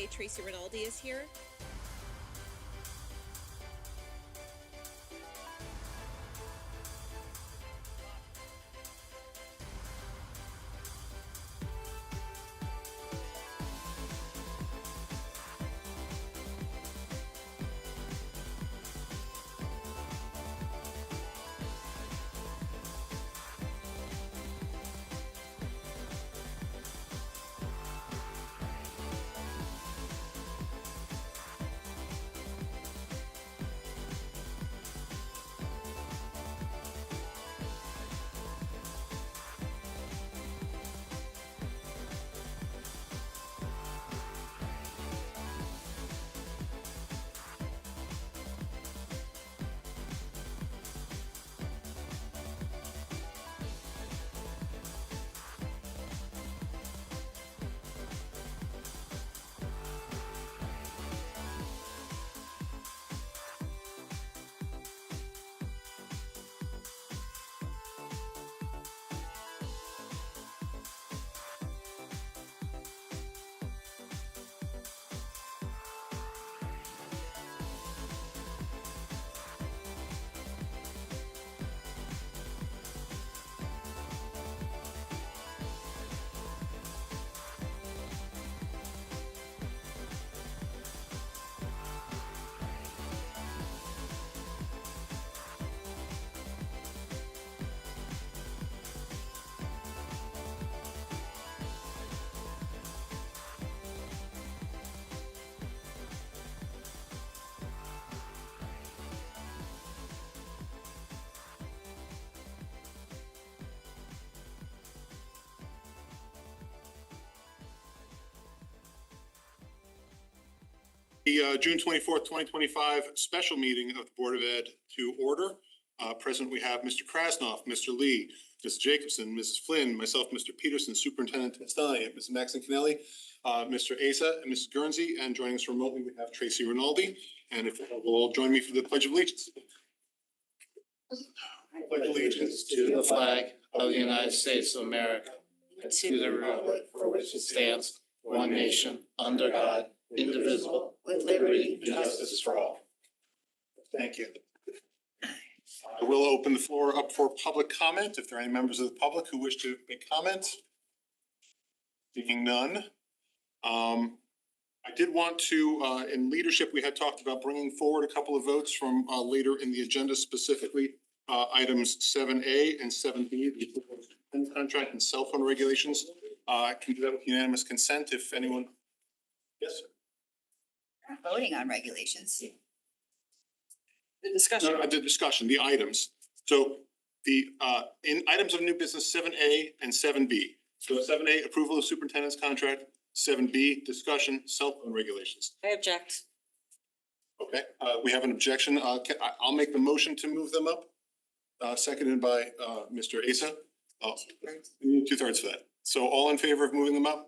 MOA Tracy Rinaldi is here. The June 24th, 2025 special meeting of the Board of Ed to order. Present we have Mr. Krasnoff, Mr. Lee, Ms. Jacobson, Mrs. Flynn, myself, Mr. Peterson, Superintendent Testani, Ms. Maxon-Finelli, Mr. Asa, and Mrs. Guernsey, and joining us remotely we have Tracy Rinaldi. And if you will all join me for the Pledge of Allegiance. Pledge allegiance to the flag of the United States of America, and to the republic for which it stands, one nation, under God, indivisible, with liberty and justice for all. Thank you. I will open the floor up for public comment. If there are any members of the public who wish to make comments. Seeing none. I did want to, in leadership, we had talked about bringing forward a couple of votes from later in the agenda, specifically items 7A and 7B, the contract and cell phone regulations. I can do that with unanimous consent if anyone. Yes, sir. Voting on regulations. The discussion. No, the discussion, the items. So the in items of new business 7A and 7B. So 7A, approval of superintendent's contract, 7B, discussion, cell phone regulations. I object. Okay, we have an objection. I'll make the motion to move them up. Seconded by Mr. Asa. We need 2/3 for that. So all in favor of moving them up?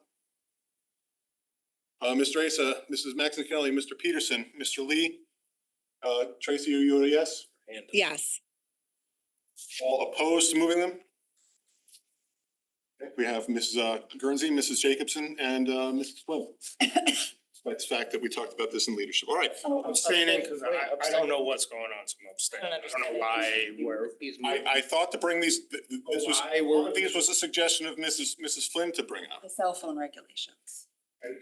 Mr. Asa, Mrs. Maxon-Finelli, Mr. Peterson, Mr. Lee, Tracy, are you a yes? Yes. All opposed to moving them? Okay, we have Mrs. Guernsey, Mrs. Jacobson, and Mrs. Flynn. Despite the fact that we talked about this in leadership. All right. I'm abstaining because I don't know what's going on, so I'm abstaining. I don't know why, where. I thought to bring these, these was a suggestion of Mrs. Flynn to bring up. The cell phone regulations.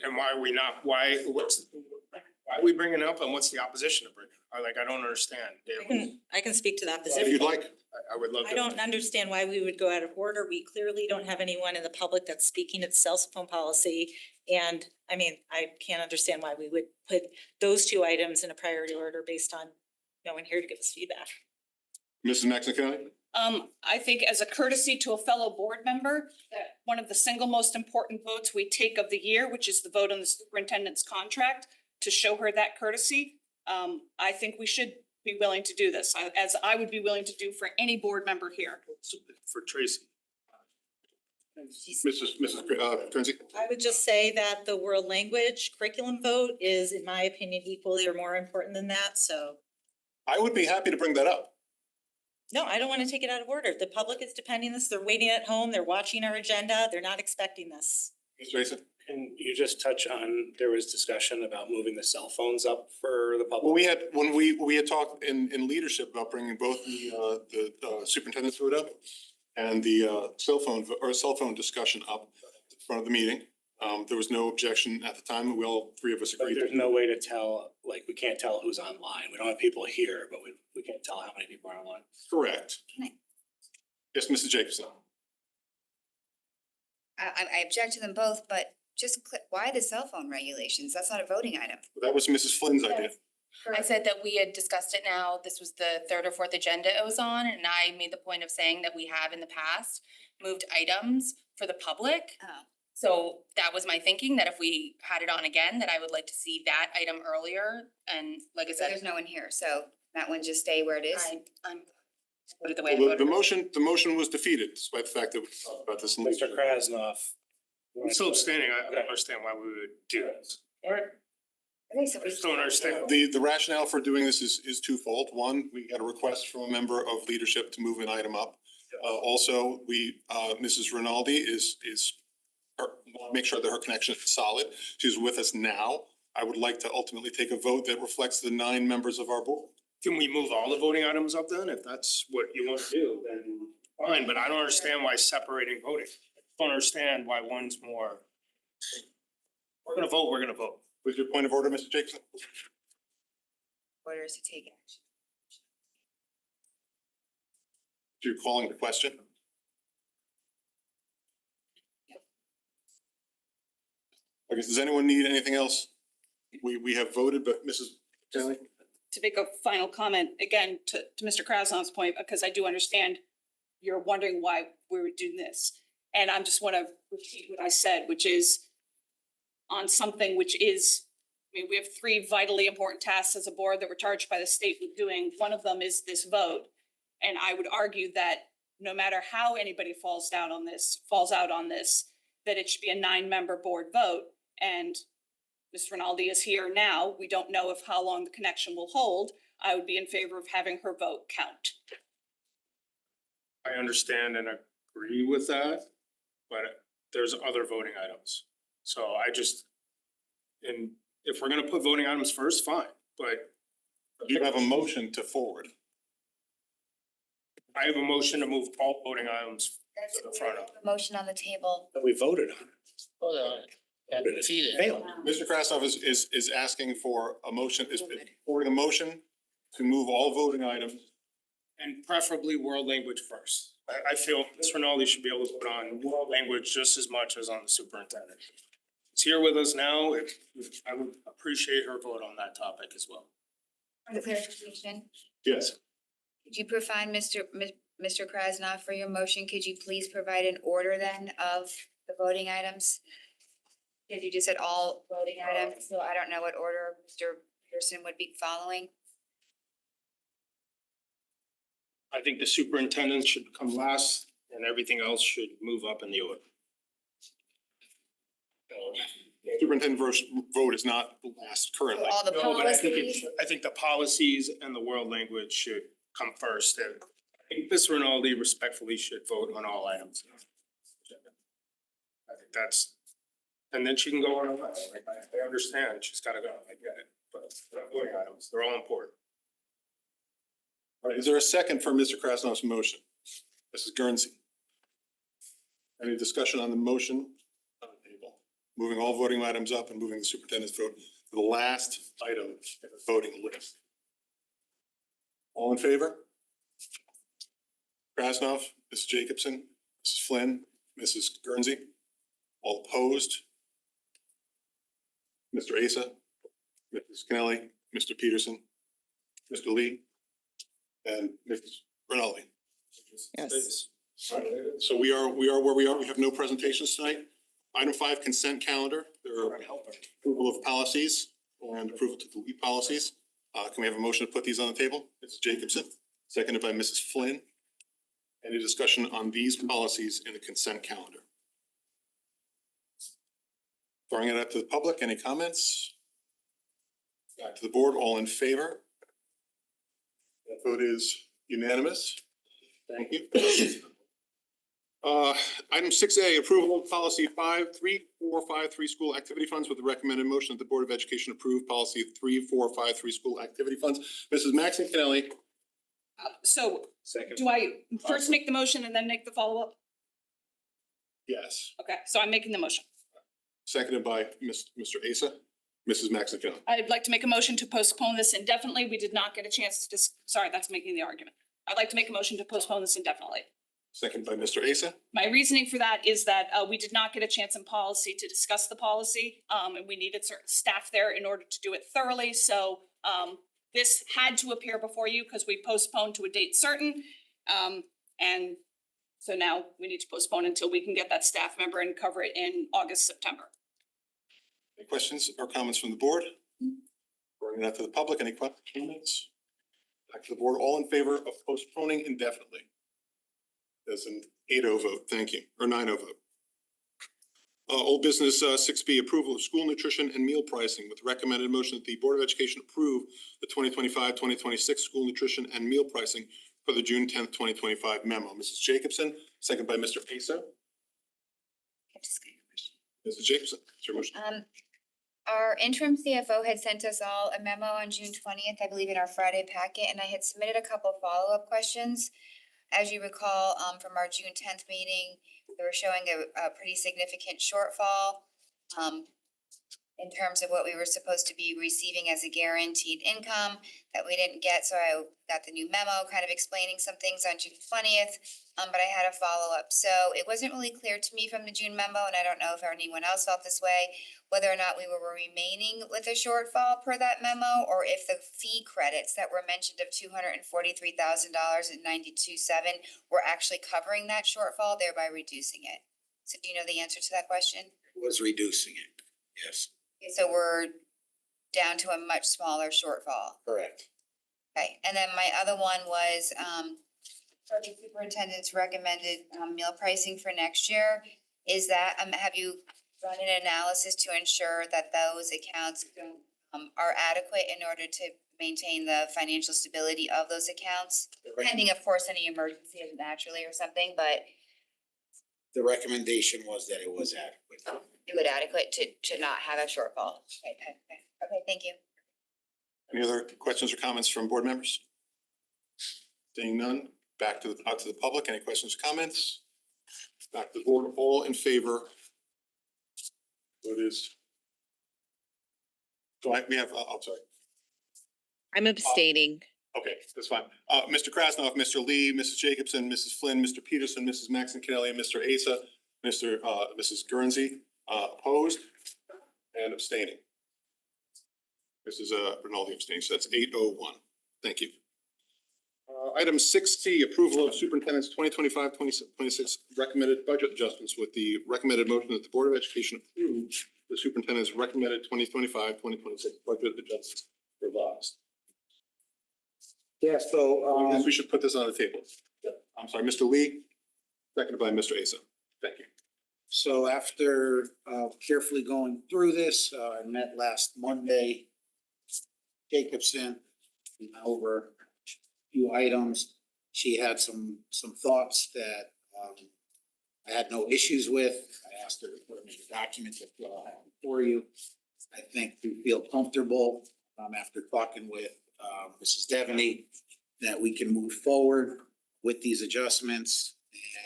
And why are we not, why are we bringing it up and what's the opposition to bringing it? I don't understand. I can speak to that If position. you'd like. I would love to. I don't understand why we would go out of order. We clearly don't have anyone in the public that's speaking to cell phone policy. And I mean, I can't understand why we would put those two items in a priority order based on no one here to give us feedback. Mrs. Maxon-Finelli? I think as a courtesy to a fellow board member, that one of the single most important votes we take of the year, which is the vote on the superintendent's contract, to show her that courtesy, I think we should be willing to do this, as I would be willing to do for any board member here. For Tracy. Mrs. Guernsey? I would just say that the world language curriculum vote is, in my opinion, equally or more important than that, so. I would be happy to bring that up. No, I don't want to take it out of order. The public is depending this, they're waiting at home, they're watching our agenda, they're not expecting this. Mr. Asa? Can you just touch on, there was discussion about moving the cell phones up for the public? Well, when we had talked in leadership about bringing both the superintendent's hood up and the cell phone discussion up in front of the meeting. There was no objection at the time. Three of us But agreed. there's no way to tell, like, we can't tell who's online. We don't have people here, but we can't tell how many people are online. Correct. Can I- Yes, Mrs. Jacobson. I object to them both, but why the cell phone regulations? That's not a voting item. That was Mrs. Flynn's idea. I said that we had discussed it now, this was the third or fourth agenda it was on, and I made the point of saying that we have in the past moved items for the public. Oh, So that was my thinking, that if we had it on again, that I would like to see that item earlier, and like I so there's said, no one here, so that one just stay where it is. I'm put it the way I Well, voted. the motion was defeated despite the fact that we talked about this. in Mr. leadership. Krasnoff. I'm still abstaining. I don't understand why we would do this. Okay, so I just don't understand. The rationale for doing this is twofold. One, we got a request from a member of leadership to move an item up. Also, Mrs. Rinaldi make sure that her connection is solid. She's with us now. I would like to ultimately take a vote that reflects the 9 members of our board. Can we move all the voting items up then? If that's what you want to do, then fine, but I don't understand why separating voting. I don't understand why one's more. We're gonna vote, we're gonna vote. Was your point of order, Mr. Jacobson? orders to take action. You're calling the question? I guess, does anyone need anything else? We have voted, but Mrs. Kelly? To make a final comment, again, to Mr. Krasnoff's point, because I do understand you're wondering why we were doing this. And I just want to repeat what I said, which is on something which is, I mean, we have 3 vitally important tasks as a board that we're charged by the state with doing. One of them is this vote. And I would argue that no matter how anybody falls out on this, that it should be a 9-member board vote. And Ms. Rinaldi is here now. We don't know if how long the connection will hold. I would be in favor of having her vote count. I understand and agree with that, but there's other voting items. So and if we're gonna put voting items first, fine, but You have a motion to forward. I have a motion to move all voting items to the front of. Motion on the table. That we voted on. Hold on. Got defeated. Failed. Mr. Krasnoff is asking for a motion, is for a motion to move all voting items. And preferably world language first. I feel Ms. Rinaldi should be able to put on world language just as much as on the superintendent. She's here with us now. I would appreciate her vote on that topic as well. For the clarification, Yes. could you provide Mr. Krasnoff for your motion? Could you please provide an order then of the voting items? Because you just said all voting items, so I don't know what order Mr. Pearson would be following. I think the superintendent should come last and everything else should move up in the order. Superintendent vote is not last currently. All the No, but policies. I think the policies and the world language should come first. And I think Ms. Rinaldi respectfully should vote on all items. I think that's, and then she can go on her way. Like, I understand, she's gotta go, I get it, but voting items, they're all important. All right, is there a second for Mr. Krasnoff's motion? Mrs. Guernsey. Any discussion on the motion on the table? Moving all voting items up and moving the superintendent's vote to the last item in the voting list. All in favor? Krasnoff, Mrs. Jacobson, Mrs. Flynn, Mrs. Guernsey. All opposed? Mr. Asa, Mrs. Kennelly, Mr. Peterson, Mr. Lee, and Mrs. Rinaldi. Yes. So we are where we are. We have no presentations tonight. Item 5, consent calendar. There are approval of policies and approval to delete policies. Can we have a motion to put these on the table? Mrs. Jacobson, seconded by Mrs. Flynn. Any discussion on these policies in the consent calendar? Throwing it out to the public, any comments? Back to the board, all in favor? That vote is unanimous. Thank you. Item 6A, approval of policy 5453 school activity funds with the recommended motion that the Board of Education approve policy 3453 school activity funds. Mrs. Maxon Kennelly. So Second. do I first make the motion and then make the follow-up? Yes. Okay, so I'm making the motion. Seconded by Mr. Asa. Mrs. Maxon Kennelly. I'd like to make a motion to postpone this indefinitely. We did not get a chance to sorry, that's making the argument. I'd like to make a motion to postpone this indefinitely. Seconded by Mr. Asa. My reasoning for that is that we did not get a chance in policy to discuss the policy, and we needed certain staff there in order to do it thoroughly. So this had to appear before you because we postponed to a date certain. And so now we need to postpone until we can get that staff member and cover it in August, September. Any questions or comments from the board? Bringing that to the public. Any comments? Back to the board. All in favor of postponing indefinitely? That's an 8-0 vote. Thank you. Or 9-0 vote. Old business 6B, approval of school nutrition and meal pricing with recommended motion that the Board of Education approve the 2025-2026 school nutrition and meal pricing for the June 10th, 2025 memo. Mrs. Jacobson, second by Mr. Asa. Mrs. Jacobson, it's your motion. Our interim CFO had sent us all a memo on June 20th, I believe in our Friday packet, and I had submitted a couple follow-up questions. As you recall, from our June 10th meeting, they were showing a pretty significant shortfall in terms of what we were supposed to be receiving as a guaranteed income that we didn't get. So I got the new memo kind of explaining some things on June 20th, but I had a follow-up. So it wasn't really clear to me from the June memo, and I don't know if anyone else felt this way, whether or not we were remaining with a shortfall per that memo, or if the fee credits that were mentioned of $243,000.92 were actually covering that shortfall, thereby reducing it. So do you know the answer to that question? Was reducing it, yes, Okay, so we're down to a much smaller shortfall. correct. Okay, and then my other one was, for the superintendent's recommended, meal pricing for next year. Is that, have you run an analysis to ensure that those accounts, are adequate in order to maintain the financial stability of those accounts? Pending, of course, any emergency naturally or something, but The recommendation was that it was adequate. it would adequate to not have a shortfall. Okay, thank you. Any other questions or comments from board members? Seeing none, back to the public. Any questions or comments? Back to the board. All in favor? Vote is. We have, I'm sorry. I'm abstaining. Okay, that's fine. Mr. Krasnoff, Mr. Lee, Mrs. Jacobson, Mrs. Flynn, Mr. Peterson, Mrs. Maxon Kennelly, and Mr. Asa, Mrs. Guernsey, opposed and abstaining. Mrs. Rinaldi abstaining, so that's 801. Thank you. Item 6C, approval of superintendent's 2025-2026 recommended budget adjustments with the recommended motion that the Board of Education approve the superintendent's recommended 2025-2026 budget adjustments revised. Yeah, so, We should put this on the table. I'm sorry, Mr. Lee, seconded by Mr. Asa. Thank you. so after carefully going through this, I met last Monday. Jacobson, we went over a few items. She had some thoughts that I had no issues with. I asked her to put them in the document that I'll have for you. I think we feel comfortable after talking with Mrs. Devaney that we can move forward with these adjustments,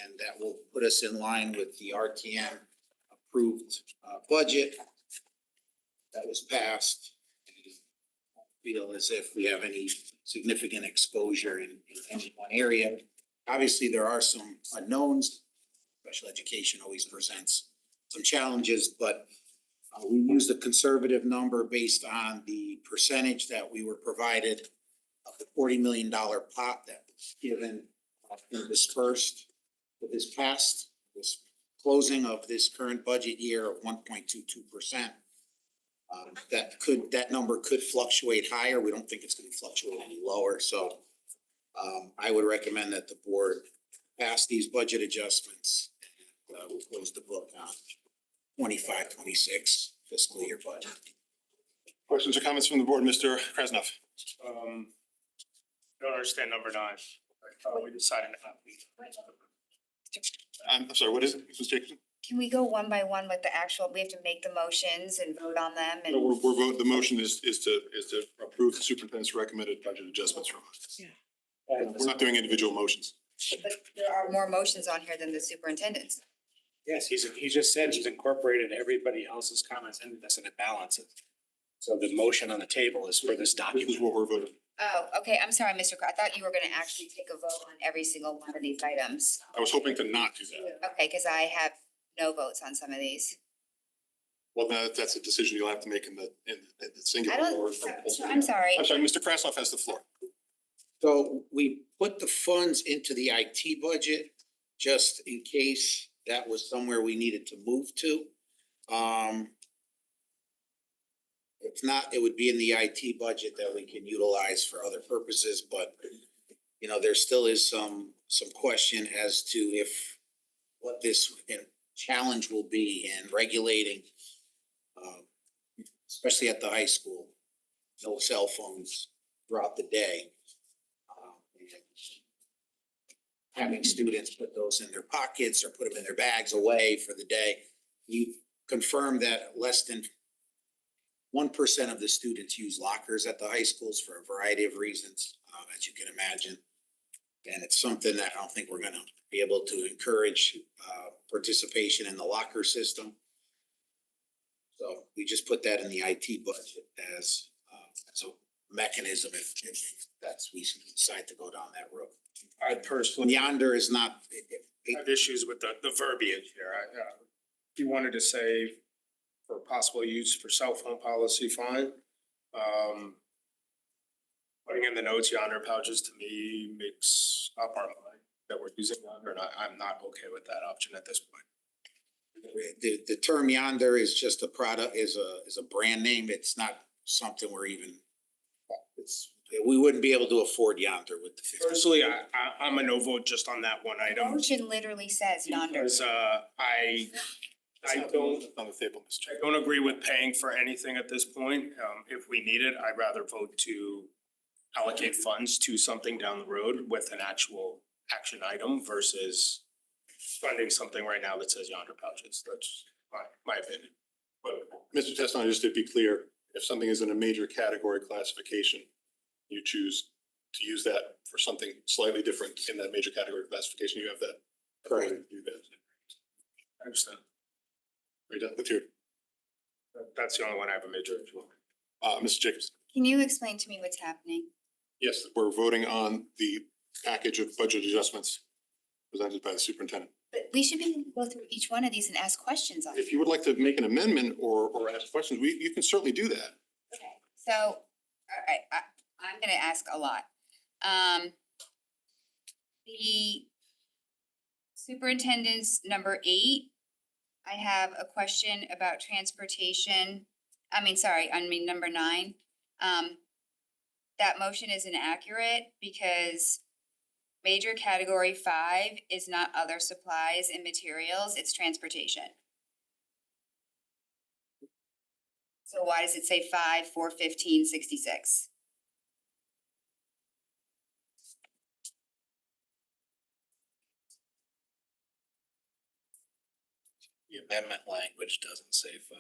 and that will put us in line with the RTM approved budget that was passed. I feel as if we have any significant exposure in any one area. Obviously, there are some unknowns. Special education always presents some challenges, but we used a conservative number based on the percentage that we were provided of the $40 million pot that was given and dispersed for this closing of this current budget year of 1.22%. That number could fluctuate higher. We don't think it's going to fluctuate any lower. So I would recommend that the board pass these budget adjustments. We'll close the book on 25-26 fiscal year budget. Questions or comments from the board, Mr. Krasnoff? I don't understand number 9. We decided not. I'm sorry, what is it, Mrs. Jacobson? Can we go one by one with the actual, we have to make the motions and vote on them No, and, we're voting, the motion is to approve the superintendent's recommended budget adjustments from us. We're not doing individual motions. but there are more motions on here than the superintendent's. Yes, he just said he's incorporated everybody else's comments into this and it balances. So the motion on the table is for this This is document. what we're voting. Oh, okay, I'm sorry, Mr. I thought you were gonna actually take a vote on every single one of these items. I was hoping to not do that. Okay, cause I have no votes on some of these. Well, that's a decision you'll have to make in the singular. I don't, or- I'm sorry. I'm sorry, Mr. Krasnoff has the floor. So we put the funds into the IT budget just in case that was somewhere we needed to move to. If not, it would be in the IT budget that we can utilize for other purposes, but you know, there still is some question as to if what this challenge will be in regulating, especially at the high school, no cell phones throughout the day. And having students put those in their pockets or put them in their bags away for the day. You confirmed that less than 1% of the students use lockers at the high schools for a variety of reasons, as you can imagine. And it's something that I don't think we're gonna be able to encourage participation in the locker system. So we just put that in the IT budget as a mechanism if that's, we decide to go down that road. I personally Yonder is not, have issues with the verbiage here. If you wanted to say for possible use for cell phone policy, fine. Putting in the notes yonder pouches to me makes up our mind that we're using yonder, and I'm not okay with that option at this point. the term yonder is just a product, is a brand name. It's not something we're even, we wouldn't be able to afford yonder with the 50. Personally, I'm a no vote just on that one item. Motion literally says yonder. Because I don't, On the table, Mr. I don't agree with paying for anything at this point. If we need it, I'd rather vote to allocate funds to something down the road with an actual action item versus funding something right now that says yonder pouches. That's my opinion. But Mr. Teston, just to be clear, if something is in a major category classification, you choose to use that for something slightly different in that major category classification, you have that. Correct. ability to do that. I understand. Are you done with your, That's the only one I have a major issue with. Mr. Jacobs? Can you explain to me what's happening? Yes, we're voting on the package of budget adjustments presented by the superintendent. But we should be able to go through each one of these and ask questions on it. If you would like to make an amendment or ask questions, you can certainly do that. Okay, so, all right, I'm gonna ask a lot. The superintendent's number 8, I have a question about transportation. Number 9. That motion is inaccurate because major category 5 is not other supplies and materials, it's transportation. So why does it say 5, 4, 15, 66? The amendment language doesn't say 5.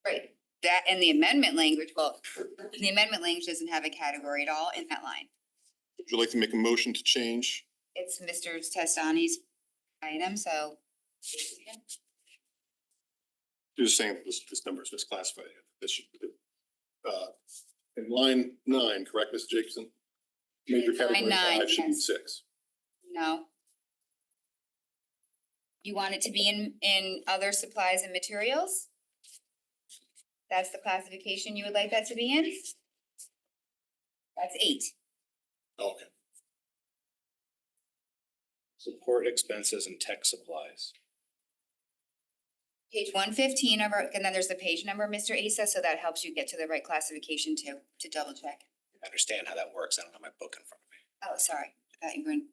Right, that and the amendment language, well, the amendment language doesn't have a category at all in that line. Would you like to make a motion to change? It's Mr. Testani's item, so. You're just saying this number is misclassified. This should, in line 9, correct, Mr. Jacobson? Major Line category 9, 5 should be yes. 6. No. You want it to be in other supplies and materials? That's the classification you would like that to be in? That's 8. Okay. Support expenses and tech supplies. Page 115 of our, and then there's the page number, Mr. Asa, so that helps you get to the right classification too, to double check. I understand how that works. I don't have my book in front of me. Oh, sorry, I thought you were in.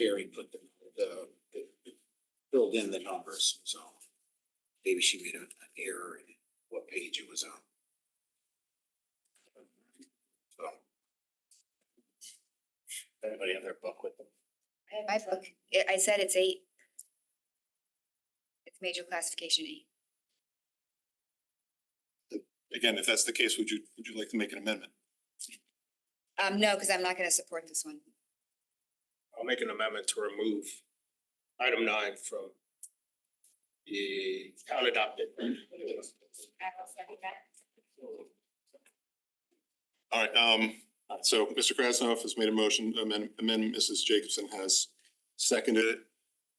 Sherry put filled in the numbers, so maybe she made an error in what page it was on. So, Anybody have their book with them? I have my book. I said it's 8. It's major classification 8. Again, if that's the case, would you like to make an amendment? No, because I'm not gonna support this one. I'll make an amendment to remove item 9 from the unadopted. All right, so Mr. Krasnoff has made a motion to amend, Mrs. Jacobson has seconded it.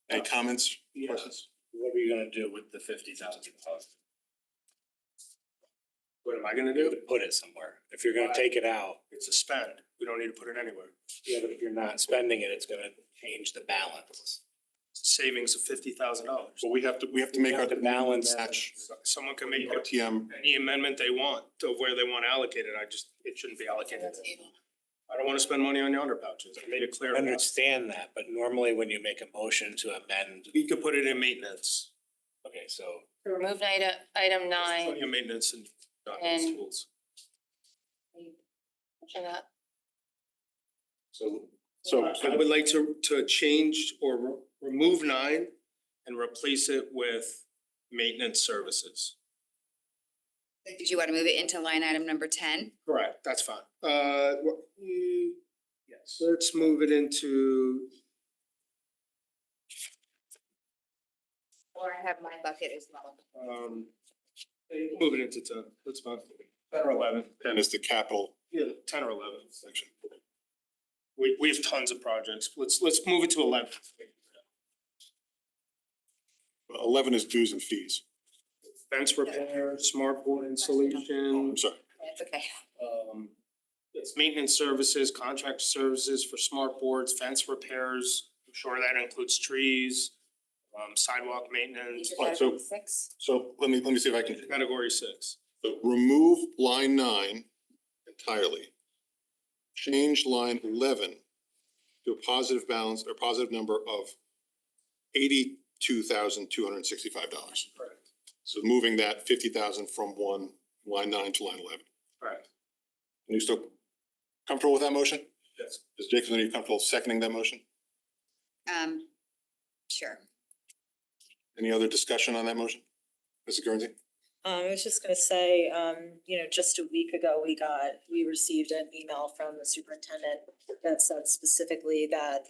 Any comments? Questions? What are you gonna do with the $50,000? What am I gonna do? Put it somewhere. If you're gonna take it out, It's a spend. We don't need to put it anywhere. yeah, but if you're not spending it, it's gonna change the balance. It's a savings of $50,000. Well, we have to make our The balance. match Someone can make RTM. any amendment they want to where they want to allocate it. It shouldn't be allocated. I don't want to spend money on yonder pouches. I made it clear. I understand that, but normally when you make a motion to amend, We could put it in maintenance. okay, so Remove item Plenty 9 of maintenance and And- schools. and that. So I would like to change or remove 9 and replace it with maintenance services. Did you want to move it into line item number 10? Correct, that's fine. Yes. Let's move it into, Or I have my bucket as well. move it into 10, that's fine. 10 or 11. 10 is the capital Yeah, 10 or 11. section. We have tons of projects. Let's move it to 11. 11 is dues and fees. Fence repair, smart board Oh, installation, I'm sorry. That's okay. it's maintenance services, contract services for smart boards, fence repairs. I'm sure that includes trees, sidewalk maintenance, Right, so- 6. So let me see if I can. category 6. So remove line 9 entirely. Change line 11 to a positive balance or positive number of $82,265. Correct. So moving that 50,000 from line 9 to line 11. Correct. Are you still comfortable with that motion? Yes. Ms. Jacobson, are you comfortable seconding that motion? Sure. Any other discussion on that motion? Mrs. Guernsey? I was just gonna say, just a week ago, we received an email from the superintendent that said specifically that,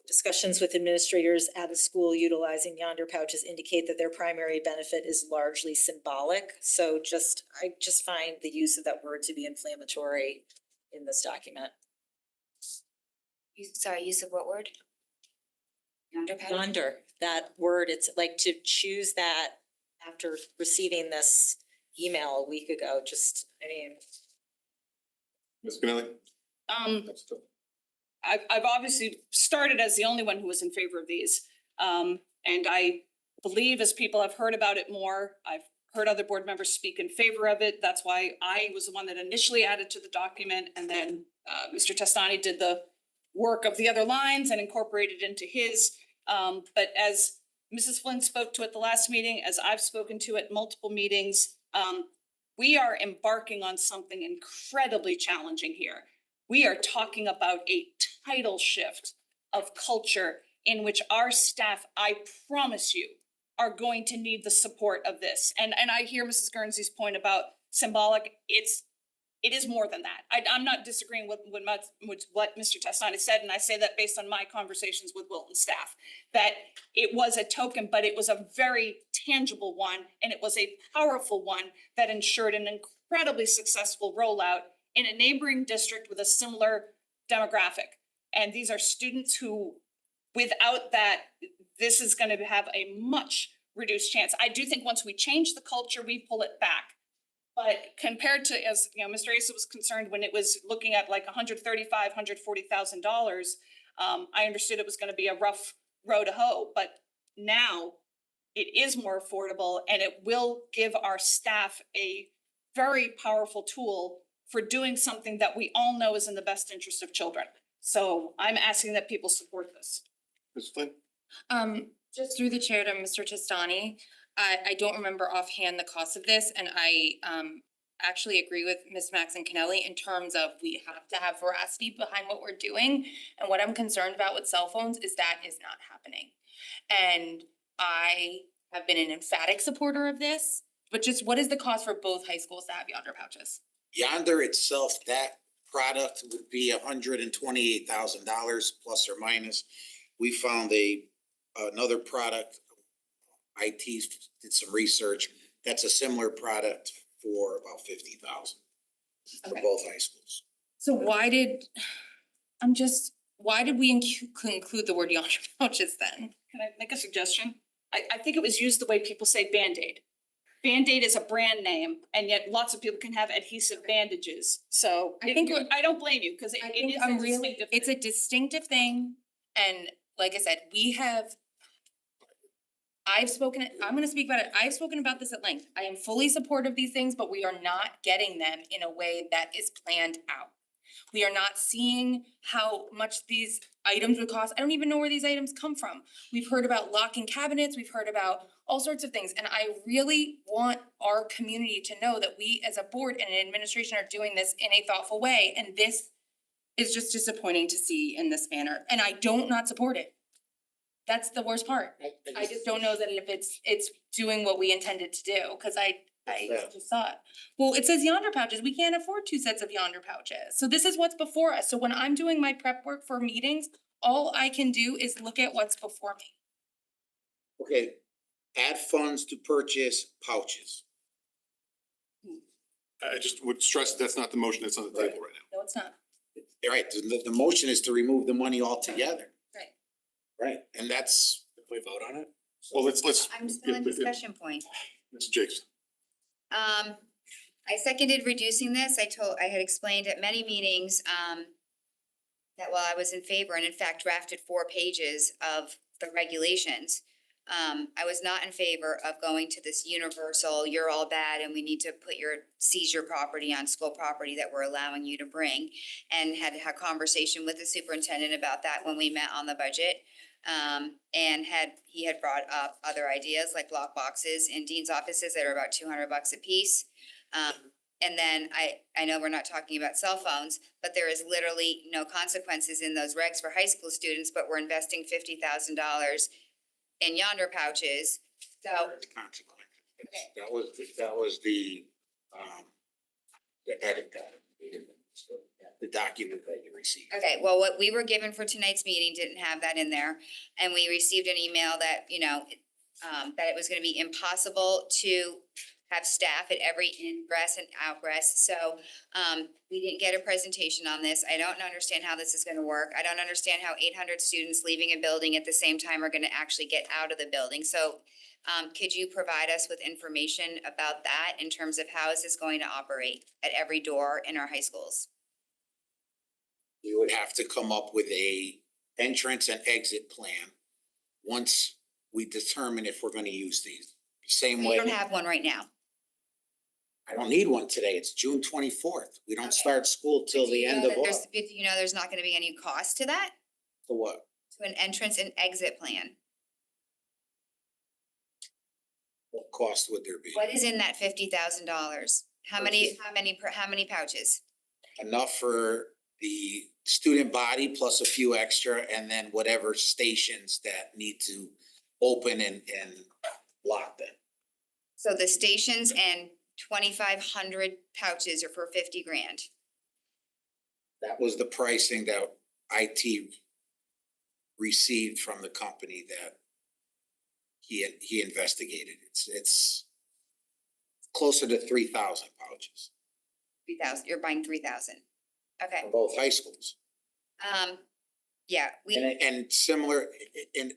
discussions with administrators at the school utilizing yonder pouches indicate that their primary benefit is largely symbolic. So I just find the use of that word to be inflammatory in this document. Use of what word? Yonder pad? Yonder, that word, it's like to choose that after receiving this email a week ago, Ms. Spinelli? I've obviously started as the only one who was in favor of these. And I believe as people have heard about it more, I've heard other board members speak in favor of it. That's why I was the one that initially added to the document, and then Mr. Testani did the work of the other lines and incorporated into his. But as Mrs. Flynn spoke to at the last meeting, as I've spoken to at multiple meetings, we are embarking on something incredibly challenging here. We are talking about a tidal shift of culture in which our staff, I promise you, are going to need the support of this. And I hear Mrs. Guernsey's point about symbolic. It is more than that. I'm not disagreeing with what Mr. Testani said, and I say that based on my conversations with Wilton staff, that it was a token, but it was a very tangible one, and it was a powerful one that ensured an incredibly successful rollout in a neighboring district with a similar demographic. And these are students who, without that, this is going to have a much reduced chance. I do think once we change the culture, we pull it back. But compared to, as you know, Mr. Asa was concerned when it was looking at like $135,000, $140,000, I understood it was going to be a rough row to hoe. But now it is more affordable, and it will give our staff a very powerful tool for doing something that we all know is in the best interest of children. So I'm asking that people support this. Ms. Flynn? Just through the chair to Mr. Testani, I don't remember offhand the cost of this, and I actually agree with Ms. Max and Kennelly in terms of we have to have veracity behind what we're doing. And what I'm concerned about with cell phones is that is not happening. And I have been an emphatic supporter of this, but just what is the cost for both high schools to have Yonder pouches? Yonder itself, that product would be $128,000 plus or minus. We found another product, IT did some research, that's a similar product for about 50,000 for Okay. both high schools. So why did we include the word Yonder pouches then? Can I make a suggestion? I think it was used the way people say Band-Aid. Band-Aid is a brand name, and yet lots of people can have adhesive bandages, so I think we're- I don't blame you, because I it think is I'm a really, distinctive it's a thing. distinctive thing, and like I said, I'm gonna speak about it, I've spoken about this at length. I am fully supportive of these things, but we are not getting them in a way that is planned out. We are not seeing how much these items would cost. I don't even know where these items come from. We've heard about locking cabinets, we've heard about all sorts of things, and I really want our community to know that we as a board and an administration are doing this in a thoughtful way, and this is just disappointing to see in this manner, and I don't not support it. That's the worst part. I just don't know that if it's doing what we intended to do, cause I Yeah. just saw it. Well, it says Yonder pouches, we can't afford 2 sets of Yonder pouches, so this is what's before us, so when I'm doing my prep work for meetings, all I can do is look at what's before me. Okay, add funds to purchase pouches. I just would stress that's not the motion that's on the table right now. No, it's not. All right, the motion is to remove the money altogether. Right. Right, and that's, If we vote on it? Well, let's. I'm still in yeah, discussion point. Mr. Jakes. I seconded reducing this. I had explained at many meetings, that while I was in favor and in fact drafted 4 pages of the regulations, I was not in favor of going to this universal, you're all bad and we need to seize your property on school property that we're allowing you to bring. And had a conversation with the superintendent about that when we met on the budget. And he had brought up other ideas like lock boxes in dean's offices that are about $200 a piece. And then I know we're not talking about cell phones, but there is literally no consequences in those regs for high school students, but we're investing $50,000 in Yonder pouches. So, consequence. That was the edit the document that you received. okay, well, what we were given for tonight's meeting didn't have that in there. And we received an email that, that it was gonna be impossible to have staff at every ingress and outgress. So, we didn't get a presentation on this. I don't understand how this is gonna work. I don't understand how 800 students leaving a building at the same time are gonna actually get out of the building. So, could you provide us with information about that in terms of how is this going to operate at every door in our high schools? We would have to come up with a entrance and exit plan once we determine if we're gonna use these. Same We way, don't have one right now. I don't need one today, it's June 24th. We don't start school till the end of August. There's not gonna be any cost to that, For what? to an entrance and exit plan. What cost would there be? What is in that $50,000? How many pouches? Enough for the student body plus a few extra, and then whatever stations that need to open and lock them. So the stations and 2,500 pouches are for 50 grand. That was the pricing that IT received from the company that he investigated. It's closer to 3,000 pouches 3,000, you're buying 3,000. Okay, for both high schools. yeah, And similar, and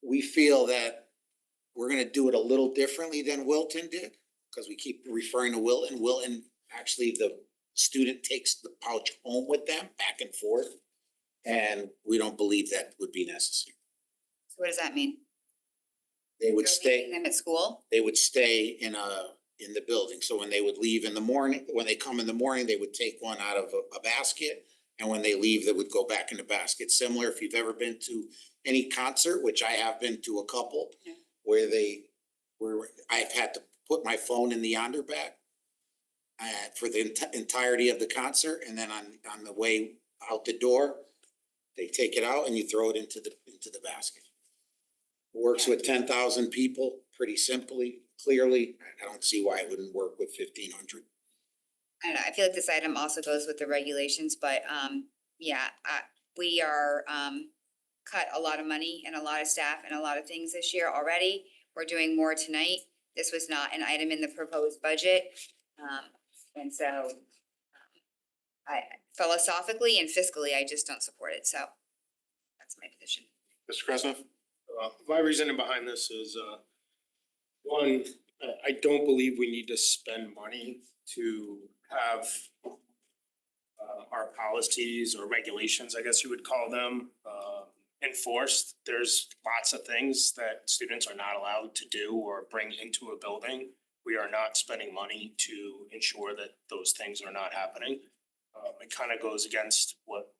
we feel that we're gonna do it a little differently than Wilton did, because we keep referring to Wilton. Wilton, actually, the student takes the pouch home with them back and forth. And we don't believe that would be necessary. so what does that mean? They would You're leaving stay, them at school? they would stay in the building. So when they would leave in the morning, when they come in the morning, they would take one out of a basket, And when they leave, they would go back in the basket. Similar if you've ever been to any concert, which I have been to a couple, where I've had to put my phone in the yonder bag for the entirety of the concert, and then on the way out the door, they take it out and you throw it into the basket. Works with 10,000 people pretty simply, clearly. I don't see why it wouldn't work with 1,500. I don't know, I feel like this item also goes with the regulations, but we are cut a lot of money and a lot of staff and a lot of things this year already. We're doing more tonight. This was not an item in the proposed budget. And so I philosophically and fiscally, I just don't support it. So that's my position. Mr. Krasnoff? My reasoning behind this is, one, I don't believe we need to spend money to have our policies or regulations, I guess you would call them, enforced. There's lots of things that students are not allowed to do or bring into a building. We are not spending money to ensure that those things are not happening. It kind of goes against what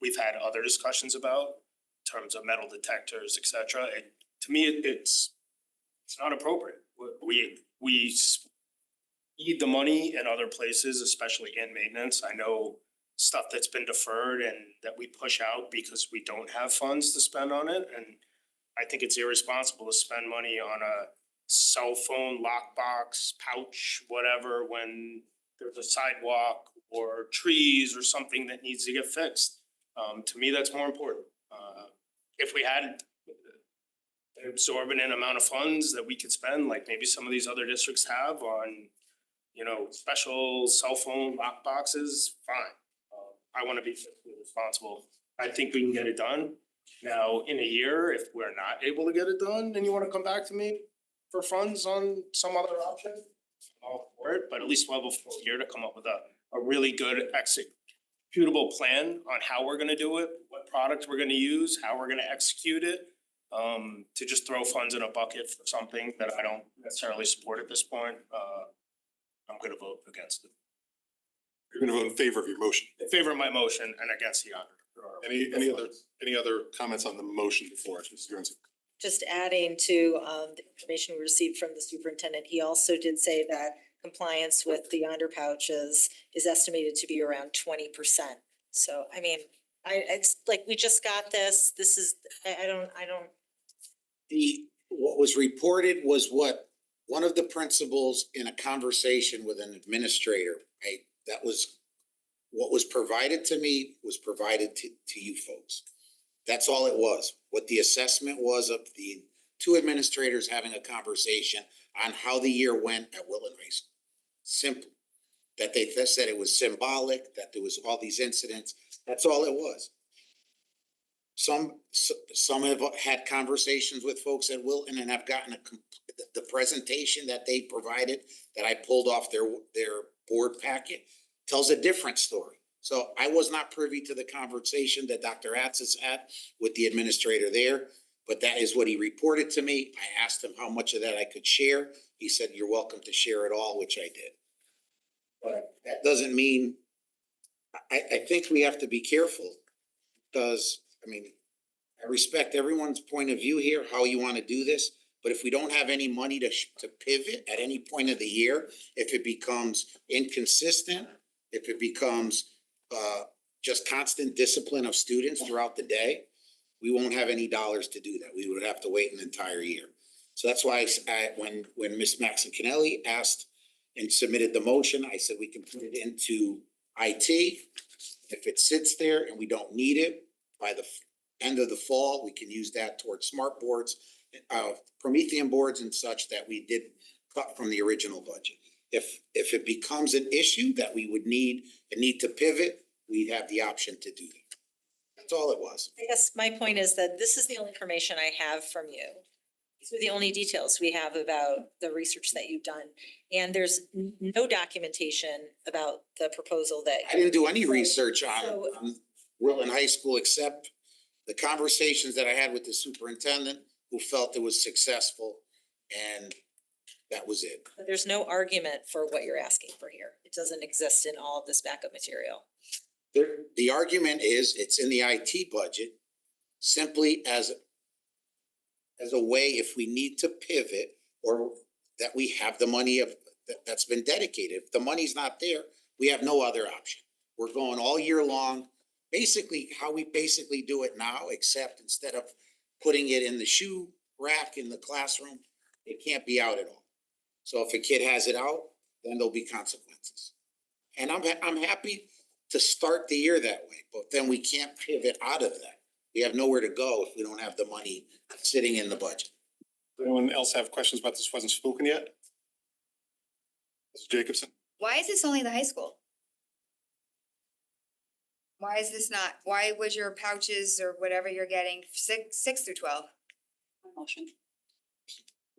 we've had other discussions about in terms of metal detectors, et cetera. To me, it's not appropriate. We need the money in other places, especially in maintenance. I know stuff that's been deferred and that we push out because we don't have funds to spend on it. And I think it's irresponsible to spend money on a cell phone lockbox, pouch, whatever, when there's a sidewalk or trees or something that needs to get fixed. To me, that's more important. If we had an absorbent amount of funds that we could spend, like maybe some of these other districts have on, special cell phone lock boxes, fine. I want to be fiscally responsible. I think we can get it done. Now, in a year, if we're not able to get it done, then you want to come back to me for funds on some other option? I'm all for it, but at least we'll have a full year to come up with a really good executable plan on how we're gonna do it, what product we're gonna use, how we're gonna execute it. To just throw funds in a bucket for something that I don't necessarily support at this point, I'm gonna vote against it. You're gonna vote in favor of your motion. In favor of my motion and against the other. Any other comments on the motion before us, Mrs. Guernsey? Just adding to the information we received from the superintendent, he also did say that compliance with the yonder pouches is estimated to be around 20%. So, I mean, it's like, we just got this, I don't. What was reported was what one of the principals in a conversation with an administrator, right? That was what was provided to me was provided to you folks. That's all it was. What the assessment was of the two administrators having a conversation on how the year went at Willen High School. Simple. That they said it was symbolic, that there was all these incidents. That's all it was. Some have had conversations with folks at Wilton and have gotten the presentation that they provided that I pulled off their board packet tells a different story. So I was not privy to the conversation that Dr. Atzis had with the administrator there, but that is what he reported to me. I asked him how much of that I could share. He said, you're welcome to share it all, which I did. But that doesn't mean, I think we have to be careful because, I mean, I respect everyone's point of view here, how you want to do this. But if we don't have any money to pivot at any point of the year, if it becomes inconsistent, if it becomes just constant discipline of students throughout the day, we won't have any dollars to do that. We would have to wait an entire year. So that's why when Ms. Maxincanelli asked and submitted the motion, I said we can put it into IT. If it sits there and we don't need it by the end of the fall, we can use that towards smart boards, Promethean boards and such that we did cut from the original budget. If it becomes an issue that we would need to pivot, we'd have the option to do that. That's all it was. I guess my point is that this is the only information I have from you. These are the only details we have about the research that you've done. And there's no documentation about the proposal that. I didn't do any research on Wilton High School except the conversations that I had with the superintendent who felt it was successful, and that was it. But there's no argument for what you're asking for here. It doesn't exist in all of this backup material. The argument is it's in the IT budget simply as a way if we need to pivot or that we have the money that's been dedicated. If the money's not there, we have no other option. We're going all year long, basically how we basically do it now, except instead of putting it in the shoe rack in the classroom, it can't be out at all. So if a kid has it out, then there'll be consequences. And I'm happy to start the year that way, but then we can't pivot out of that. We have nowhere to go if we don't have the money sitting in the budget. Does anyone else have questions about this wasn't spoken yet? Mr. Jacobson? Why is this only the high school? Why is this not, why was your pouches or whatever you're getting six through 12? Motion.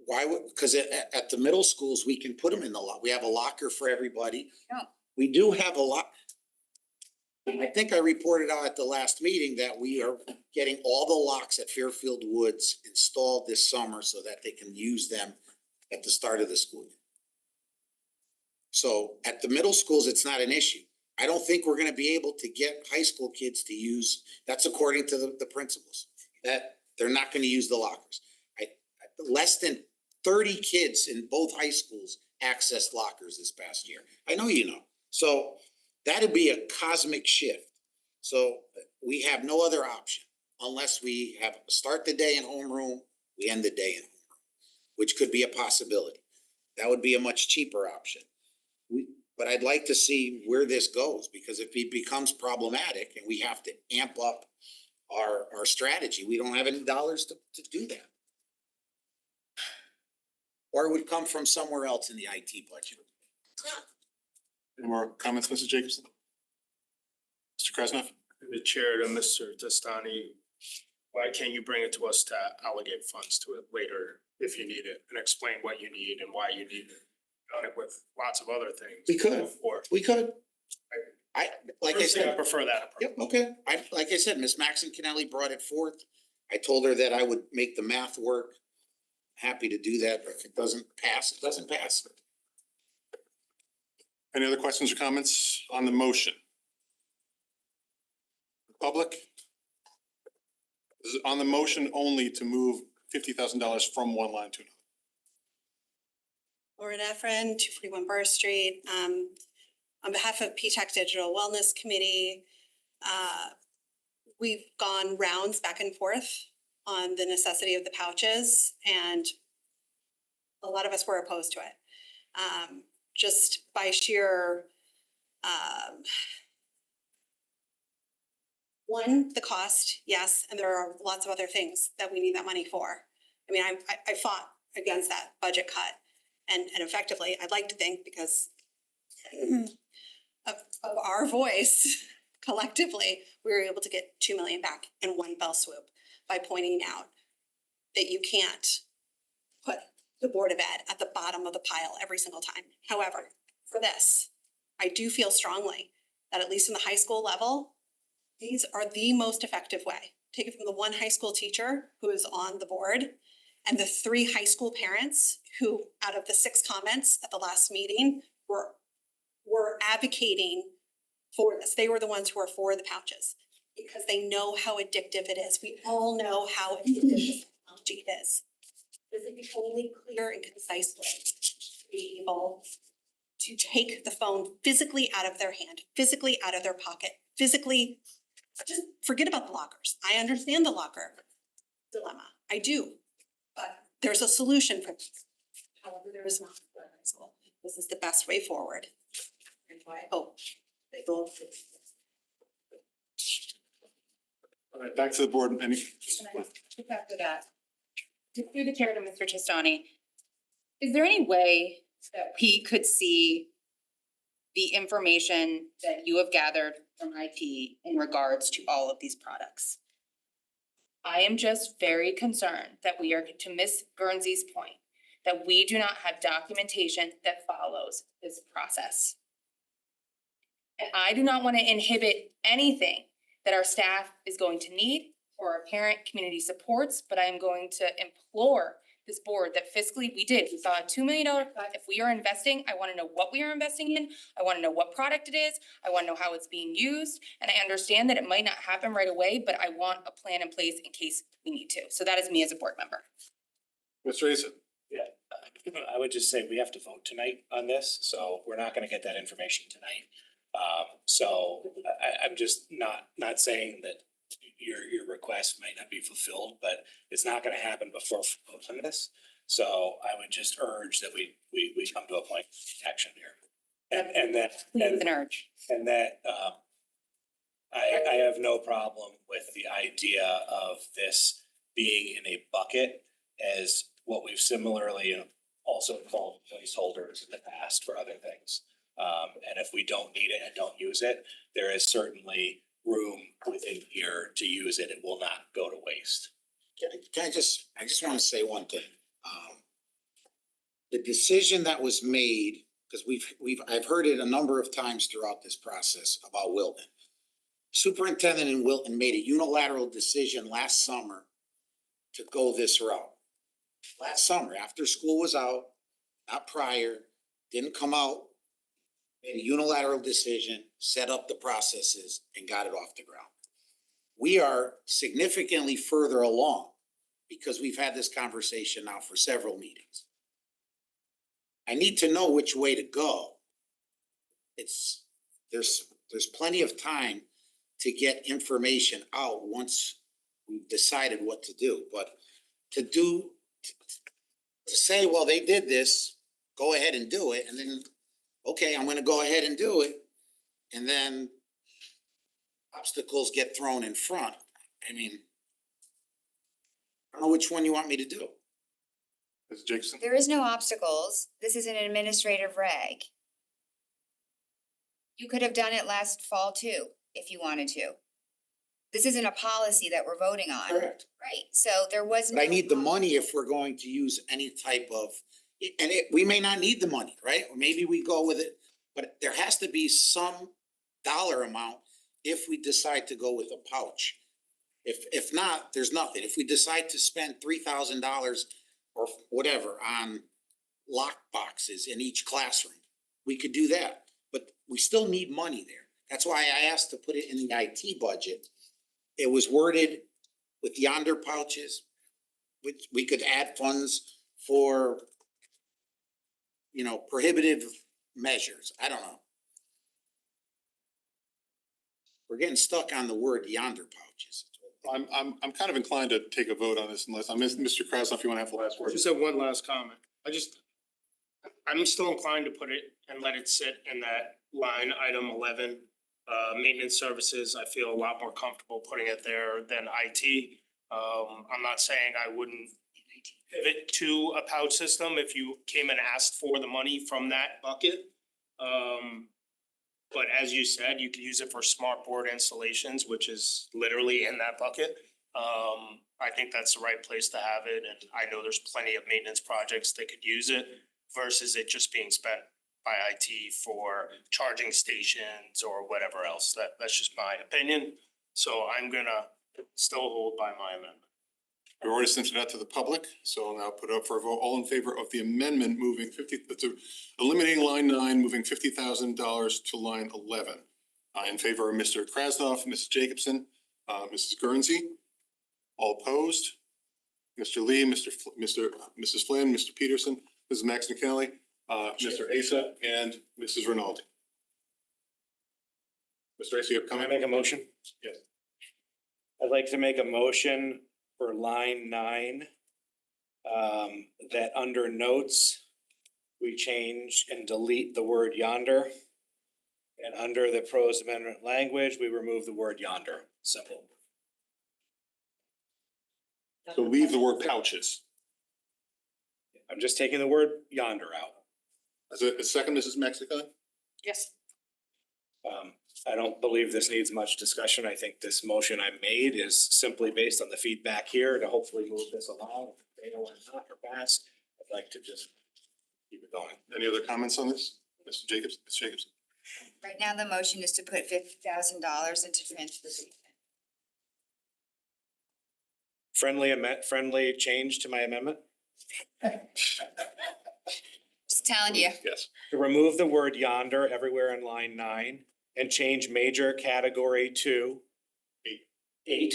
Why would, because at the middle schools, we can put them in the lock. We have a locker for everybody. No. We do have a lock. I think I reported out at the last meeting that we are getting all the locks at Fairfield Woods installed this summer so that they can use them at the start of the school year. So at the middle schools, it's not an issue. I don't think we're gonna be able to get high school kids to use, that's according to the principals, that they're not gonna use the lockers. Less than 30 kids in both high schools accessed lockers this past year. I know you know. So that'd be a cosmic shift. So we have no other option unless we have start the day in homeroom, we end the day in homeroom, which could be a possibility. That would be a much cheaper option. But I'd like to see where this goes, because if it becomes problematic and we have to amp up our strategy, we don't have any dollars to do that. Or it would come from somewhere else in the IT budget. Any more comments, Mrs. Jacobson? Mr. Krasnoff? The chair to Mr. Testani, why can't you bring it to us to allocate funds to it later if you need it and explain what you need and why you need it? Done it with lots of other things. We could. Before. We could. Like I Personally, I said, prefer that approach. yep, okay. Like I said, Ms. Maxon Kennelly brought it forth. I told her that I would make the math work. Happy to do that, but if it doesn't pass, it doesn't pass. Any other questions or comments on the motion? Public? This is on the motion only to move $50,000 from one line to another. Laura Deffren, 241 Burr Street. On behalf of P-TECH Digital Wellness Committee, we've gone rounds back and forth on the necessity of the pouches, and a lot of us were opposed to it. Just by sheer, one, the cost, yes, and there are lots of other things that we need that money for. I mean, I fought against that budget cut, and effectively, I'd like to think, because of our voice collectively, we were able to get 2 million back in one fell swoop by pointing out that you can't put the Board of Ed at the bottom of the pile every single time. However, for this, I do feel strongly that at least in the high school level, these are the most effective way. Take it from the one high school teacher who is on the board and the 3 high school parents who, out of the 6 comments at the last meeting, were advocating for this. They were the ones who were for the pouches because they know how addictive it is. We all know how addictive this technology is. This is the only clear and concise way to be able to take the phone physically out of their hand, physically out of their pocket, physically, just forget about the lockers. I understand the locker dilemma. I do. But there's a solution for this. However, there is not for high school. This is the best way forward. And so I hope they will. All right, back to the board. Any? Just after that, through the chair to Mr. Testani, is there any way that we could see the information that you have gathered from IT in regards to all of these products? I am just very concerned that we are, to Ms. Guernsey's point, that we do not have documentation that follows this process. And I do not want to inhibit anything that our staff is going to need or our parent community supports, but I am going to implore this board that fiscally we did. We saw a $2 million cut. If we are investing, I wanna know what we are investing in. I wanna know what product it is. I wanna know how it's being used. And I understand that it might not happen right away, but I want a plan in place in case we need to. So that is me as a board member. Mr. Asa. I would just say we have to vote tonight on this, so we're not gonna get that information tonight. I'm just not saying that your request might not be fulfilled, but it's not gonna happen before we vote on this. So I would just urge that we come to a point of action here. And that, Please an urge. and that, I have no problem with the idea of this being in a bucket as what we've similarly also called placeholders in the past for other things. And if we don't need it and don't use it, there is certainly room within here to use it. It will not go to waste. I just want to say one thing. The decision that was made, because I've heard it a number of times throughout this process about Wilton. Superintendent in Wilton made a unilateral decision last summer to go this route. Last summer, after school was out, not prior, didn't come out, made a unilateral decision, set up the processes and got it off the ground. We are significantly further along because we've had this conversation now for several meetings. I need to know which way to go. There's plenty of time to get information out once we've decided what to do, but to say, well, they did this, go ahead and do it, and then, okay, I'm gonna go ahead and do it, and then obstacles get thrown in front. I mean, I don't know which one you want me to do. Mrs. Jacobson. There is no obstacles. This is an administrative reg. You could have done it last fall too, if you wanted to. This isn't a policy that we're voting on. Correct. Right, so there was But I no need the money if we're going to use any type of, we may not need the money, right? Or maybe we go with it, but there has to be some dollar amount if we decide to go with a pouch. If not, there's nothing. If we decide to spend $3,000 or whatever on lock boxes in each classroom, we could do that, but we still need money there. That's why I asked to put it in the IT budget. It was worded with yonder pouches, which we could add funds for, prohibitive measures. I don't know. We're getting stuck on the word yonder pouches. I'm kind of inclined to take a vote on this unless Mr. Krasnoff, if you want to have the last word. Just have one last comment. I'm still inclined to put it and let it sit in that line item 11. Maintenance services, I feel a lot more comfortable putting it there than IT. I'm not saying I wouldn't pivot to a pouch system if you came and asked for the money from that bucket. But as you said, you could use it for smart board installations, which is literally in that bucket. I think that's the right place to have it, and I know there's plenty of maintenance projects that could use it versus it just being spent by IT for charging stations or whatever else. That's just my opinion. So I'm gonna still hold by my amendment. We've already sent it out to the public, so I'll now put it up for a vote. All in favor of the amendment moving eliminating line 9, moving $50,000 to line 11. In favor are Mr. Krasnoff, Mrs. Jacobson, Mrs. Guernsey. All opposed? Mr. Lee, Mrs. Flynn, Mr. Peterson, Mrs. Max McKinley, Mr. Asa, and Mrs. Rinaldi. Mr. Asa, you have a Can I comment? make a motion? Yes. I'd like to make a motion for line 9. That under notes, we change and delete the word yonder. And under the proposed amendment language, we remove the word yonder. Simple. So leave the word pouches. I'm just taking the word yonder out. As a second, Mrs. Max McKinley? Yes. I don't believe this needs much discussion. I think this motion I made is simply based on the feedback here to hopefully move this along. If they don't want to not or pass, I'd like to just keep it going. Any other comments on this? Mr. Jacobson, Ms. Jacobson? Right now, the motion is to put $50,000 into transportation. Friendly change to my amendment? Just telling you. Yes. To remove the word yonder everywhere in line 9 and change major category to 8.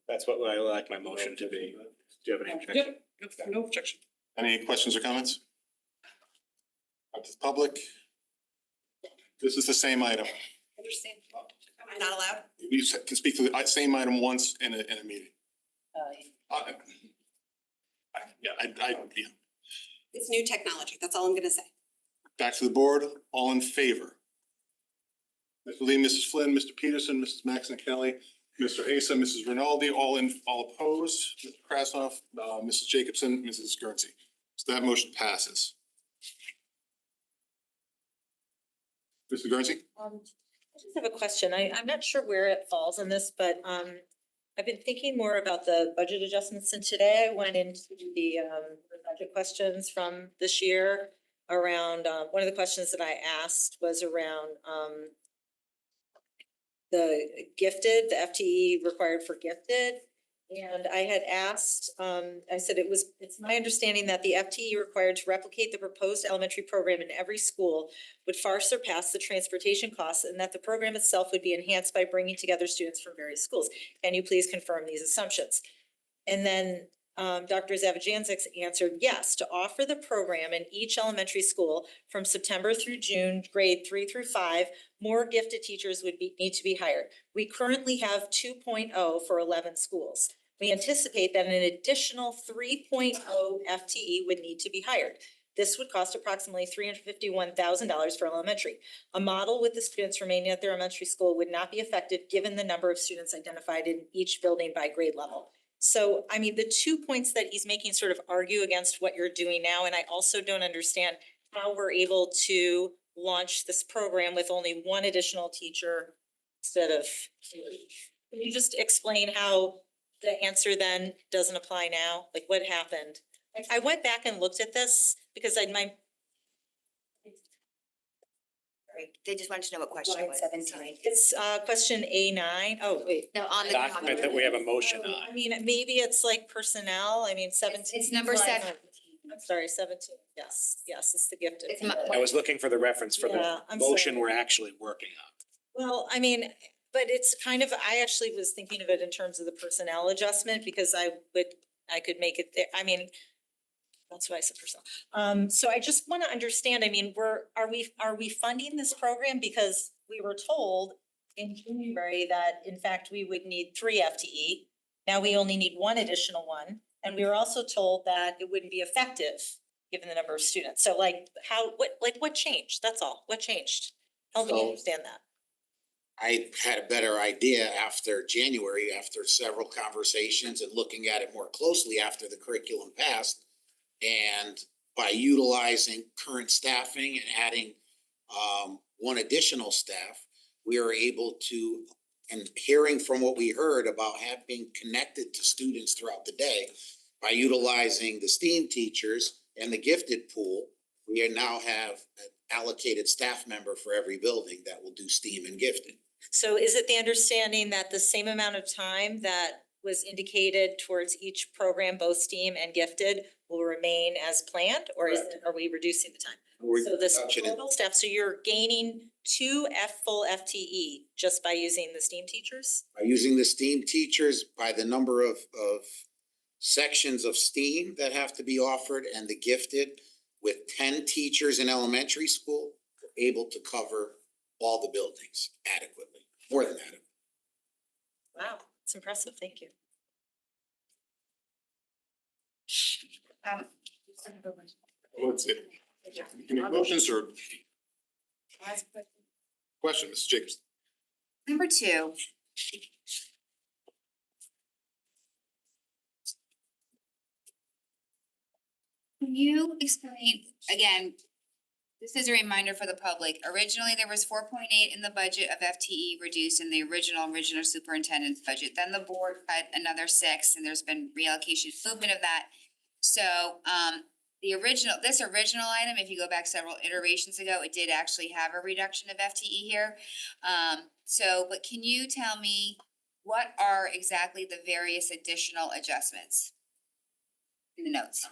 That's what I would like my motion to be. Do you have any objection? No objection. Any questions or comments? Up to the public? This is the same item. Understand? Am I not allowed? You can speak to the same item once in a meeting. Yeah. It's new technology. That's all I'm gonna say. Back to the board, all in favor? Mr. Lee, Mrs. Flynn, Mr. Peterson, Mrs. Max Kelly, Mr. Asa, Mrs. Rinaldi, all opposed, Mr. Krasnoff, Mrs. Jacobson, Mrs. Guernsey. So that motion passes. Mr. Guernsey? I just have a question. I'm not sure where it falls in this, but I've been thinking more about the budget adjustments, and today I went into the budget questions from this year around, one of the questions that I asked was around the gifted, the FTE required for gifted. And I had asked, I said it's my understanding that the FTE required to replicate the proposed elementary program in every school would far surpass the transportation costs, and that the program itself would be enhanced by bringing together students from various schools. Can you please confirm these assumptions? And then Dr. Zavajanzik answered yes, to offer the program in each elementary school from September through June, grade 3 through 5, more gifted teachers would need to be hired. We currently have 2.0 for 11 schools. We anticipate that an additional 3.0 FTE would need to be hired. This would cost approximately $351,000 for elementary. A model with the students remaining at their elementary school would not be effective given the number of students identified in each building by grade level. So, I mean, the 2 points that he's making sort of argue against what you're doing now, and I also don't understand how we're able to launch this program with only one additional teacher instead of two. Can you just explain how the answer then doesn't apply now? Like what happened? I went back and looked at this because They just wanted to know what question it was. 17. It's question A9. Oh, wait. No, on the Document that we have a motion on. I mean, maybe it's like personnel. I mean, 17. It's number 7. I'm sorry, 17. Yes, it's the gifted. It's my- I was looking for the reference for Yeah, the I'm motion sorry. we're actually working on. Well, I mean, but it's kind of, I actually was thinking of it in terms of the personnel adjustment because I could make it there. I mean, that's why I said personnel. So I just want to understand, I mean, are we funding this program? Because we were told in January that in fact we would need 3 FTE. Now we only need 1 additional one. And we were also told that it wouldn't be effective given the number of students. So like what changed? That's all. What changed? Help me So- understand that. I had a better idea after January, after several conversations and looking at it more closely after the curriculum passed. And by utilizing current staffing and adding one additional staff, we are able to, and hearing from what we heard about being connected to students throughout the day, by utilizing the STEAM teachers and the gifted pool, we now have an allocated staff member for every building that will do STEAM and gifted. So is it the understanding that the same amount of time that was indicated towards each program, both STEAM and gifted, will remain as planned, or are we reducing the time? So this total staff, so you're gaining 2 full FTE just by using the STEAM teachers? By using the STEAM teachers, by the number of sections of STEAM that have to be offered and the gifted, with 10 teachers in elementary school, we're able to cover all the buildings adequately, more than adequate. Wow, it's impressive. Thank you. What's it? Any motions or question, Mrs. Jacobson? Number 2. Can you explain, again, this is a reminder for the public. Originally, there was 4.8 in the budget of FTE reduced in the original superintendent's budget. Then the board cut another 6 and there's been reallocation movement of that. So this original item, if you go back several iterations ago, it did actually have a reduction of FTE here. But can you tell me what are exactly the various additional adjustments in the notes?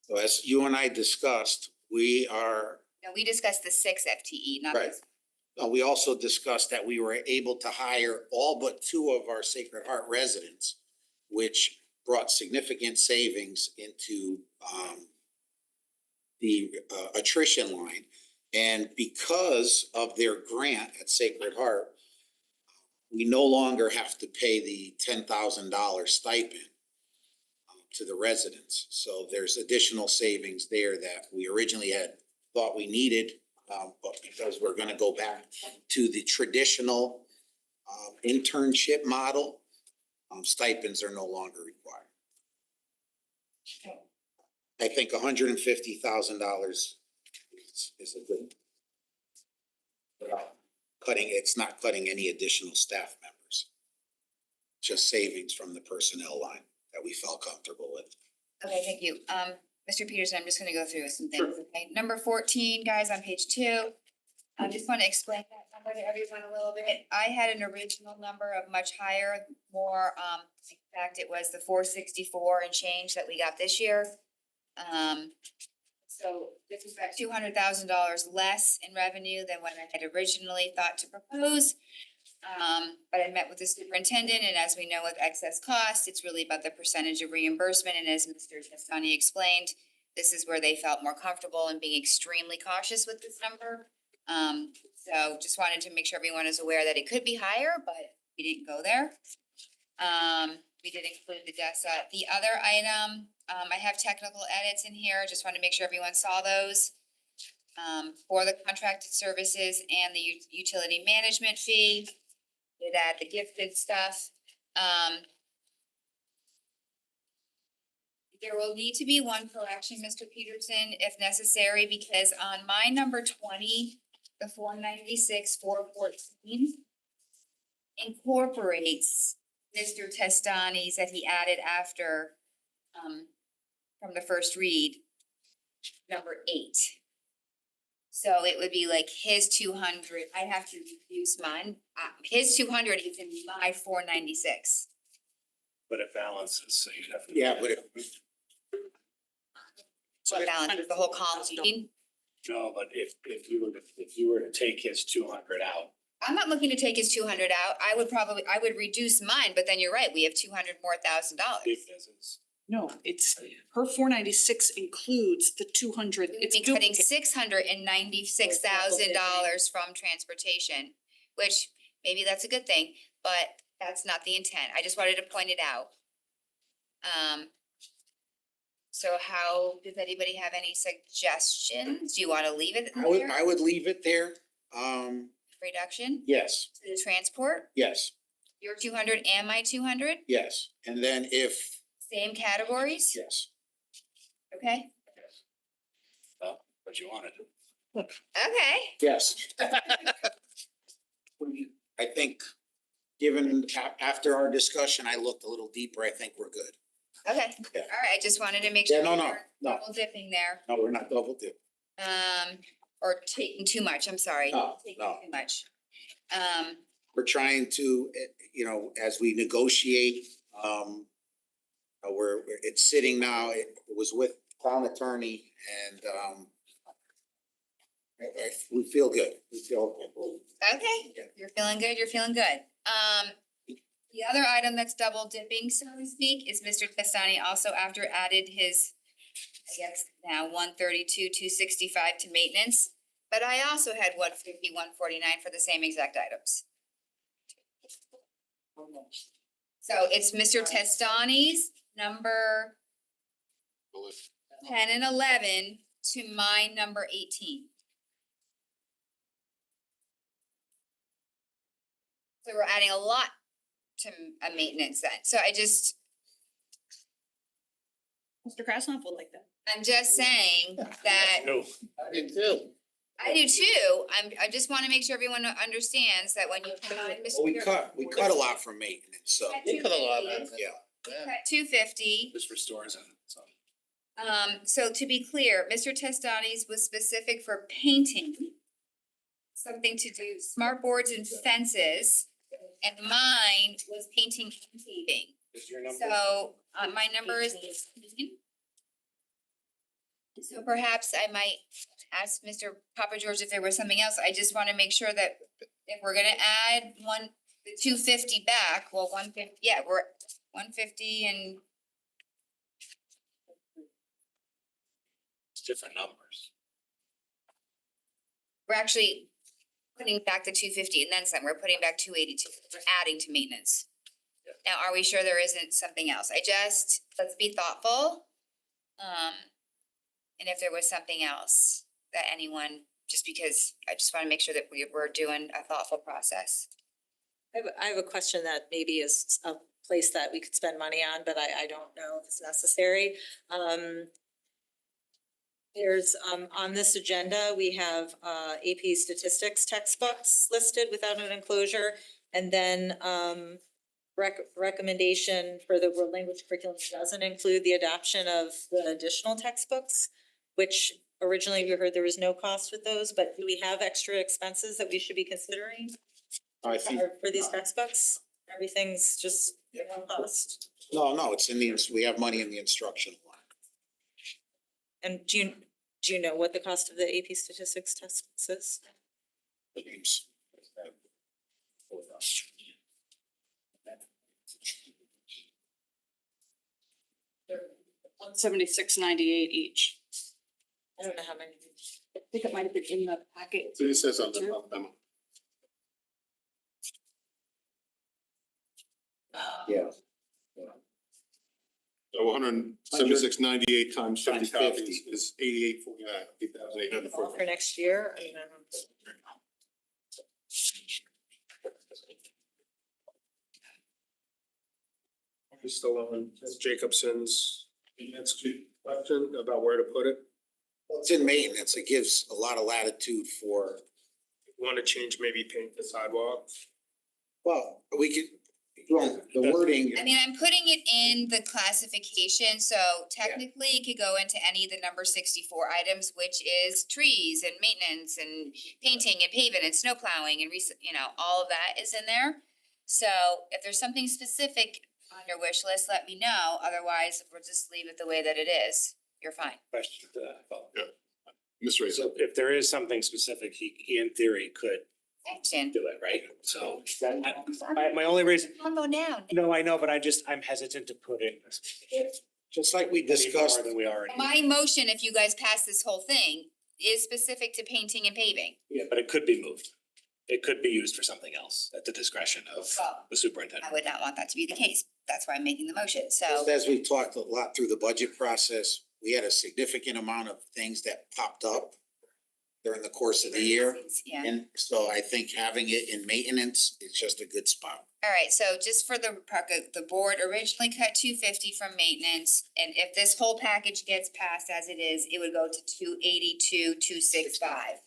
So as you and I discussed, we are, Now, we discussed the 6 FTE, not Right. this. we also discussed that we were able to hire all but 2 of our Sacred Heart residents, which brought significant savings into the attrition line. And because of their grant at Sacred Heart, we no longer have to pay the $10,000 stipend to the residents. So there's additional savings there that we originally had thought we needed, but because we're gonna go back to the traditional internship model, stipends are no longer required. I think $150,000 is a good. It's not cutting any additional staff members. Just savings from the personnel line that we felt comfortable with. Okay, thank you. Mr. Peterson, I'm just gonna go through some things. Okay, number 14, guys, on page 2. I just want to explain that number to everyone a little bit. I had an original number of much higher, more, in fact, it was the 464 and change that we got this year. So this is about $200,000 less in revenue than what I had originally thought to propose. But I met with the superintendent, and as we know with excess cost, it's really about the percentage of reimbursement, and as Mr. Testani explained, this is where they felt more comfortable in being extremely cautious with this number. So just wanted to make sure everyone is aware that it could be higher, but we didn't go there. We did include the DESA. The other item, I have technical edits in here, just want to make sure everyone saw those. For the contracted services and the utility management fee. Did add the gifted stuff. There will need to be one correction, Mr. Peterson, if necessary, because on my number 20, the 496, 414 incorporates Mr. Testani's that he added after, from the first read, number 8. So it would be like his 200, I'd have to reduce mine, his 200 is in my 496. But it balances, so you'd have to. Yeah, but What balance, the whole column, you mean? No, but if you were to take his 200 out, I'm not looking to take his 200 out, I would reduce mine, but then you're right, we have $200,000 more. big business. No, it's, her 496 includes the 200. We would It's be cutting duplicate. $696,000 from transportation, which maybe that's a good thing, but that's not the intent. I just wanted to point it out. So how, does anybody have any suggestions? Do you want to leave it there? I would leave it there. Reduction Yes, to the transport, yes, your 200 and my 200, yes. And then if, same categories, yes, okay? Well, what you wanted. Okay, yes. I think, given after our discussion, I looked a little deeper. I think we're good. okay, Yeah. all right, I just wanted to make Yeah, sure no, we no, weren't no. double dipping there. No, we're not double dip. Or taking too much, I'm sorry. No, Taking no. too much. We're trying to, as we negotiate, it's sitting now, it was with town attorney and, we feel good. We feel good. Okay, Yeah. you're feeling good, you're feeling good. The other item that's double dipping, so to speak, is Mr. Testani also after added his, I guess now 132, 265 to maintenance. But I also had 150, 149 for the same exact items. So it's Mr. Testani's number 10 and 11 to my number 18. So we're adding a lot to a maintenance then. So I just, Mr. Krasnoff would like that. I'm just saying that No. I did too. I do too. I just want to make sure everyone understands that when you combine Mr. We cut a lot from maintenance, so, We cut a lot, yeah. Cut 250. Just restores it, so. So to be clear, Mr. Testani's was specific for painting. Something to do, smart boards and fences, and mine was painting and paving. Is your number? So, my number is 18. So perhaps I might ask Mr. Papa George if there was something else. I just wanna make sure that if we're gonna add the 250 back, well, 150, yeah, we're 150 and It's different numbers. we're actually putting back the 250 and then some. We're putting back 282. We're adding to maintenance. Now, are we sure there isn't something else? Let's be thoughtful. And if there was something else that anyone, just because I just wanna make sure that we're doing a thoughtful process. I have a question that maybe is a place that we could spend money on, but I don't know if it's necessary. There's, on this agenda, we have, AP statistics textbooks listed without an enclosure. And then, recommendation for the world language curriculum doesn't include the adoption of the additional textbooks, which originally we heard there was no cost with those, but do we have extra expenses that we should be considering? I think, For these textbooks, everything's just one cost. no, it's in we have money in the instruction line. And do you know what the cost of the AP statistics textbooks is? James. 176.98 each. I don't know how many. I think it might have been in the packet. So it says on the memo. Yeah. So 176.98 times 50 Times copies 50. is 88.49, 8,840. For next year? I mean, I don't. We're still on Ms. Jacobson's question about where to put it. Well, it's in maintenance. It gives a lot of latitude for, Want to change, maybe paint the sidewalk? well, we could, well, the wording. I mean, I'm putting it in the classification, so technically it could go into any of the number 64 items, which is trees and maintenance and painting and paving and snow plowing and all of that is in there. So if there's something specific on your wish list, let me know. Otherwise, we'll just leave it the way that it is. You're fine. Question to that. Well, Mr. Ray. so if there is something specific, he in theory could I understand. do it, right? So my only reason, I'll go down. no, I know, but I'm hesitant to put in Just like we any discussed, more than we already. My motion, if you guys pass this whole thing, is specific to painting and paving. Yeah, but it could be moved. It could be used for something else at the discretion of Well, the superintendent. I would not want that to be the case. That's why I'm making the motion, so. just as we've talked a lot through the budget process, we had a significant amount of things that popped up during the course of the year. Yeah. And so I think having it in maintenance is just a good spot. All right, so just for the record, the board originally cut 250 from maintenance, and if this whole package gets passed as it is, it would go to 282,265.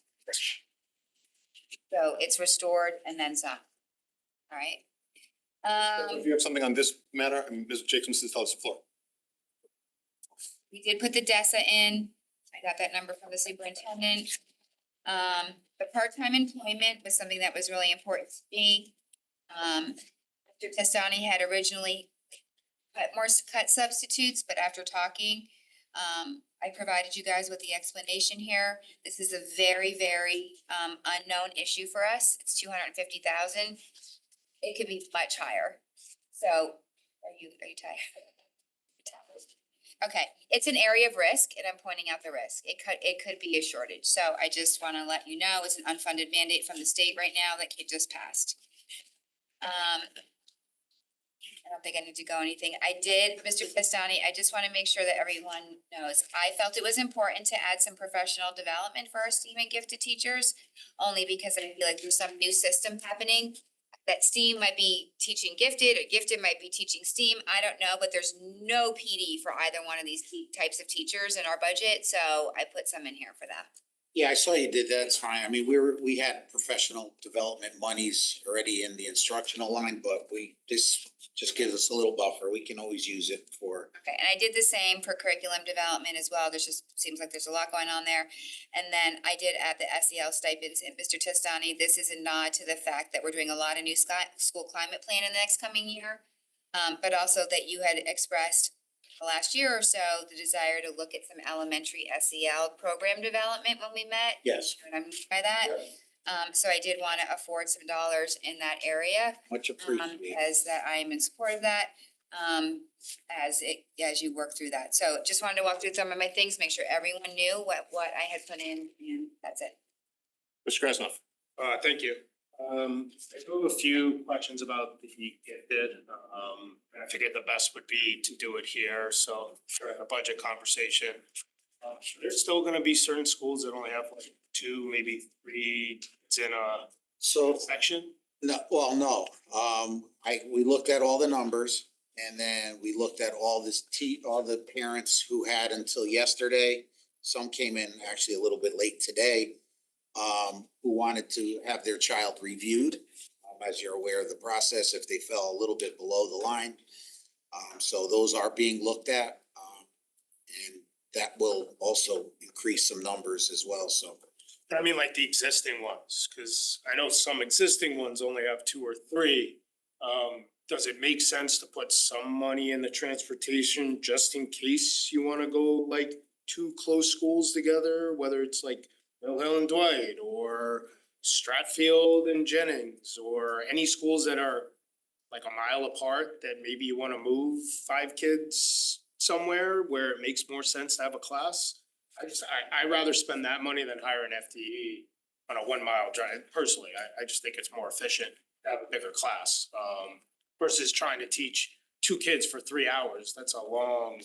So it's restored and then some. All right. If you have something on this matter, Ms. Jacobson, tell us the floor. We did put the DESA in. I got that number from the superintendent. The part-time employment was something that was really important to me. Mr. Testani had originally cut substitutes, but after talking, I provided you guys with the explanation here. This is a very, very unknown issue for us. It's 250,000. It could be much higher. So are you tired? Okay, it's an area of risk and I'm pointing out the risk. It could be a shortage. So I just wanna let you know, it's an unfunded mandate from the state right now that kid just passed. I don't think I need to go anything. I did, Mr. Pistani, I just wanna make sure that everyone knows, I felt it was important to add some professional development for our STEAM and gifted teachers, only because I feel like there's some new system happening. That STEAM might be teaching gifted, or gifted might be teaching STEAM, I don't know, but there's no PD for either one of these types of teachers in our budget, so I put some in here for them. Yeah, I saw you did that. It's fine. I mean, we had professional development monies already in the instructional line, but this just gives us a little buffer. We can always use it for. Okay, and I did the same for curriculum development as well. There's just, seems like there's a lot going on there. And then I did add the SEL stipends. And Mr. Testani, this is a nod to the fact that we're doing a lot of new school climate plan in the next coming year. But also that you had expressed the last year or so, the desire to look at some elementary SEL program development when we met. Yes. You know what I mean by that? So I did want to afford some dollars in that area. Much appreciated. As that I am in support of that, as you work through that. So just wanted to walk through some of my things, make sure everyone knew what I had put in, and that's it. Mr. Krasnoff. Thank you. I do have a few questions about the gifted. I figured the best would be to do it here, so during a budget conversation. There's still gonna be certain schools that only have like 2, maybe 3 kids in a So, section. no, well, no, we looked at all the numbers and then we looked at all all the parents who had until yesterday. Some came in actually a little bit late today, who wanted to have their child reviewed. As you're aware of the process, if they fell a little bit below the line. So those are being looked at. And that will also increase some numbers as well, so. I mean, like the existing ones, cause I know some existing ones only have 2 or 3. Does it make sense to put some money in the transportation just in case you wanna go like 2 close schools together, whether it's like Mill Hill and Dwight or Stratfield and Jennings, or any schools that are like a mile apart that maybe you wanna move 5 kids somewhere where it makes more sense to have a class? I'd rather spend that money than hire an FTE on a 1 mile drive. Personally, I just think it's more efficient to have a bigger class, versus trying to teach 2 kids for 3 hours. That's a long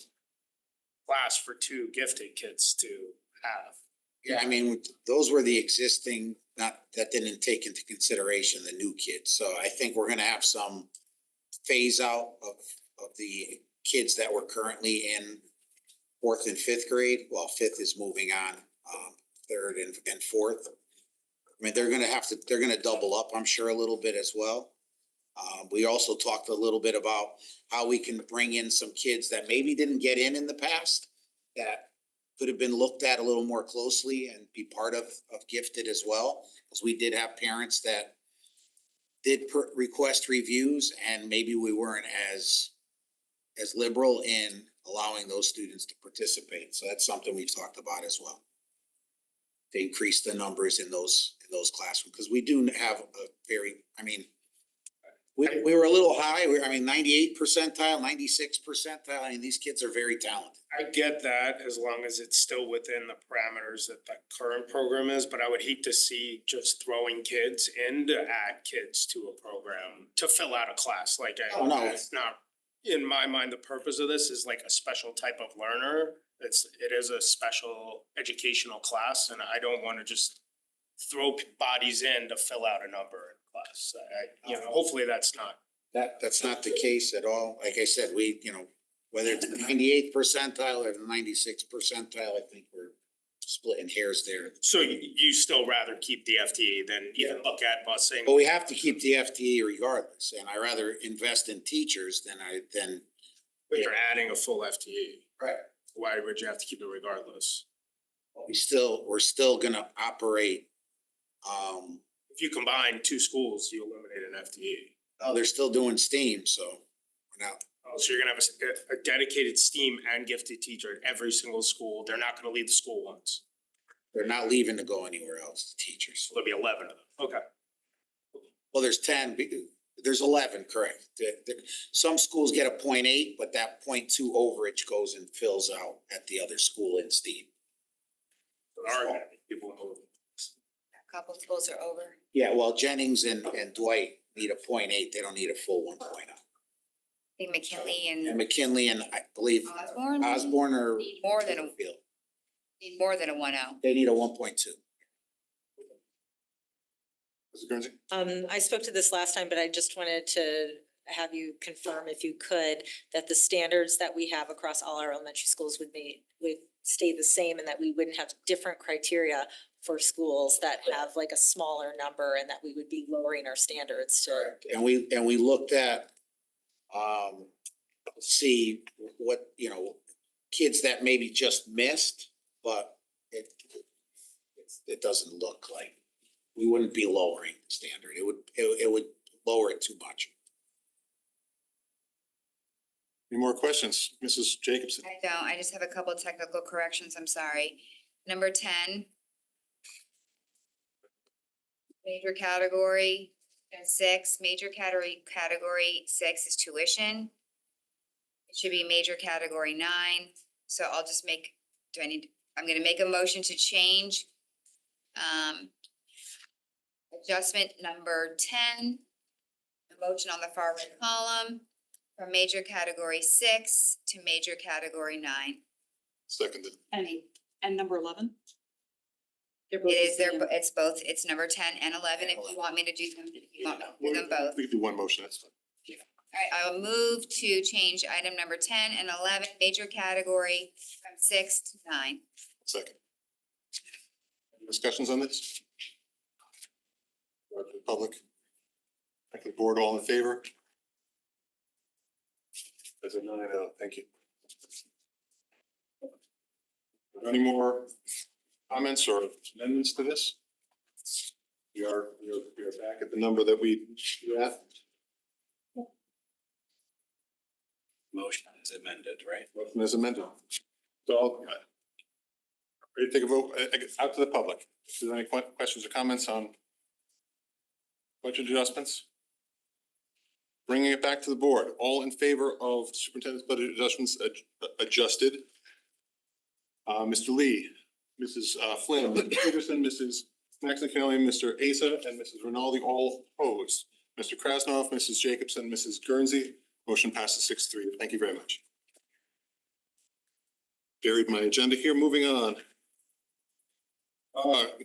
class for 2 gifted kids to have. Yeah, I mean, those were the existing, that didn't take into consideration the new kids. So I think we're gonna have some phase out of the kids that were currently in 4th and 5th grade, while 5th is moving on, 3rd and 4th. I mean, they're gonna double up, I'm sure, a little bit as well. We also talked a little bit about how we can bring in some kids that maybe didn't get in the past, that could have been looked at a little more closely and be part of gifted as well. Because we did have parents that did request reviews, and maybe we weren't as liberal in allowing those students to participate. So that's something we've talked about as well. To increase the numbers in those classrooms, because we do have a very, I mean, we were a little high. 98 percentile, 96 percentile. I mean, these kids are very talented. I get that as long as it's still within the parameters that the current program is, but I would hate to see just throwing kids in to add kids to a program to fill out a class. Like, Oh, no. it's not, in my mind, the purpose of this is like a special type of learner. It is a special educational class, and I don't wanna just throw bodies in to fill out a number in class. Hopefully that's not. That's not the case at all. Like I said, whether it's the 98th percentile or the 96th percentile, I think we're splitting hairs there. So you still rather keep the FTE than even look at busing? But we have to keep the FTE regardless, and I rather invest in teachers than But you're adding a full FTE. Right. Why would you have to keep it regardless? we're still gonna operate. If you combine 2 schools, you eliminate an FTE. Oh, they're still doing STEAM, so we're not. Oh, so you're gonna have a dedicated STEAM and gifted teacher at every single school. They're not gonna leave the school once. They're not leaving to go anywhere else, the teachers. So there'll be 11 of them. Okay. Well, there's 10, there's 11, correct. Some schools get a 0.8, but that 0.2 overage goes and fills out at the other school in STEAM. There are gonna be people moving. A couple of schools are over. Yeah, well, Jennings and Dwight need a 0.8, they don't need a full 1.0. I think McKinley And and McKinley and I believe Osborne or. Need more than a- Field, need more than a 1-0. they need a 1.2. Mrs. Guernsey. I spoke to this last time, but I just wanted to have you confirm, if you could, that the standards that we have across all our elementary schools would stay the same, and that we wouldn't have different criteria for schools that have like a smaller number and that we would be lowering our standards to. And we looked at, see what, you know, kids that maybe just missed, but it doesn't look like, we wouldn't be lowering the standard. It would lower it too much. Any more questions? Mrs. Jacobson? I don't, I just have a couple of technical corrections, I'm sorry. Number 10. Major category 6, major category 6 is tuition. It should be major category 9, so I'll just make, I'm gonna make a motion to change. Adjustment number 10, a motion on the far right column, from major category 6 to major category 9. Seconded. And number 11? They're both It is the there, same. it's both, it's number 10 and 11, if you want me to do them, if you want me to do them both. We can do one motion, that's fine. Alright, I will move to change item number 10 and 11, major category from 6 to 9. Second. Any discussions on this? Public? Thank you, board, all in favor? That's a 9-0, thank you. Are there any more comments or amendments to this? We are back at the number that we were at. Motion is amended, right? Motion is amended. So I'll ready to take a vote, out to the public. If there's any questions or comments on budget adjustments? Bringing it back to the board, all in favor of superintendent's budget adjustments adjusted? Mr. Lee, Mrs. Flynn, Mr. Peterson, Mrs. McAnally, Mr. Asa, and Mrs. Rinaldi, all opposed. Mr. Krasnoff, Mrs. Jacobson, Mrs. Guernsey, motion passes 6-3. Thank you very much. Buried my agenda here, moving on.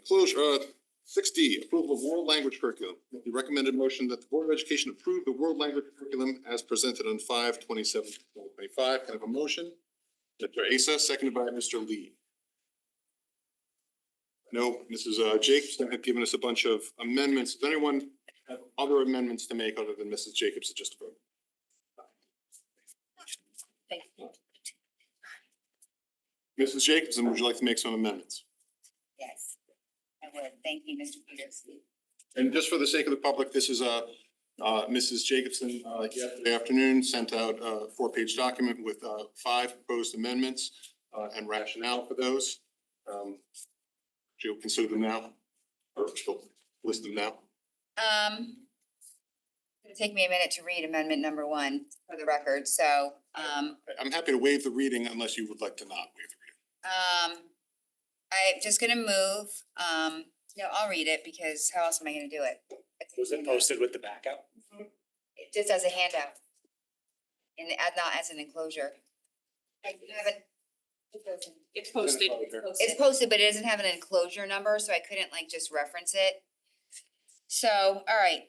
Closure, 6D, approval of world language curriculum. The recommended motion that the Board of Education approve the world language curriculum as presented on 5/27/2025. Can I have a motion? Mr. Asa, seconded by Mr. Lee. No, Mrs. Jacobson had given us a bunch of amendments. Does anyone have other amendments to make other than Mrs. Jacobson just vote? Thank you. Mrs. Jacobson, would you like to make some amendments? Yes, I would. Thank you, Mr. Peterson. And just for the sake of the public, this is Mrs. Jacobson, yesterday afternoon sent out a 4-page document with 5 proposed amendments and rationale for those. She'll consider them now, or she'll list them now. It'll take me a minute to read amendment number 1 for the record, so, I'm happy to waive the reading unless you would like to not waive the reading. I'm just gonna move, no, I'll read it because how else am I gonna do it? Was it posted with the backup? Just as a handout. And not as an enclosure. I haven't. It's posted. It's posted, but it doesn't have an enclosure number, so I couldn't like just reference it. So, all right,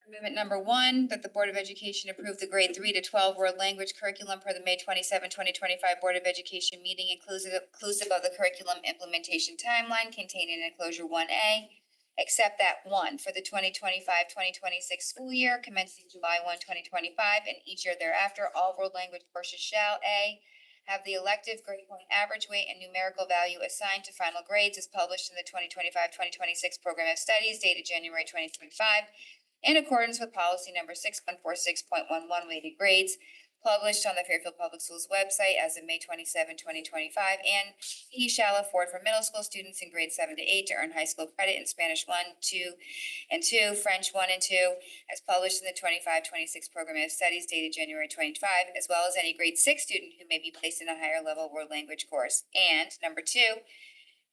amendment number 1, that the Board of Education approve the grade 3 to 12 world language curriculum per the May 27, 2025 Board of Education meeting inclusive of the curriculum implementation timeline contained in enclosure 1A. Except that 1, for the 2025-2026 school year commencing July 1, 2025, and each year thereafter, all world language courses shall A, have the elective grade point average weight and numerical value assigned to final grades as published in the 2025-2026 Program of Studies dated January 2025, in accordance with policy number 6146.11 weighted grades, published on the Fairfield Public Schools website as of May 27, 2025, and he shall afford for middle school students in grades 7 to 8 to earn high school credit in Spanish 1, 2, and 2, French 1 and 2, as published in the 25-26 Program of Studies dated January 25, as well as any grade 6 student who may be placed in a higher level world language course. And number 2,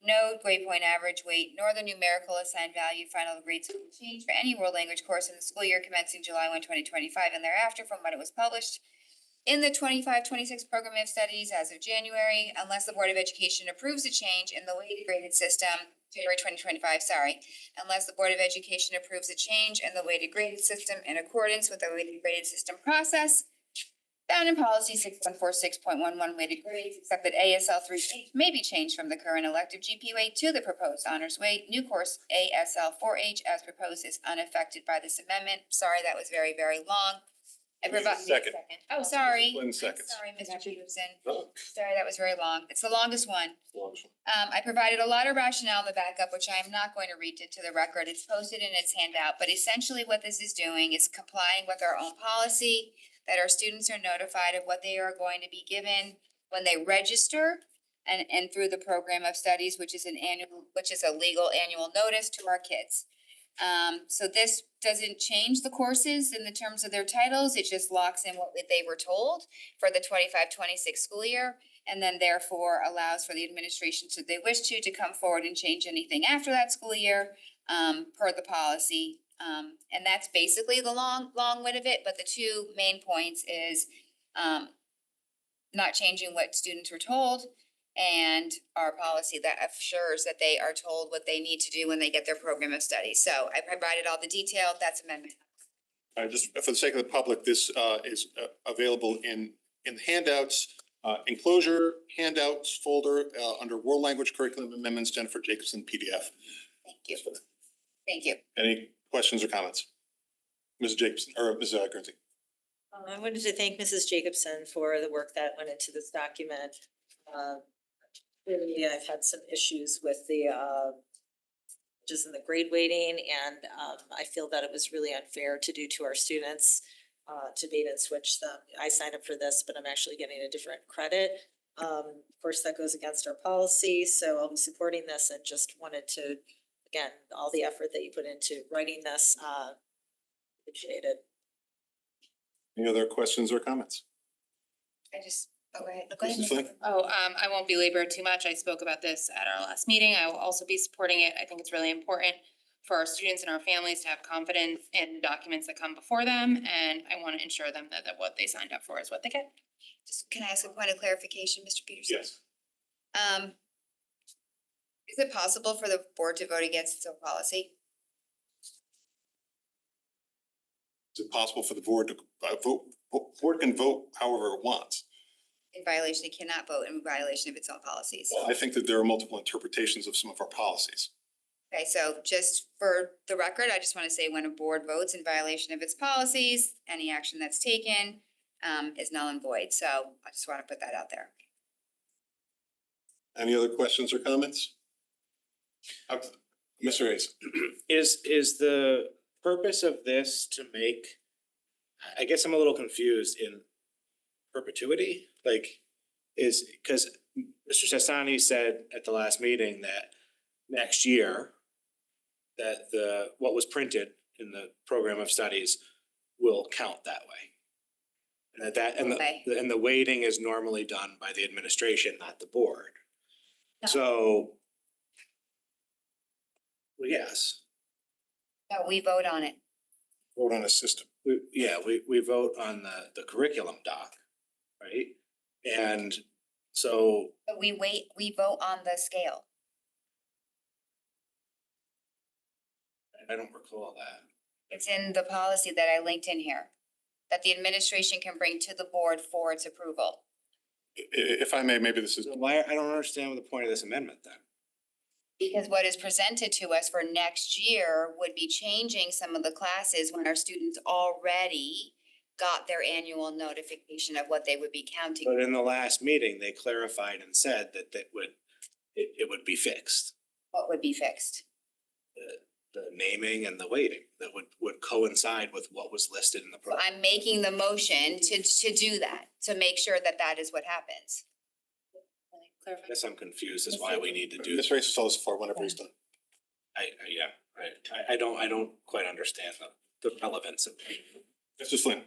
no grade point average weight nor the numerical assigned value final grades will change for any world language course in the school year commencing July 1, 2025, and thereafter from when it was published in the 25-26 Program of Studies as of January, unless the Board of Education approves a change in the weighted graded system, January 2025, unless the Board of Education approves a change in the weighted graded system in accordance with the weighted graded system process Found in policy 6146.11 weighted grades, except that ASL 3H may be changed from the current elective GP weight to the proposed honors weight. New course ASL 4H as proposed is unaffected by this amendment. Sorry, that was very, very long. I provide. Second. Oh, sorry. Flynn seconds. Sorry, Mr. Peterson. Sorry, that was very long. It's the longest one. I provided a lot of rationale in the backup, which I am not going to read it to the record. It's posted in its handout, but essentially what this is doing is complying with our own policy, that our students are notified of what they are going to be given when they register and through the program of studies, which is a legal annual notice to our kids. So this doesn't change the courses in the terms of their titles. It just locks in what they were told for the 25-26 school year. And then therefore allows for the administration, should they wish to come forward and change anything after that school year, per the policy. And that's basically the long wit of it, but the two main points is, not changing what students were told and our policy that assures that they are told what they need to do when they get their program of study. So I provided all the detail, that's amendment. Just for the sake of the public, this is available in the handouts, enclosure handouts folder under World Language Curriculum Amendments, Jennifer Jacobson PDF. Thank you. Thank you. Any questions or comments? Mrs. Jacobson or Mrs. Guernsey? I wanted to thank Mrs. Jacobson for the work that went into this document. Clearly, I've had some issues with the just in the grade weighting, and I feel that it was really unfair to do to our students to bait and switch them. I signed up for this, but I'm actually getting a different credit. Of course, that goes against our policy, so I'll be supporting this and just wanted to, again, all the effort that you put into writing this, appreciated. Any other questions or comments? Go ahead. Mrs. Flynn? I won't belabor too much. I spoke about this at our last meeting. I will also be supporting it. I think it's really important for our students and our families to have confidence in documents that come before them, and I want to ensure them that what they signed up for is what they get. Just, can I ask a point of clarification, Mr. Peterson? Yes. Is it possible for the board to vote against its own policy? Is it possible for the board to vote? Board can vote however it wants. In violation, it cannot vote in violation of its own policies. I think that there are multiple interpretations of some of our policies. Okay, so just for the record, I just want to say when a board votes in violation of its policies, any action that's taken is null and void. So I just want to put that out there. Any other questions or comments? Mr. Hayes? Is the purpose of this to make, I guess I'm a little confused in perpetuity, like because Mr. Sassani said at the last meeting that next year that what was printed in the program of studies will count that way. And the weighting is normally done by the administration, not the board. No. So well, yes, No, we vote on it. Vote on a system. we vote on the curriculum doc, right? And so But we vote on the scale. I don't recall that. It's in the policy that I linked in here, that the administration can bring to the board for its approval. If I may, maybe this is, Why, I don't understand what the point of this amendment then. Because what is presented to us for next year would be changing some of the classes when our students already got their annual notification of what they would be counting. But in the last meeting, they clarified and said that it would be fixed. What would be fixed? The naming and the weighting that would coincide with what was listed in the program. I'm making the motion to do that, to make sure that that is what happens. I guess I'm confused as why we need to do. Mr. Hayes will tell us for whenever he's done. I don't quite understand the relevance of. Mr. Flynn?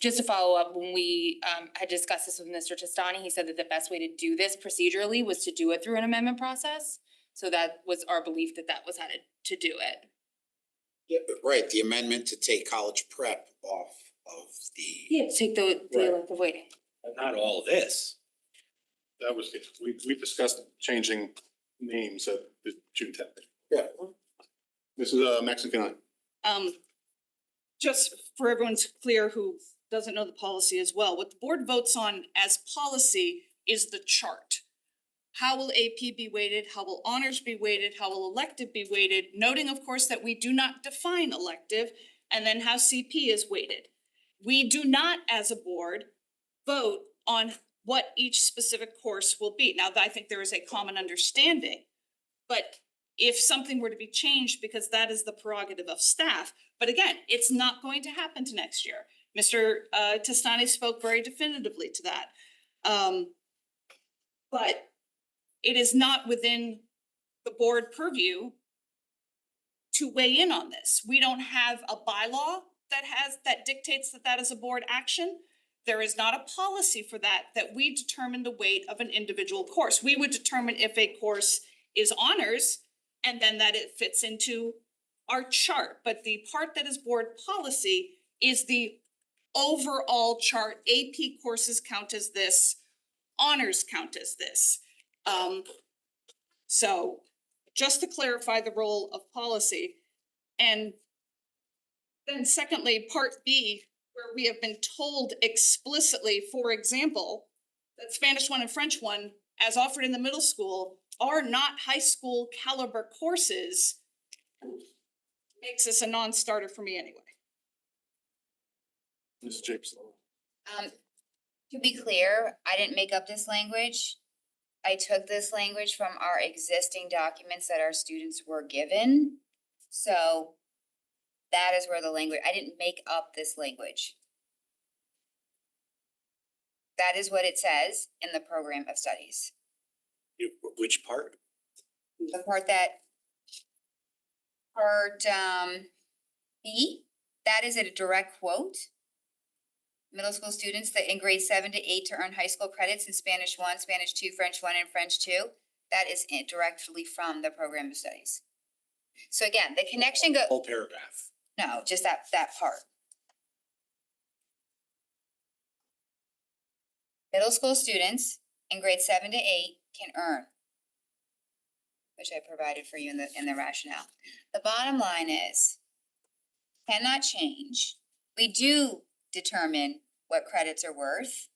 Just to follow up, when we had discussed this with Mr. Testani, he said that the best way to do this procedurally was to do it through an amendment process. So that was our belief that was how to do it. Yeah, right, the amendment to take college prep off of the. Yeah, take the Right. elective weighting. But not all of this. That was, we discussed changing names at the June 10th. Yeah. Mrs. Mexican. Just for everyone's clear who doesn't know the policy as well. What the board votes on as policy is the chart. How will AP be weighted? How will honors be weighted? How will elective be weighted? Noting, of course, that we do not define elective, and then how CP is weighted. We do not, as a board, vote on what each specific course will be. Now, I think there is a common understanding, but if something were to be changed, because that is the prerogative of staff, but again, it's not going to happen to next year. Mr. Testani spoke very definitively to that. But it is not within the board purview to weigh in on this. We don't have a bylaw that dictates that is a board action. There is not a policy for that we determine the weight of an individual course. We would determine if a course is honors and then that it fits into our chart. But the part that is board policy is the overall chart. AP courses count as this, honors count as this. So just to clarify the role of policy. And then secondly, part B, where we have been told explicitly, for example, that Spanish 1 and French 1, as offered in the middle school, are not high school caliber courses, makes this a non-starter for me anyway. Mrs. Jacobson. To be clear, I didn't make up this language. I took this language from our existing documents that our students were given. So that is where the language, I didn't make up this language. That is what it says in the program of studies. Which part? The part B, that is a direct quote. Middle school students that in grades 7 to 8 to earn high school credits in Spanish 1, Spanish 2, French 1, and French 2. That is directly from the program of studies. So again, the connection Whole paragraph. no, just that part. Middle school students in grades 7 to 8 can earn, which I provided for you in the rationale. The bottom line is, cannot change. We do determine what credits are worth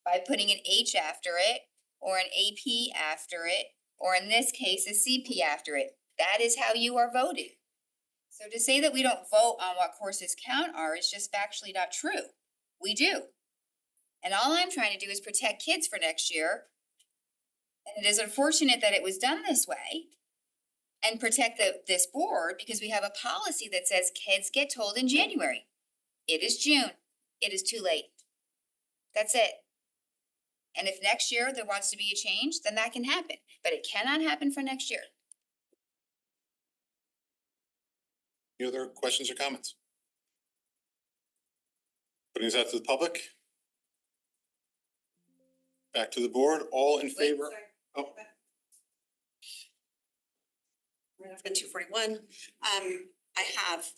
by putting an H after it, or an AP after it, or in this case, a CP after it. That is how you are voted. So to say that we don't vote on what courses count are is just factually not true. We do. And all I'm trying to do is protect kids for next year. And it is unfortunate that it was done this way. And protect this board because we have a policy that says kids get told in January. It is June. It is too late. That's it. And if next year there wants to be a change, then that can happen. But it cannot happen for next year. Any other questions or comments? Putting this out to the public. Back to the board, all in favor? Oh, Right after 241, I have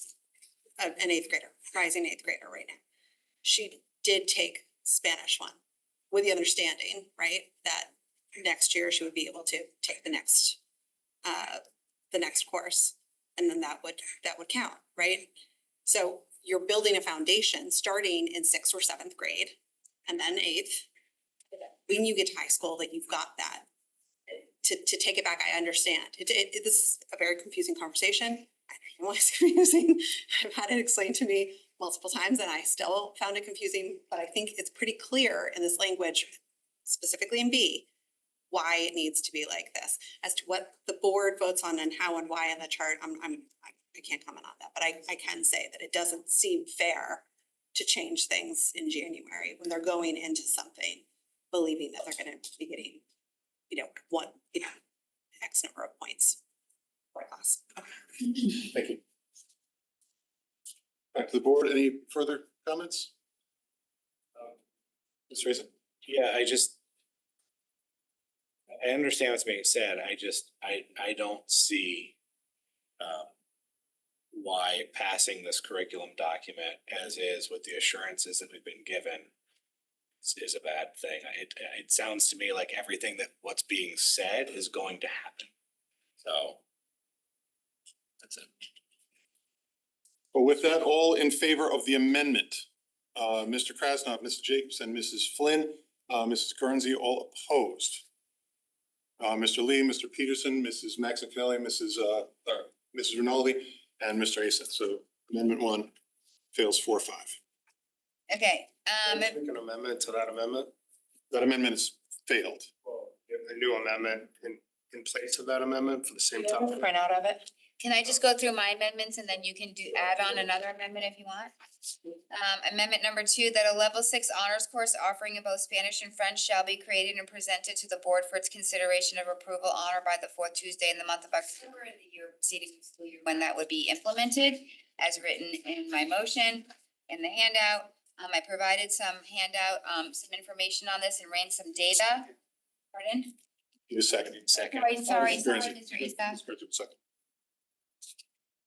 an eighth grader, rising eighth grader right now. She did take Spanish 1 with the understanding, right, that next year she would be able to take the next course, and then that would count, right? So you're building a foundation starting in 6th or 7th grade, and then 8th. When you get to high school, that you've got that. To take it back, I understand. This is a very confusing conversation. I know it's confusing. I've had it explained to me multiple times and I still found it confusing, but I think it's pretty clear in this language, specifically in B, why it needs to be like this. As to what the board votes on and how and why in the chart, I can't comment on that, but I can say that it doesn't seem fair to change things in January when they're going into something, believing that they're gonna be getting, X number of points for a class. thank you. Back to the board, any further comments? Ms. Raisen? Yeah, I understand what's being said. I don't see why passing this curriculum document as is with the assurances that we've been given is a bad thing. It sounds to me like everything what's being said is going to happen. So that's it. Well, with that, all in favor of the amendment Mr. Krasnoff, Mrs. Jacobson, Mrs. Flynn, Mrs. Guernsey, all opposed. Mr. Lee, Mr. Peterson, Mrs. Maxinelli, Mrs. Rinaldi, and Mr. Aseth. So amendment one fails 4-5. Okay, Make an amendment to that amendment. That amendment is failed. Well, a new amendment in place of that amendment for the same Do you have a topic. printout of it? can I just go through my amendments and then you can add on another amendment if you want? Amendment number 2, that a level 6 honors course offering in both Spanish and French shall be created and presented to the board for its consideration of approval honor by the 4th Tuesday in the month of October in the year preceding the school year when that would be implemented, as written in my motion in the handout. I provided some handout, some information on this and ran some data. Pardon? Need a second. Sorry, Guernsey. Mr. Easton. Second.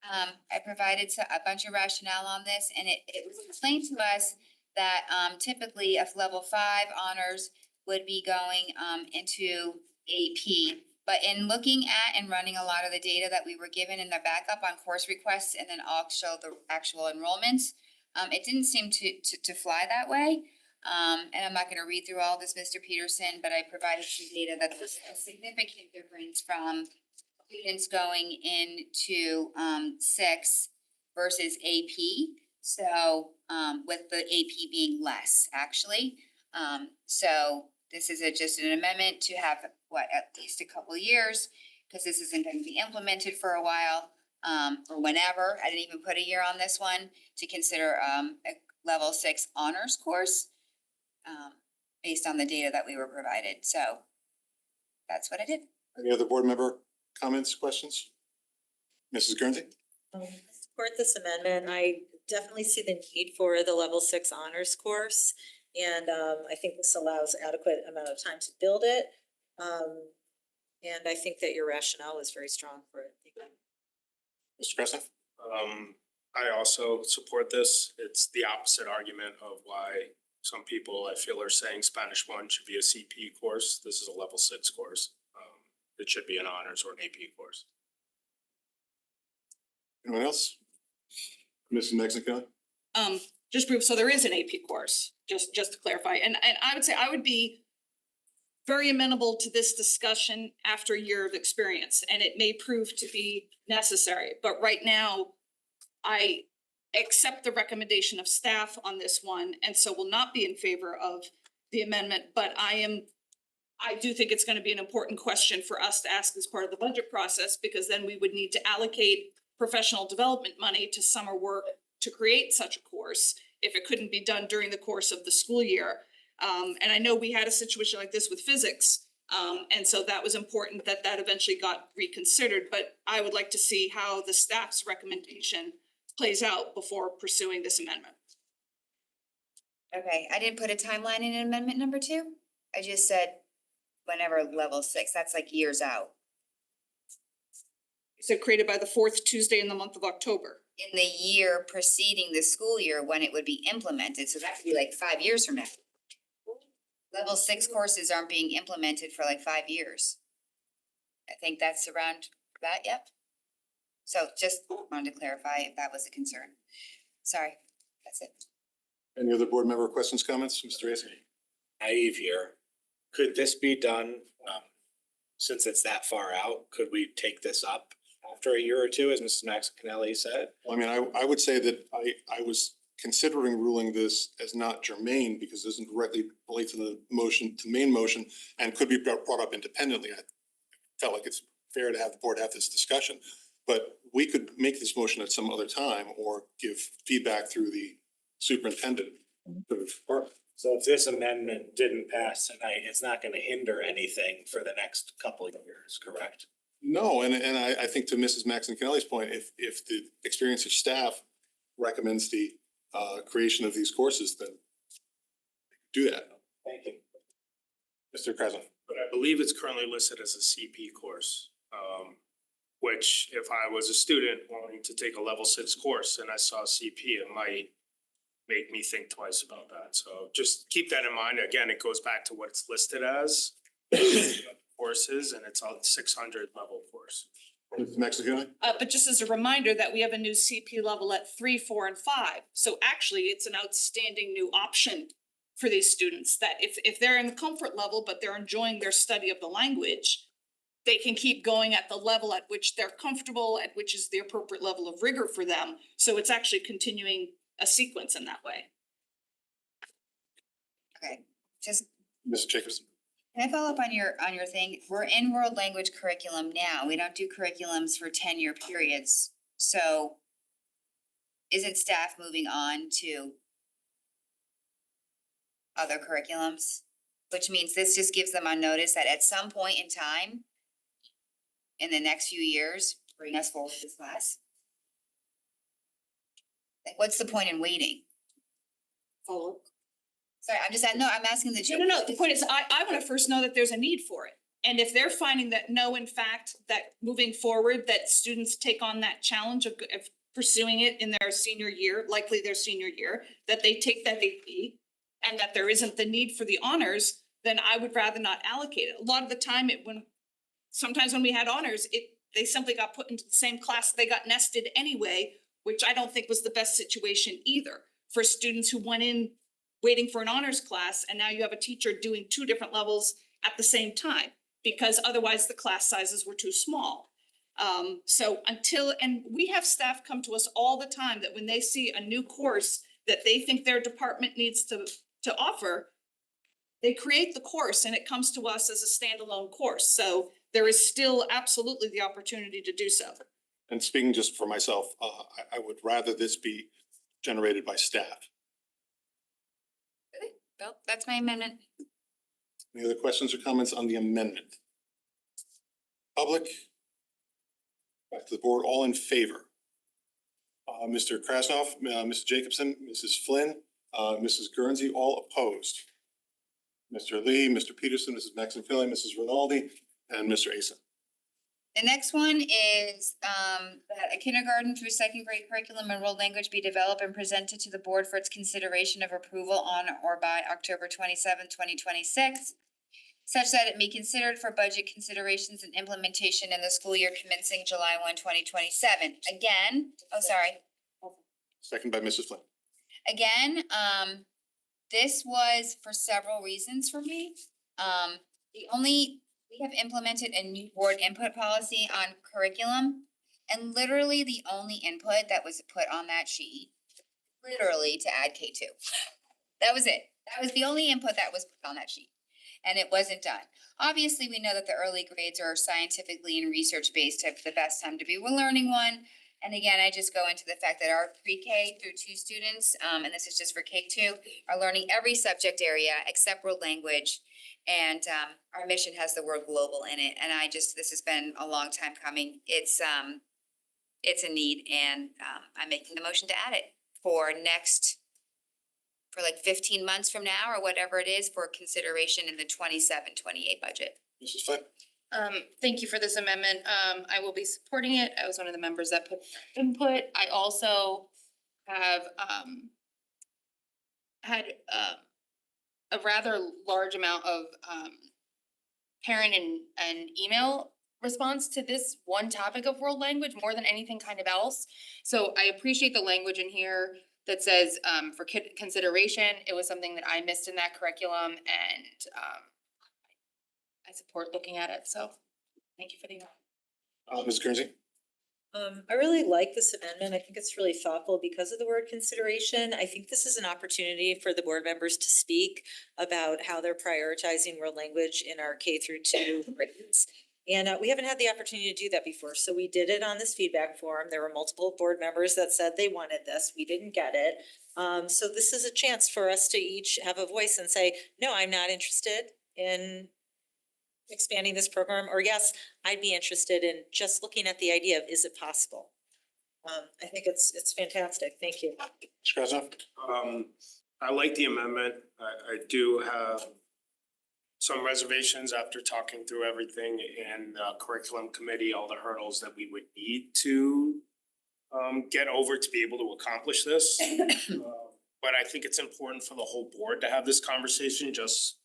I provided a bunch of rationale on this, and it was explained to us that typically if level 5 honors would be going into AP. But in looking at and running a lot of the data that we were given in the backup on course requests and then also the actual enrollments, it didn't seem to fly that way. And I'm not gonna read through all this, Mr. Peterson, but I provided some data that there's a significant difference from students going into 6 versus AP. So with the AP being less, actually. So this is just an amendment to have at least a couple of years, because this isn't going to be implemented for a while, or whenever. I didn't even put a year on this one, to consider a level 6 honors course based on the data that we were provided. So that's what I did. Any other board member comments, questions? Mrs. Guernsey? Support this amendment. I definitely see the need for the level 6 honors course. And I think this allows adequate amount of time to build it. And I think that your rationale is very strong for it. Mr. Krasnoff? I also support this. It's the opposite argument of why some people I feel are saying Spanish 1 should be a CP course. This is a level 6 course. It should be an honors or an AP course. Anyone else? Mrs. Maxinelli? Just brief, so there is an AP course, just to clarify, and I would say I would be very amenable to this discussion after a year of experience, and it may prove to be necessary, but right now I accept the recommendation of staff on this one, and so will not be in favor of the amendment, but I do think it's gonna be an important question for us to ask as part of the budget process, because then we would need to allocate professional development money to summer work to create such a course if it couldn't be done during the course of the school year. And I know we had a situation like this with physics. And so that was important that eventually got reconsidered, but I would like to see how the staff's recommendation plays out before pursuing this amendment. Okay, I didn't put a timeline in amendment number 2. I just said whenever level 6, that's like years out. So created by the 4th Tuesday in the month of October. In the year preceding the school year when it would be implemented, so that could be like 5 years from now. Level 6 courses aren't being implemented for like 5 years. I think that's around that, yep. So just wanted to clarify if that was a concern. Sorry, that's it. Any other board member questions, comments? Mr. Asey? Naive here. Could this be done, since it's that far out, could we take this up after a year or two, as Mrs. Maxinelli said? I mean, I would say that I was considering ruling this as not germane because it doesn't directly relate to the motion, to the main motion, and could be brought up independently. I felt like it's fair to have the board have this discussion, but we could make this motion at some other time or give feedback through the superintendent. So if this amendment didn't pass tonight, it's not gonna hinder anything for the next couple of years, correct? No, and I think to Mrs. Maxinelli's point, if the experience of staff recommends the creation of these courses, then do that. Thank you. Mr. Krasnoff? But I believe it's currently listed as a CP course. Which if I was a student wanting to take a level 6 course and I saw CP, it might make me think twice about that. So just keep that in mind. Again, it goes back to what it's listed as courses, and it's a 600 level course. Mrs. Maximilian? But just as a reminder that we have a new CP level at 3, 4, and 5. So actually, it's an outstanding new option for these students that if they're in the comfort level, but they're enjoying their study of the language, they can keep going at the level at which they're comfortable, at which is the appropriate level of rigor for them. So it's actually continuing a sequence in that way. Okay, just, Mrs. Jacobson? can I follow up on your thing? We're in world language curriculum now. We don't do curriculums for 10-year periods. So isn't staff moving on to other curriculums? Which means this just gives them on notice that at some point in time, in the next few years, bring us forward this class. Like, what's the point in waiting? Follow. Sorry, I'm asking the. No. The point is, I want to first know that there's a need for it. And if they're finding that no, in fact, that moving forward, that students take on that challenge of pursuing it in their senior year, likely their senior year, that they take that AP and that there isn't the need for the honors, then I would rather not allocate it. A lot of the time sometimes when we had honors, they simply got put into the same class, they got nested anyway, which I don't think was the best situation either for students who went in waiting for an honors class, and now you have a teacher doing 2 different levels at the same time, because otherwise the class sizes were too small. And we have staff come to us all the time that when they see a new course that they think their department needs to offer, they create the course and it comes to us as a standalone course. So there is still absolutely the opportunity to do so. And speaking just for myself, I would rather this be generated by staff. Well, that's my amendment. Any other questions or comments on the amendment? Public? Back to the board, all in favor? Mr. Krasnoff, Mrs. Jacobson, Mrs. Flynn, Mrs. Guernsey, all opposed. Mr. Lee, Mr. Peterson, Mrs. Maximilian, Mrs. Rinaldi, and Mr. Asa. The next one is that a kindergarten through 2nd grade curriculum in world language be developed and presented to the board for its consideration of approval on or by October 27, 2026, such that it be considered for budget considerations and implementation in the school year commencing July 1, 2027. Again, Second by Mrs. Flynn. Again, this was for several reasons for me. We have implemented a new board input policy on curriculum, and literally the only input that was put on that sheet, literally to add K2. That was it. That was the only input that was put on that sheet, and it wasn't done. Obviously, we know that the early grades are scientifically and research-based, the best time to be a learning one. And again, I just go into the fact that our pre-K through 2 students, and this is just for K2, are learning every subject area except world language. And our mission has the word global in it. And this has been a long time coming. It's a need, and I'm making the motion to add it for like 15 months from now or whatever it is for consideration in the 27-28 budget. Mrs. Flynn. Thank you for this amendment. I will be supporting it. I was one of the members that put input. I also have had a rather large amount of parent and email response to this one topic of world language more than anything kind of else. So I appreciate the language in here that says for consideration. It was something that I missed in that curriculum, and I support looking at it. So thank you for the. Mrs. Guernsey. I really like this amendment. I think it's really thoughtful because of the word consideration. I think this is an opportunity for the board members to speak about how they're prioritizing world language in our K-2 grades. And we haven't had the opportunity to do that before. So we did it on this feedback form. There were multiple board members that said they wanted this. We didn't get it. So this is a chance for us to each have a voice and say, no, I'm not interested in expanding this program, or yes, I'd be interested in just looking at the idea of, is it possible? I think it's fantastic. Thank you. Mr. Krasnoff. I like the amendment. I do have some reservations after talking through everything in the curriculum committee, all the hurdles that we would need to get over to be able to accomplish this. But I think it's important for the whole board to have this conversation, just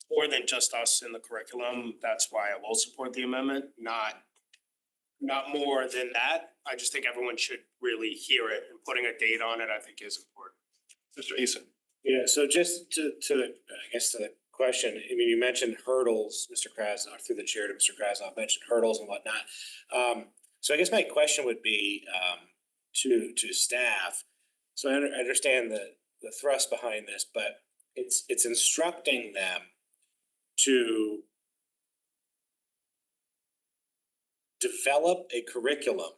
more than just us in the curriculum. That's why I will support the amendment, not not more than that. I just think everyone should really hear it, and putting a date on it, I think is important. Mr. Eason. Yeah, so just to, I guess to the question, I mean, you mentioned hurdles, Mr. Krasnoff, through the chair to Mr. Krasnoff, mentioned hurdles and whatnot. So I guess my question would be, to staff. So I understand the thrust behind this, but it's instructing them to develop a curriculum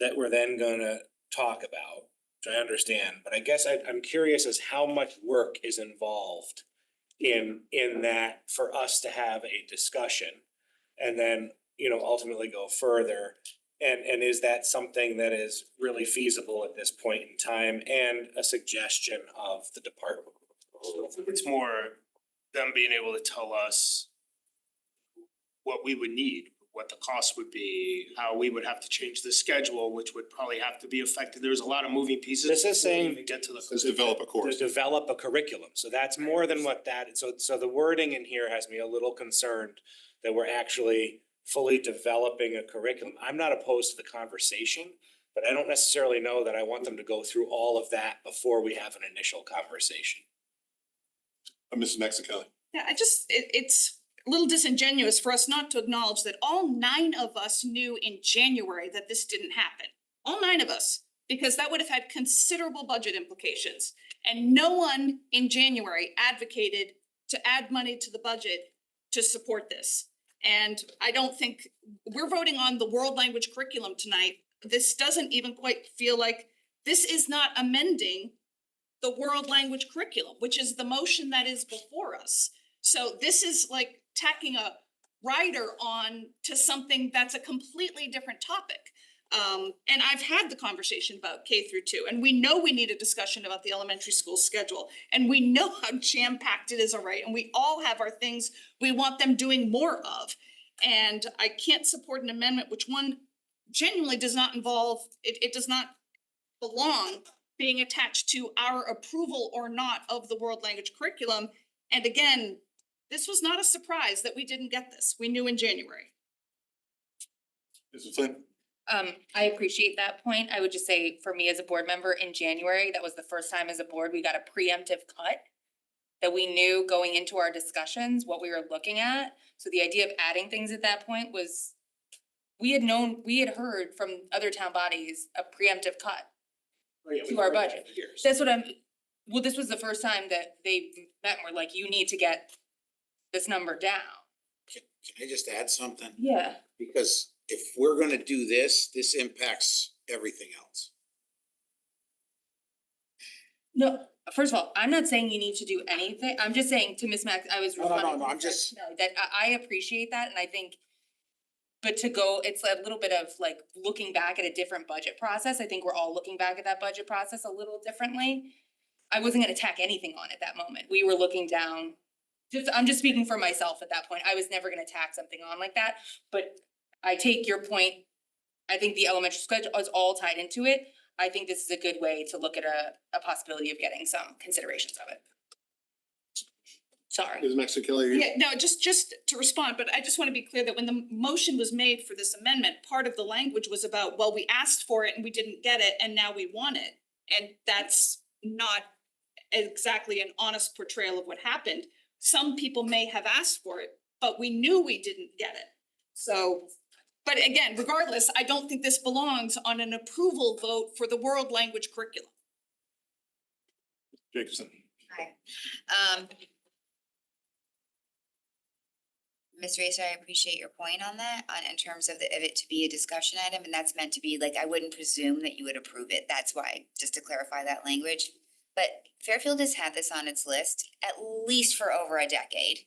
that we're then gonna talk about, which I understand, but I guess I'm curious as how much work is involved in that for us to have a discussion and then, you know, ultimately go further. And is that something that is really feasible at this point in time and a suggestion of the department? I think it's more them being able to tell us what we would need, what the cost would be, how we would have to change the schedule, which would probably have to be affected. There's a lot of moving pieces. This is saying- before we even get to the. Let's develop a course. To develop a curriculum, so that's more than what that, so the wording in here has me a little concerned that we're actually fully developing a curriculum. I'm not opposed to the conversation, but I don't necessarily know that I want them to go through all of that before we have an initial conversation. Mrs. Mexicali. Yeah, it's a little disingenuous for us not to acknowledge that all 9 of us knew in January that this didn't happen. All 9 of us, because that would have had considerable budget implications. And no one in January advocated to add money to the budget to support this. And I don't think, we're voting on the world language curriculum tonight. This doesn't even quite feel like, this is not amending the world language curriculum, which is the motion that is before us. So this is like tacking a rider on to something that's a completely different topic. And I've had the conversation about K through 2, and we know we need a discussion about the elementary school schedule. And we know how jam-packed it is already, and we all have our things we want them doing more of. And I can't support an amendment which one genuinely does not involve, it does not belong being attached to our approval or not of the world language curriculum. And again, this was not a surprise that we didn't get this. We knew in January. Mrs. Flynn. I appreciate that point. I would just say for me as a board member in January, that was the first time as a board, we got a preemptive cut. That we knew going into our discussions what we were looking at. So the idea of adding things at that point was, we had heard from other town bodies a preemptive cut to our budget. That's what well, this was the first time that they met and were like, you need to get this number down. Can I just add something? Yeah. Because if we're gonna do this, this impacts everything else. No, first of all, I'm not saying you need to do anything. I'm just saying to Ms. Max, I was No, responding. I'm just. That I appreciate that and I think, but to go, it's a little bit of like looking back at a different budget process. I think we're all looking back at that budget process a little differently. I wasn't gonna attack anything on at that moment. We were looking down. I'm just speaking for myself at that point. I was never gonna tack something on like that, but I take your point. I think the elementary schedule is all tied into it. I think this is a good way to look at a possibility of getting some considerations of it. Sorry. Mrs. Mexicali. Yeah, no, just to respond, but I just want to be clear that when the motion was made for this amendment, part of the language was about, well, we asked for it and we didn't get it and now we want it. And that's not exactly an honest portrayal of what happened. Some people may have asked for it, but we knew we didn't get it. So, but again, regardless, I don't think this belongs on an approval vote for the world language curriculum. Jacobson. Hi. Mr. Racer, I appreciate your point on that, in terms of it to be a discussion item, and that's meant to be, like, I wouldn't presume that you would approve it, that's why, just to clarify that language. But Fairfield has had this on its list at least for over a decade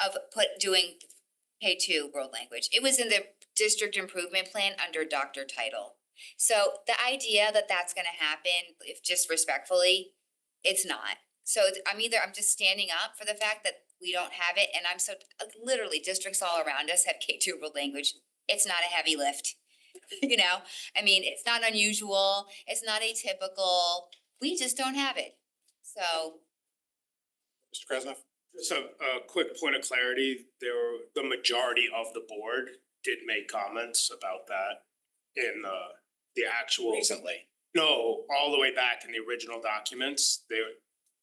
of doing K2 world language. It was in the district improvement plan under Dr. Title. So the idea that that's gonna happen, if just respectfully, it's not. So I'm just standing up for the fact that we don't have it, and I'm so, literally, districts all around us have K2 world language. It's not a heavy lift, you know? I mean, it's not unusual, it's not atypical, we just don't have it, so. Mr. Krasnoff. So a quick point of clarity, the majority of the board did make comments about that in the actual. Recently. No, all the way back in the original documents,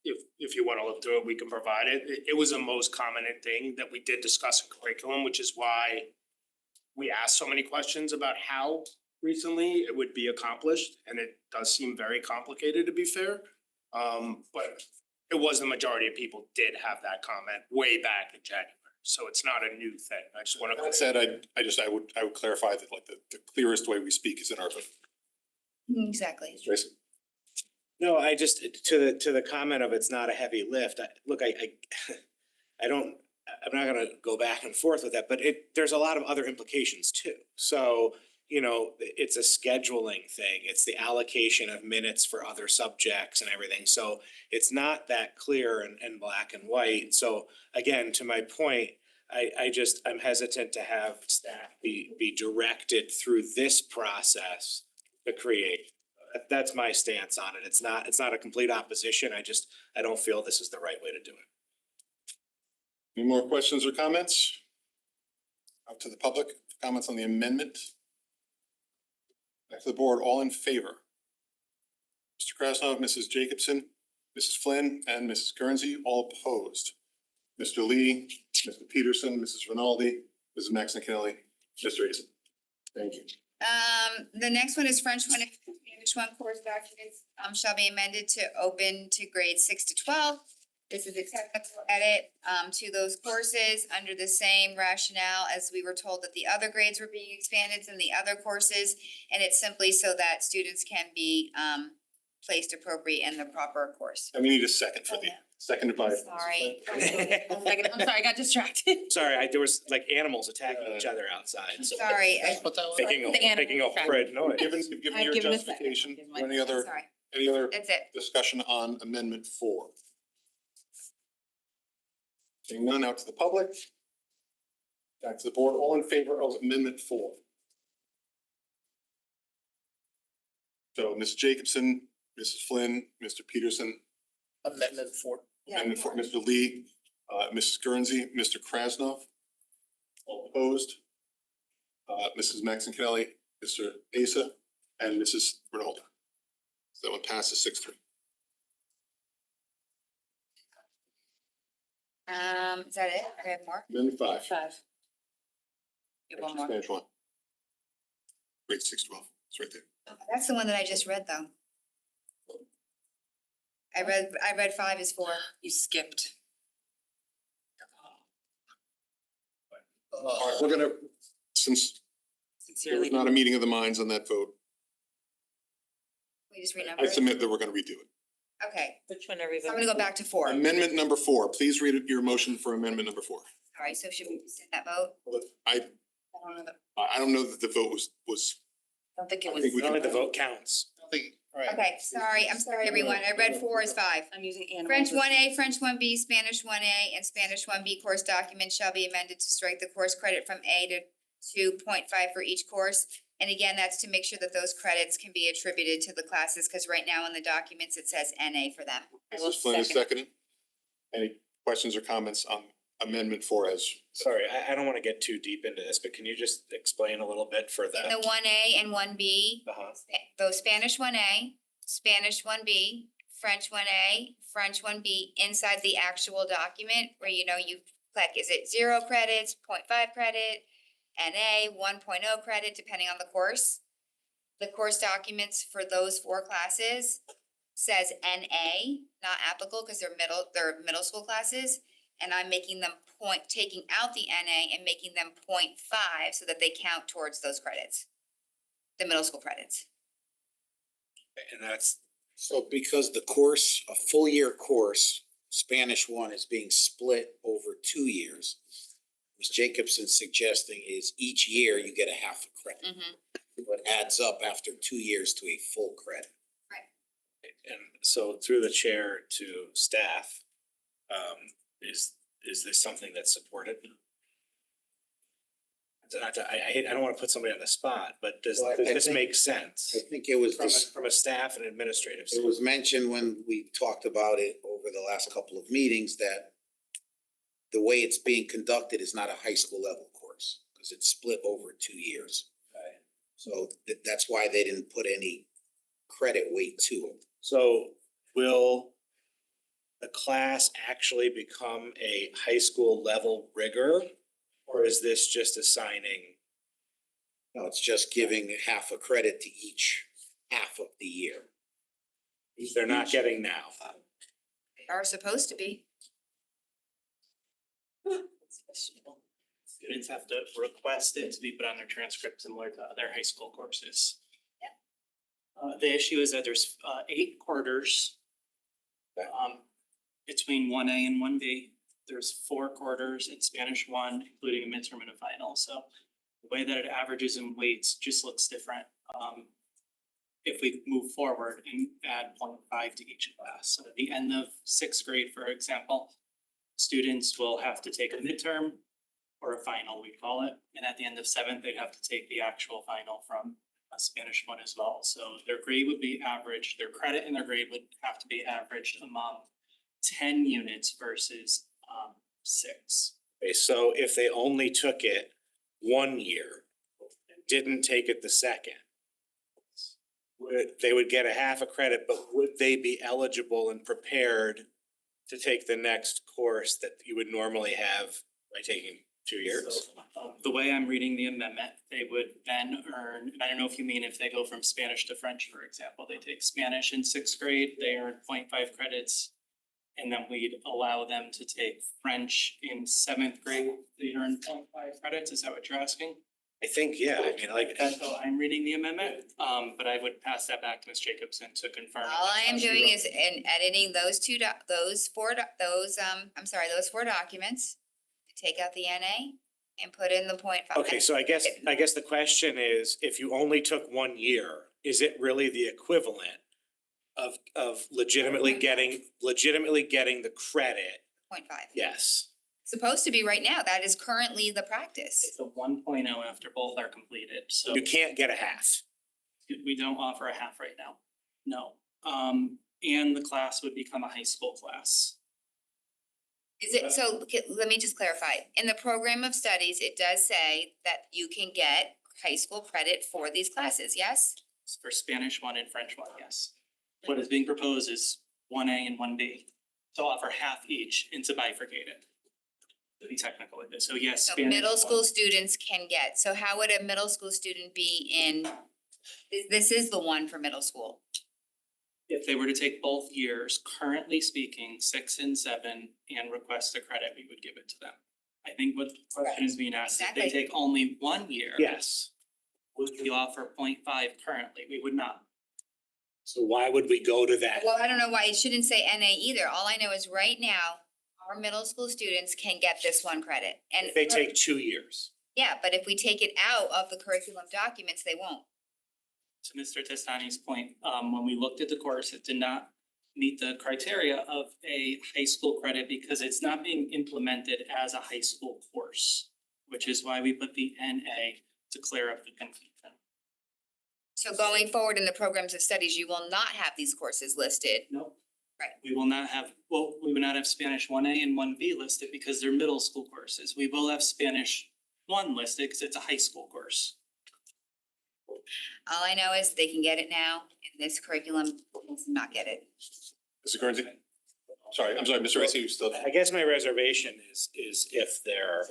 if you wanna look through it, we can provide it. It was the most commented thing that we did discuss in curriculum, which is why we asked so many questions about how recently it would be accomplished, and it does seem very complicated, to be fair. But it was the majority of people did have that comment way back in January, so it's not a new thing. I just wanna. That said, I would clarify that like the clearest way we speak is in our vote. Exactly. Tracy? No, I just, to the comment of it's not a heavy lift, I don't, I'm not gonna go back and forth with that, but there's a lot of other implications too. So, you know, it's a scheduling thing, it's the allocation of minutes for other subjects and everything, so it's not that clear and black and white. So again, to my point, I'm hesitant to have staff be directed through this process to create. That's my stance on it. It's not a complete opposition. I don't feel this is the right way to do it. Any more questions or comments? Out to the public, comments on the amendment? Back to the board, all in favor? Mr. Krasnov, Mrs. Jacobson, Mrs. Flynn, and Mrs. Guernsey, all opposed. Mr. Lee, Mr. Peterson, Mrs. Rinaldi, Mrs. Maxon Kennelly, Mr. Eason. Thank you. The next one is French one, English one course documents, shall be amended to open to grades 6 to 12. This is a technical edit, to those courses under the same rationale as we were told that the other grades were being expanded in the other courses. And it's simply so that students can be, placed appropriate in the proper course. And we need a second for the, seconded by. Sorry. I'm sorry, I got distracted. Sorry, there was like animals attacking each other outside, so. Sorry, Making The animal a horrid noise. Given I've your given a second. justification, I've given or my- any other that's it. discussion on amendment 4? Seeing none, out to the public. Back to the board, all in favor of amendment 4? So Ms. Jacobson, Mrs. Flynn, Mr. Peterson, Amendment 4. amendment 4, Mr. Lee, Mrs. Guernsey, Mr. Krasnov, all opposed. Mrs. Maxon Kennelly, Mr. Asa, and Mrs. Rinaldi. So that one passes 6-3. Is that it? I have more? Amendment 5. You have one more. Spanish 1. Grade 6-12, it's right there. That's the one that I just read, though. I read 5 is 4. You skipped. All right, we're gonna, since there Sincerely. was not a meeting of the minds on that vote, We just renumber I it? submit that we're gonna redo it. Okay, Which one are we so I'm voting? gonna go back to 4. Amendment number 4, please read your motion for amendment number 4. All right, so should we send that vote? I don't know that the vote was, I don't think it I was. think we I don't can. think the vote counts. Okay, I'm sorry, everyone. I read 4 is 5. I'm using animals. French 1A, French 1B, Spanish 1A, and Spanish 1B course documents shall be amended to strike the course credit from A to 2.5 for each course. And again, that's to make sure that those credits can be attributed to the classes, because right now in the documents, it says NA for them. Mrs. Flynn is seconding. Any questions or comments on amendment 4 as? Sorry, I don't wanna get too deep into this, but can you just explain a little bit for In that? the 1A and 1B, Uh-huh. those Spanish 1A, Spanish 1B, French 1A, French 1B inside the actual document where you click, is it 0 credits, 0.5 credit, NA, 1.0 credit, depending on the course. The course documents for those 4 classes says NA, not applicable, because they're middle school classes. And I'm making them taking out the NA and making them 0.5 so that they count towards those credits. The middle school credits. And that's, So because the course, a full year course, Spanish 1 is being split over 2 years. Ms. Jacobson suggesting is each year you get a half a credit. What adds up after 2 years to a full credit. and so through the chair to staff, is this something that's supported? I don't wanna put somebody on the spot, but does Well, I this think- make sense? I think it was From a staff and administrative. it was mentioned when we talked about it over the last couple of meetings that the way it's being conducted is not a high school level course. because it's split over 2 years. So that's why they didn't put any credit weight to it. So will the class actually become a high school level rigor? Or is this just assigning? No, it's just giving half a credit to each half of the year. They're not getting now. They are supposed to be. Students have to request it to be put on their transcript similar to other high school courses. The issue is that there's 8 quarters between 1A and 1B. There's 4 quarters in Spanish 1, including a midterm and a final. So the way that it averages in weights just looks different. If we move forward and add 0.5 to each class. So at the end of 6th grade, for example, students will have to take a midterm or a final, we call it. And at the end of 7th, they'd have to take the actual final from a Spanish 1 as well. So their grade would be averaged, their credit and their grade would have to be averaged among 10 units versus 6. Okay, so if they only took it 1 year, and didn't take it the second, they would get a half a credit, but would they be eligible and prepared to take the next course that you would normally have by taking 2 years? So, the way I'm reading the amendment, they would then earn, and I don't know if you mean if they go from Spanish to French, for example, they take Spanish in 6th grade, they earn 0.5 credits. And then we'd allow them to take French in 7th grade, they earn 0.5 credits, is that what you're asking? I think, yeah, I mean, like. That's how I'm reading the amendment, but I would pass that back to Ms. Jacobson to confirm. All I am doing is editing those those 4 documents. Take out the NA and put in the 0.5. Okay, so I guess the question is, if you only took 1 year, is it really the equivalent of legitimately getting the credit? 0.5. Yes. Supposed to be right now. That is currently the practice. It's a 1.0 after both are completed, so You can't get a half. we don't offer a half right now, no. And the class would become a high school class. Is it, so let me just clarify. In the program of studies, it does say that you can get high school credit for these classes, yes? It's for Spanish 1 and French 1, yes. What is being proposed is 1A and 1B to offer half each and to bifurcate it. To be technical with it, so yes. So Spanish middle 1. school students can get, so how would a middle school student be in, this is the one for middle school. If they were to take both years, currently speaking, 6 and 7, and request a credit, we would give it to them. I think what the question is being asked, if they Exactly. take only 1 year. Yes. Would we offer 0.5 currently? We would not. So why would we go to that? Well, I don't know why it shouldn't say NA either. All I know is right now, our middle school students can get this 1 credit. And If they take 2 years. yeah, but if we take it out of the curriculum documents, they won't. To Mr. Testani's point, when we looked at the course, it did not meet the criteria of a high school credit because it's not being implemented as a high school course, which is why we put the NA to clear up the confusion. So going forward in the programs of studies, you will not have these courses listed. Nope. Right. We will not have, we would not have Spanish 1A and 1B listed because they're middle school courses. We will have Spanish 1 listed because it's a high school course. All I know is they can get it now, and this curriculum does not get it. Mr. Guernsey? I'm sorry, Mr. Ricci, you still. I guess my reservation is if they're,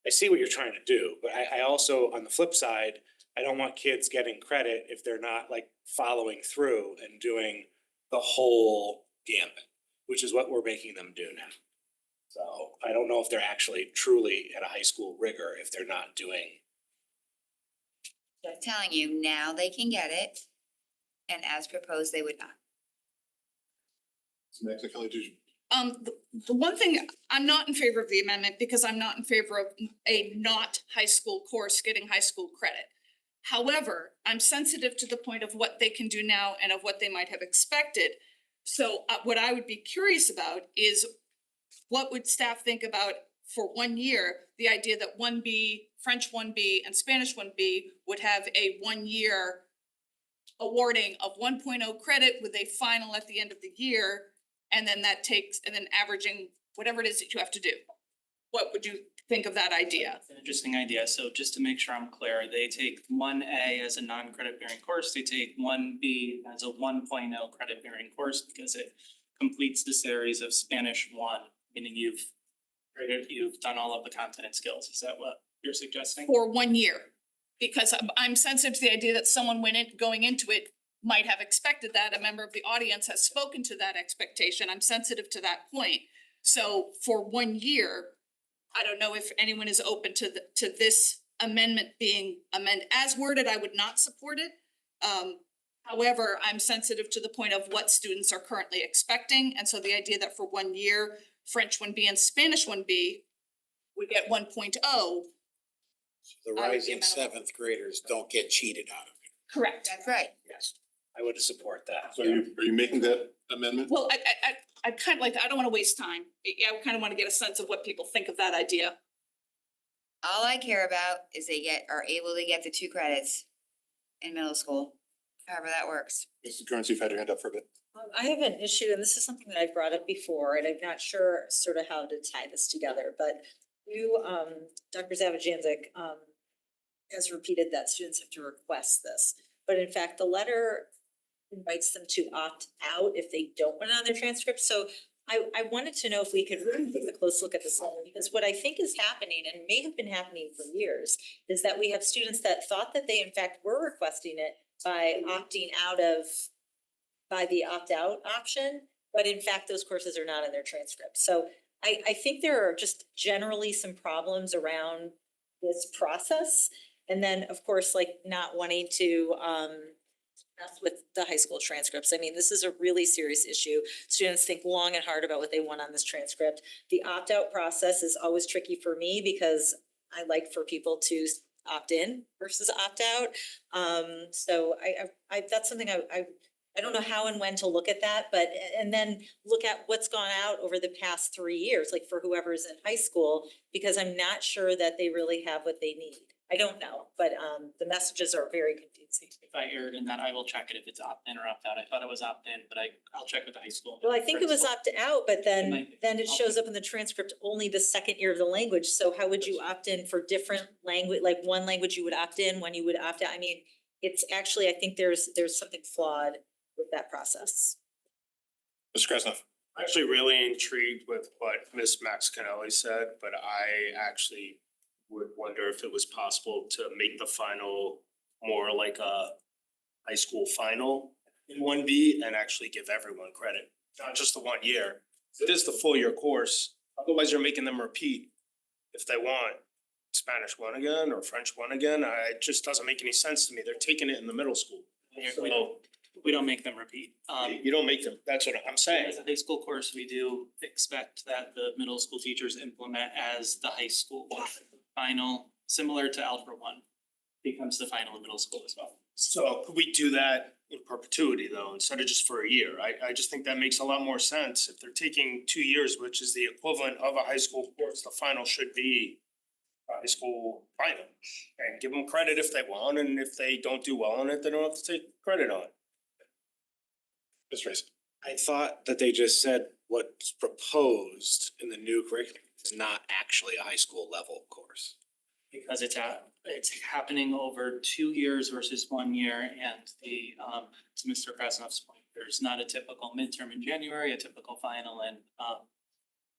I see what you're trying to do, but I also, on the flip side, I don't want kids getting credit if they're not like following through and doing the whole gambit, which is what we're making them do now. So I don't know if they're actually truly at a high school rigor if they're not doing. Just telling you, now they can get it, and as proposed, they would not. Next, Kelly, did you? The one thing, I'm not in favor of the amendment because I'm not in favor of a not high school course getting high school credit. However, I'm sensitive to the point of what they can do now and of what they might have expected. So what I would be curious about is what would staff think about for 1 year, the idea that 1B, French 1B and Spanish 1B would have a 1 year awarding of 1.0 credit with a final at the end of the year. And then that takes, and then averaging whatever it is that you have to do. What would you think of that idea. It's an interesting idea. So just to make sure I'm clear, they take 1A as a non-credit bearing course. They take 1B as a 1.0 credit bearing course because it completes the series of Spanish 1, meaning you've done all of the content and skills. Is that what you're suggesting? For 1 year. Because I'm sensitive to the idea that someone going into it might have expected that. A member of the audience has spoken to that expectation. I'm sensitive to that point. So for 1 year, I don't know if anyone is open to this amendment being amended. As worded, I would not support it. However, I'm sensitive to the point of what students are currently expecting. And so the idea that for 1 year, French 1B and Spanish 1B would get 1.0. The I would be rising amenable. seventh graders don't get cheated out of it. Correct. That's right. Yes, I would support that. So are you making that amendment? Well, I kind of like, I don't want to waste time. I kind of want to get a sense of what people think of that idea. All I care about is they are able to get the 2 credits in middle school, however that works. Mrs. Kearns, you've had your hand up for a bit. I have an issue, and this is something that I've brought up before, and I'm not sure sort of how to tie this together, but you, Dr. Zavajanzik, has repeated that students have to request this. But in fact, the letter invites them to opt out if they don't put it on their transcript. So I wanted to know if we could really take a close look at this letter, because what I think is happening, and may have been happening for years, is that we have students that thought that they in fact were requesting it by opting out of, by the opt-out option, but in fact, those courses are not in their transcript. So I think there are just generally some problems around this process. And then, of course, like not wanting to mess with the high school transcripts. I mean, this is a really serious issue. Students think long and hard about what they want on this transcript. The opt-out process is always tricky for me because I like for people to opt in versus opt out. So I that's something I don't know how and when to look at that, but, and then look at what's gone out over the past 3 years, like for whoever's in high school, because I'm not sure that they really have what they need. I don't know, but the messages are very confusing. If I erred in that, I will check it if it's opt-in or opt-out. I thought it was opt-in, but I'll check with the high school. Well, I think it was opt-out, but It then, might be. it shows up in the transcript only the second year of the language. So how would you opt in for different language, like one language you would opt in, one you would opt out? I mean, it's actually, I think there's something flawed with that process. Mr. Krasnoff. I'm actually really intrigued with what Ms. Maxinelli said, but I actually would wonder if it was possible to make the final more like a high school final in 1B and actually give everyone credit, not just the 1 year. It is the full year course, otherwise you're making them repeat if they want Spanish 1 again or French 1 again. It just doesn't make any sense to me. They're taking it in the middle school. We don't make them repeat. You don't make them, that's what I'm saying. As a high school course, we do expect that the middle school teachers implement as the high school final, similar to Algebra 1, becomes the final in middle school as well. So could we do that in perpetuity though, instead of just for a year? I just think that makes a lot more sense. If they're taking 2 years, which is the equivalent of a high school course, the final should be a high school final. And give them credit if they want, and if they don't do well on it, they don't have to take credit on it. Ms. Race. I thought that they just said what's proposed in the new curriculum is not actually a high school level course. Because it's happening over 2 years versus 1 year, and to Mr. Krasnoff's point, there's not a typical midterm in January, a typical final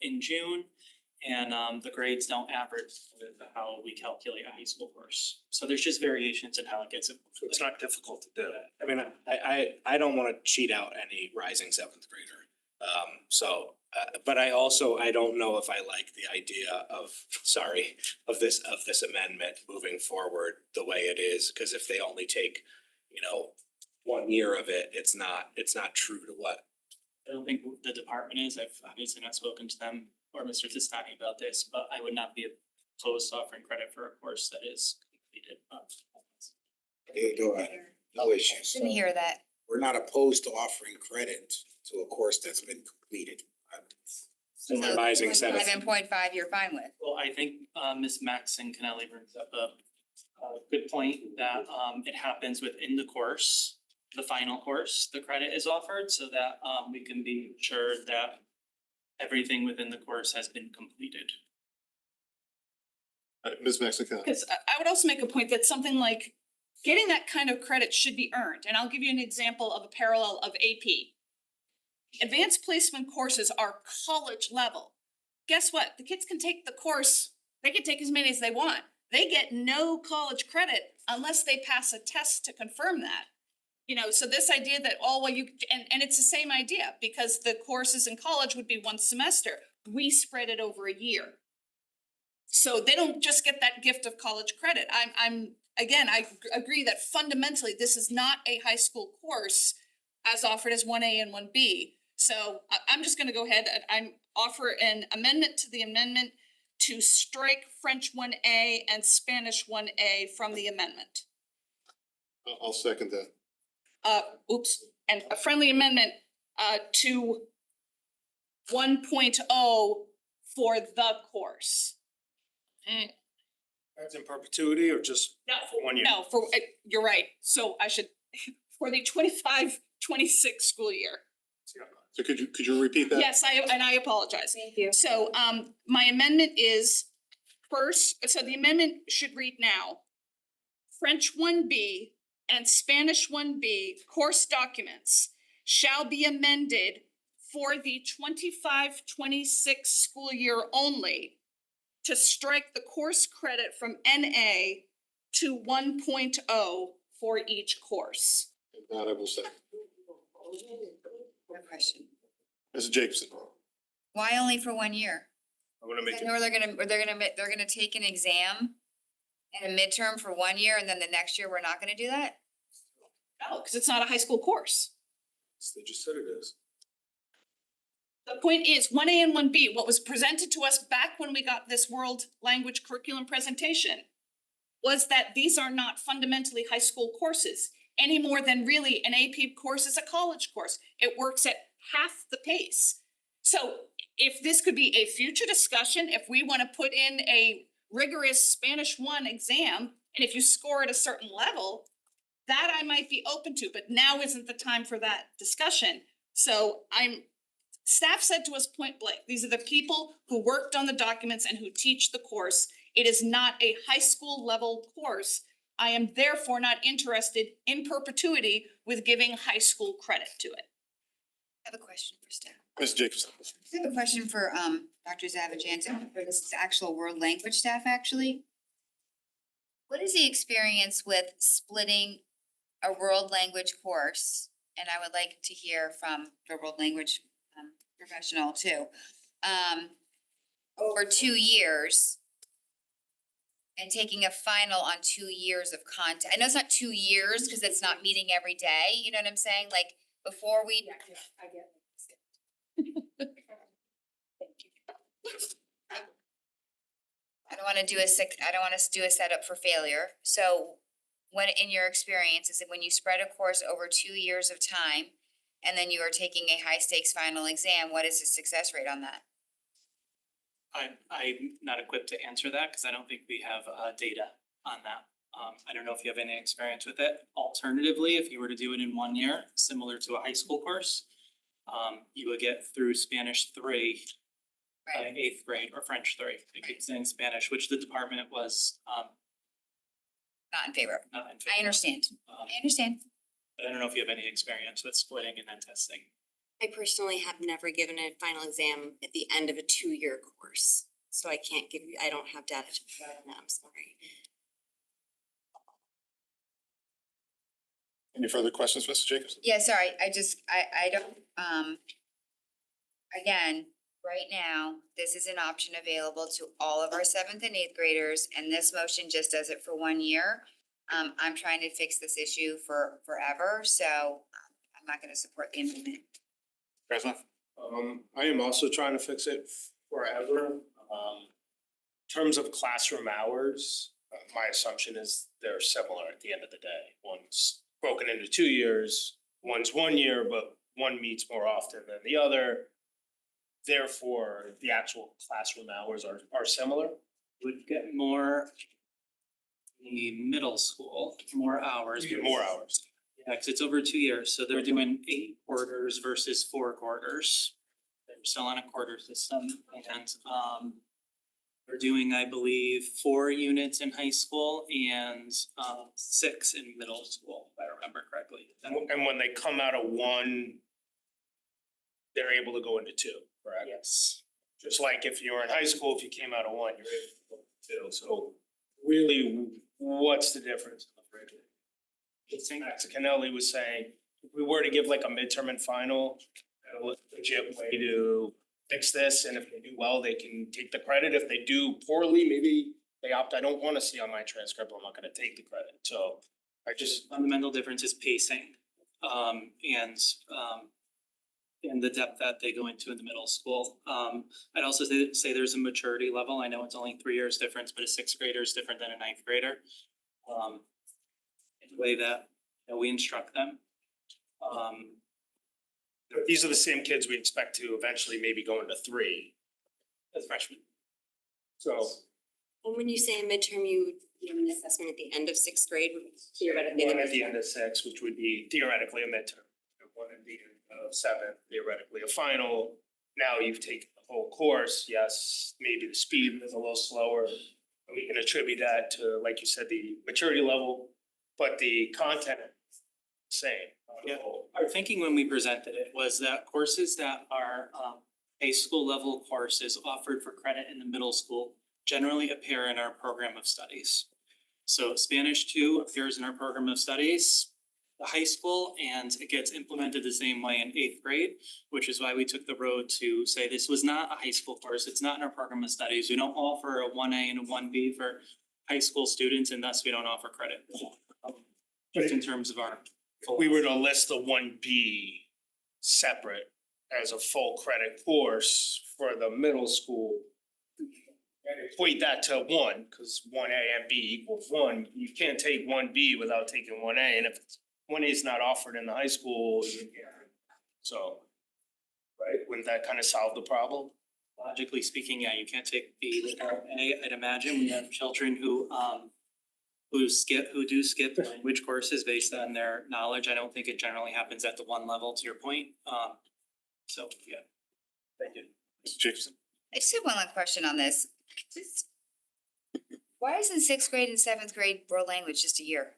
in June. And the grades don't average with how we calculate a high school course. So there's just variations in how it gets implemented. It's not difficult to do. I mean, I don't wanna cheat out any rising seventh grader. But I don't know if I like the idea of this amendment moving forward the way it is, cause if they only take, 1 year of it, it's not true to what. I don't think the department is. I've obviously not spoken to them or Mr. Testani about this, but I would not be opposed to offering credit for a course that is completed. Go ahead. No issues. Didn't hear that. We're not opposed to offering credit to a course that's been completed. So the rising seventh. 7.5 you're fine with. Well, I think Ms. Maxinelli brings up a good point that it happens within the course, the final course, the credit is offered so that we can be sure that everything within the course has been completed. Ms. Mexican. Because I would also make a point that something like getting that kind of credit should be earned. And I'll give you an example of a parallel of AP. Advanced placement courses are college level. Guess what? The kids can take the course, they can take as many as they want. They get no college credit unless they pass a test to confirm that. You know, so this idea that, oh, well, and it's the same idea because the courses in college would be one semester. We spread it over a year. So they don't just get that gift of college credit. Again, I agree that fundamentally this is not a high school course as offered as 1A and 1B. So I'm just gonna go ahead and I'm offer an amendment to the amendment to strike French 1A and Spanish 1A from the amendment. I'll second that. And a friendly amendment to 1.0 for the course. That's in perpetuity or just for 1 year? No, you're right. So I should, for the 25-26 school year. So could you repeat that? Yes, I apologize. Thank you. So my amendment is first, so the amendment should read now. French 1B and Spanish 1B course documents shall be amended for the 25-26 school year only to strike the course credit from NA to 1.0 for each course. That I will second. Good question. Mrs. Jacobson. Why only for 1 year? I'm gonna make it. Or they're gonna take an exam and a midterm for 1 year and then the next year we're not gonna do that? No, because it's not a high school course. They just said it is. The point is, 1A and 1B, what was presented to us back when we got this world language curriculum presentation was that these are not fundamentally high school courses any more than really an AP course is a college course. It works at half the pace. So if this could be a future discussion, if we want to put in a rigorous Spanish 1 exam, and if you score at a certain level, that I might be open to, but now isn't the time for that discussion. So staff said to us point blank, these are the people who worked on the documents and who teach the course. It is not a high school level course. I am therefore not interested in perpetuity with giving high school credit to it. I have a question for staff. Ms. Jacobson. I have a question for Dr. Zavajansen, for this actual world language staff actually. What is the experience with splitting a world language course? And I would like to hear from the world language professional too. Over 2 years and taking a final on 2 years of content. I know it's not 2 years because it's not meeting every day, you know what I'm saying? Like before we. I get I don't wanna do a setup for failure. So when, in your experience, is it when you spread a course over 2 years of time and then you are taking a high stakes final exam, what is the success rate on that? I'm not equipped to answer that because I don't think we have data on that. I don't know if you have any experience with it. Alternatively, if you were to do it in 1 year, similar to a high school course, you would get through Spanish 3 by Right. 8th grade or French 3. I keep saying Spanish, which the department was Not in favor. not in favor I of. understand. Um, I understand. But I don't know if you have any experience with splitting and then testing. I personally have never given a final exam at the end of a 2-year course, so I can't give you, I don't have data to provide on that, I'm sorry. Any further questions, Mrs. Jacobson? Yeah, sorry, I don't, again, right now, this is an option available to all of our 7th and 8th graders, and this motion just does it for 1 year. I'm trying to fix this issue for forever, so I'm not gonna support the amendment. Krasnoff? I am also trying to fix it forever. In terms of classroom hours, my assumption is they're similar at the end of the day. One's broken into 2 years, one's 1 year, but one meets more often than the other. Therefore, the actual classroom hours are similar. Would get more in the middle school, more hours. You get more hours. Yeah, because it's over 2 years, so they're doing 8 quarters versus 4 quarters. They're still on a quarter system and We're doing, I believe, 4 units in high school and 6 in middle school, if I remember correctly. And when they come out of one, they're able to go into 2, correct? Yes. Just like if you were in high school, if you came out of 1, you're able to go into 2. So really, what's the difference? I think Kennelly was saying, if we were to give like a midterm and final, a legit way to fix this, and if they do well, they can take the credit. If they do poorly, maybe they opt, I don't wanna see on my transcript, I'm not gonna take the credit. So I just, Fundamental difference is pacing, and the depth that they go into in the middle school. I'd also say there's a maturity level. I know it's only 3 years difference, but a 6th grader is different than a 9th grader. In the way that, we instruct them. these are the same kids we expect to eventually maybe go into 3 As freshmen. So And when you say a midterm, you give an assessment at the end of 6th grade, theoretically. one at the end of 6, which would be theoretically a midterm. One at the end of 7, theoretically a final. Now you've taken the whole course, yes, maybe the speed is a little slower. We can attribute that to, like you said, the maturity level, but the content is the same. Yeah. Our thinking when we presented it was that courses that are high school level courses offered for credit in the middle school generally appear in our program of studies. So Spanish 2 appears in our program of studies, the high school, and it gets implemented the same way in 8th grade, which is why we took the road to say this was not a high school course. It's not in our program of studies. We don't offer a 1A and a 1B for high school students, and thus we don't offer credit. Just in terms of our. If we were to list the 1B separate as a full credit course for the middle school, and equate that to 1, because 1A and B equals 1, you can't take 1B without taking 1A, and if 1A is not offered in the high school, you can't. So, right, wouldn't that kind of solve the problem? Logically speaking, yeah, you can't take B without A. I'd imagine we have children who do skip language courses based on their knowledge. I don't think it generally happens at the 1 level, to your point. So, yeah. Thank you. Mr. Jacobson? I just have one last question on this. Why isn't 6th grade and 7th grade world language just a year?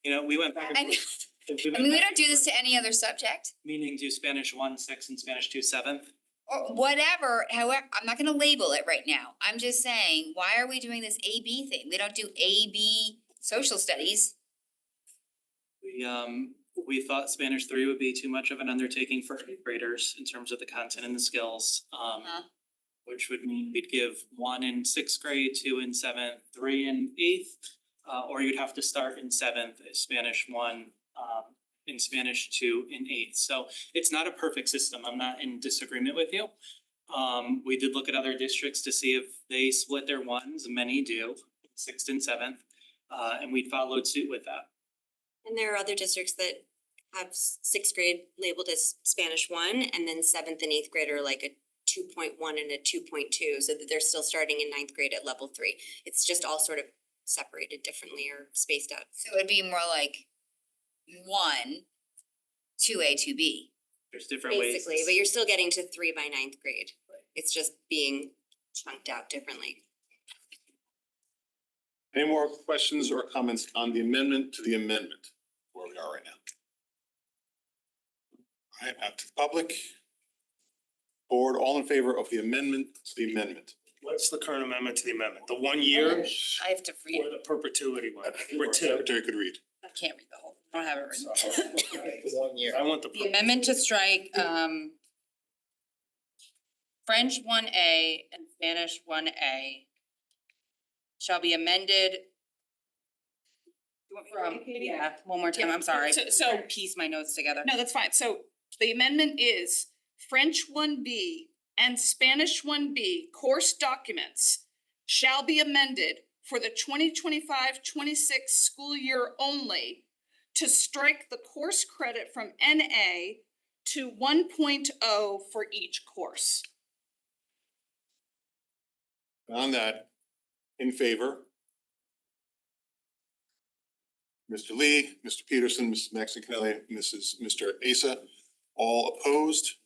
We went back and I mean, forth. we don't do this to any other subject. Meaning do Spanish 1, 6 and Spanish 2, 7th. Or whatever, however, I'm not gonna label it right now. I'm just saying, why are we doing this AB thing? We don't do AB social studies. We thought Spanish 3 would be too much of an undertaking for 8th graders in terms of the content and the skills. Which would mean we'd give 1 in 6th grade, 2 in 7th, 3 in 8th, or you'd have to start in 7th, Spanish 1, in Spanish 2 in 8th. So it's not a perfect system. I'm not in disagreement with you. We did look at other districts to see if they split their 1s, many do, 6th and 7th, and we followed suit with that. And there are other districts that have 6th grade labeled as Spanish 1, and then 7th and 8th grade are like a 2.1 and a 2.2, so that they're still starting in 9th grade at level 3. It's just all sort of separated differently or spaced out. So it would be more like 1, 2A, 2B. There's different ways. Basically, but you're still getting to 3 by 9th grade. It's just being chunked out differently. Any more questions or comments on the amendment to the amendment, where we are right now? All right, out to the public. Board, all in favor of the amendment to the amendment? What's the current amendment to the amendment? The 1 year I have to read or it. the perpetuity one? Or 2? Secretary could read. I can't read the whole, I don't have it written. 1 year. I want the. The amendment to strike, French 1A and Spanish 1A shall be amended. Yeah, one more time, I'm sorry. So- Piece my notes together. No, that's fine. So the amendment is French 1B and Spanish 1B course documents shall be amended for the 2025-26 school year only to strike the course credit from NA to 1.0 for each course. On that, in favor? Mr. Lee, Mr. Peterson, Mrs. Maxon-Kennelly, Mr. Asa, all opposed?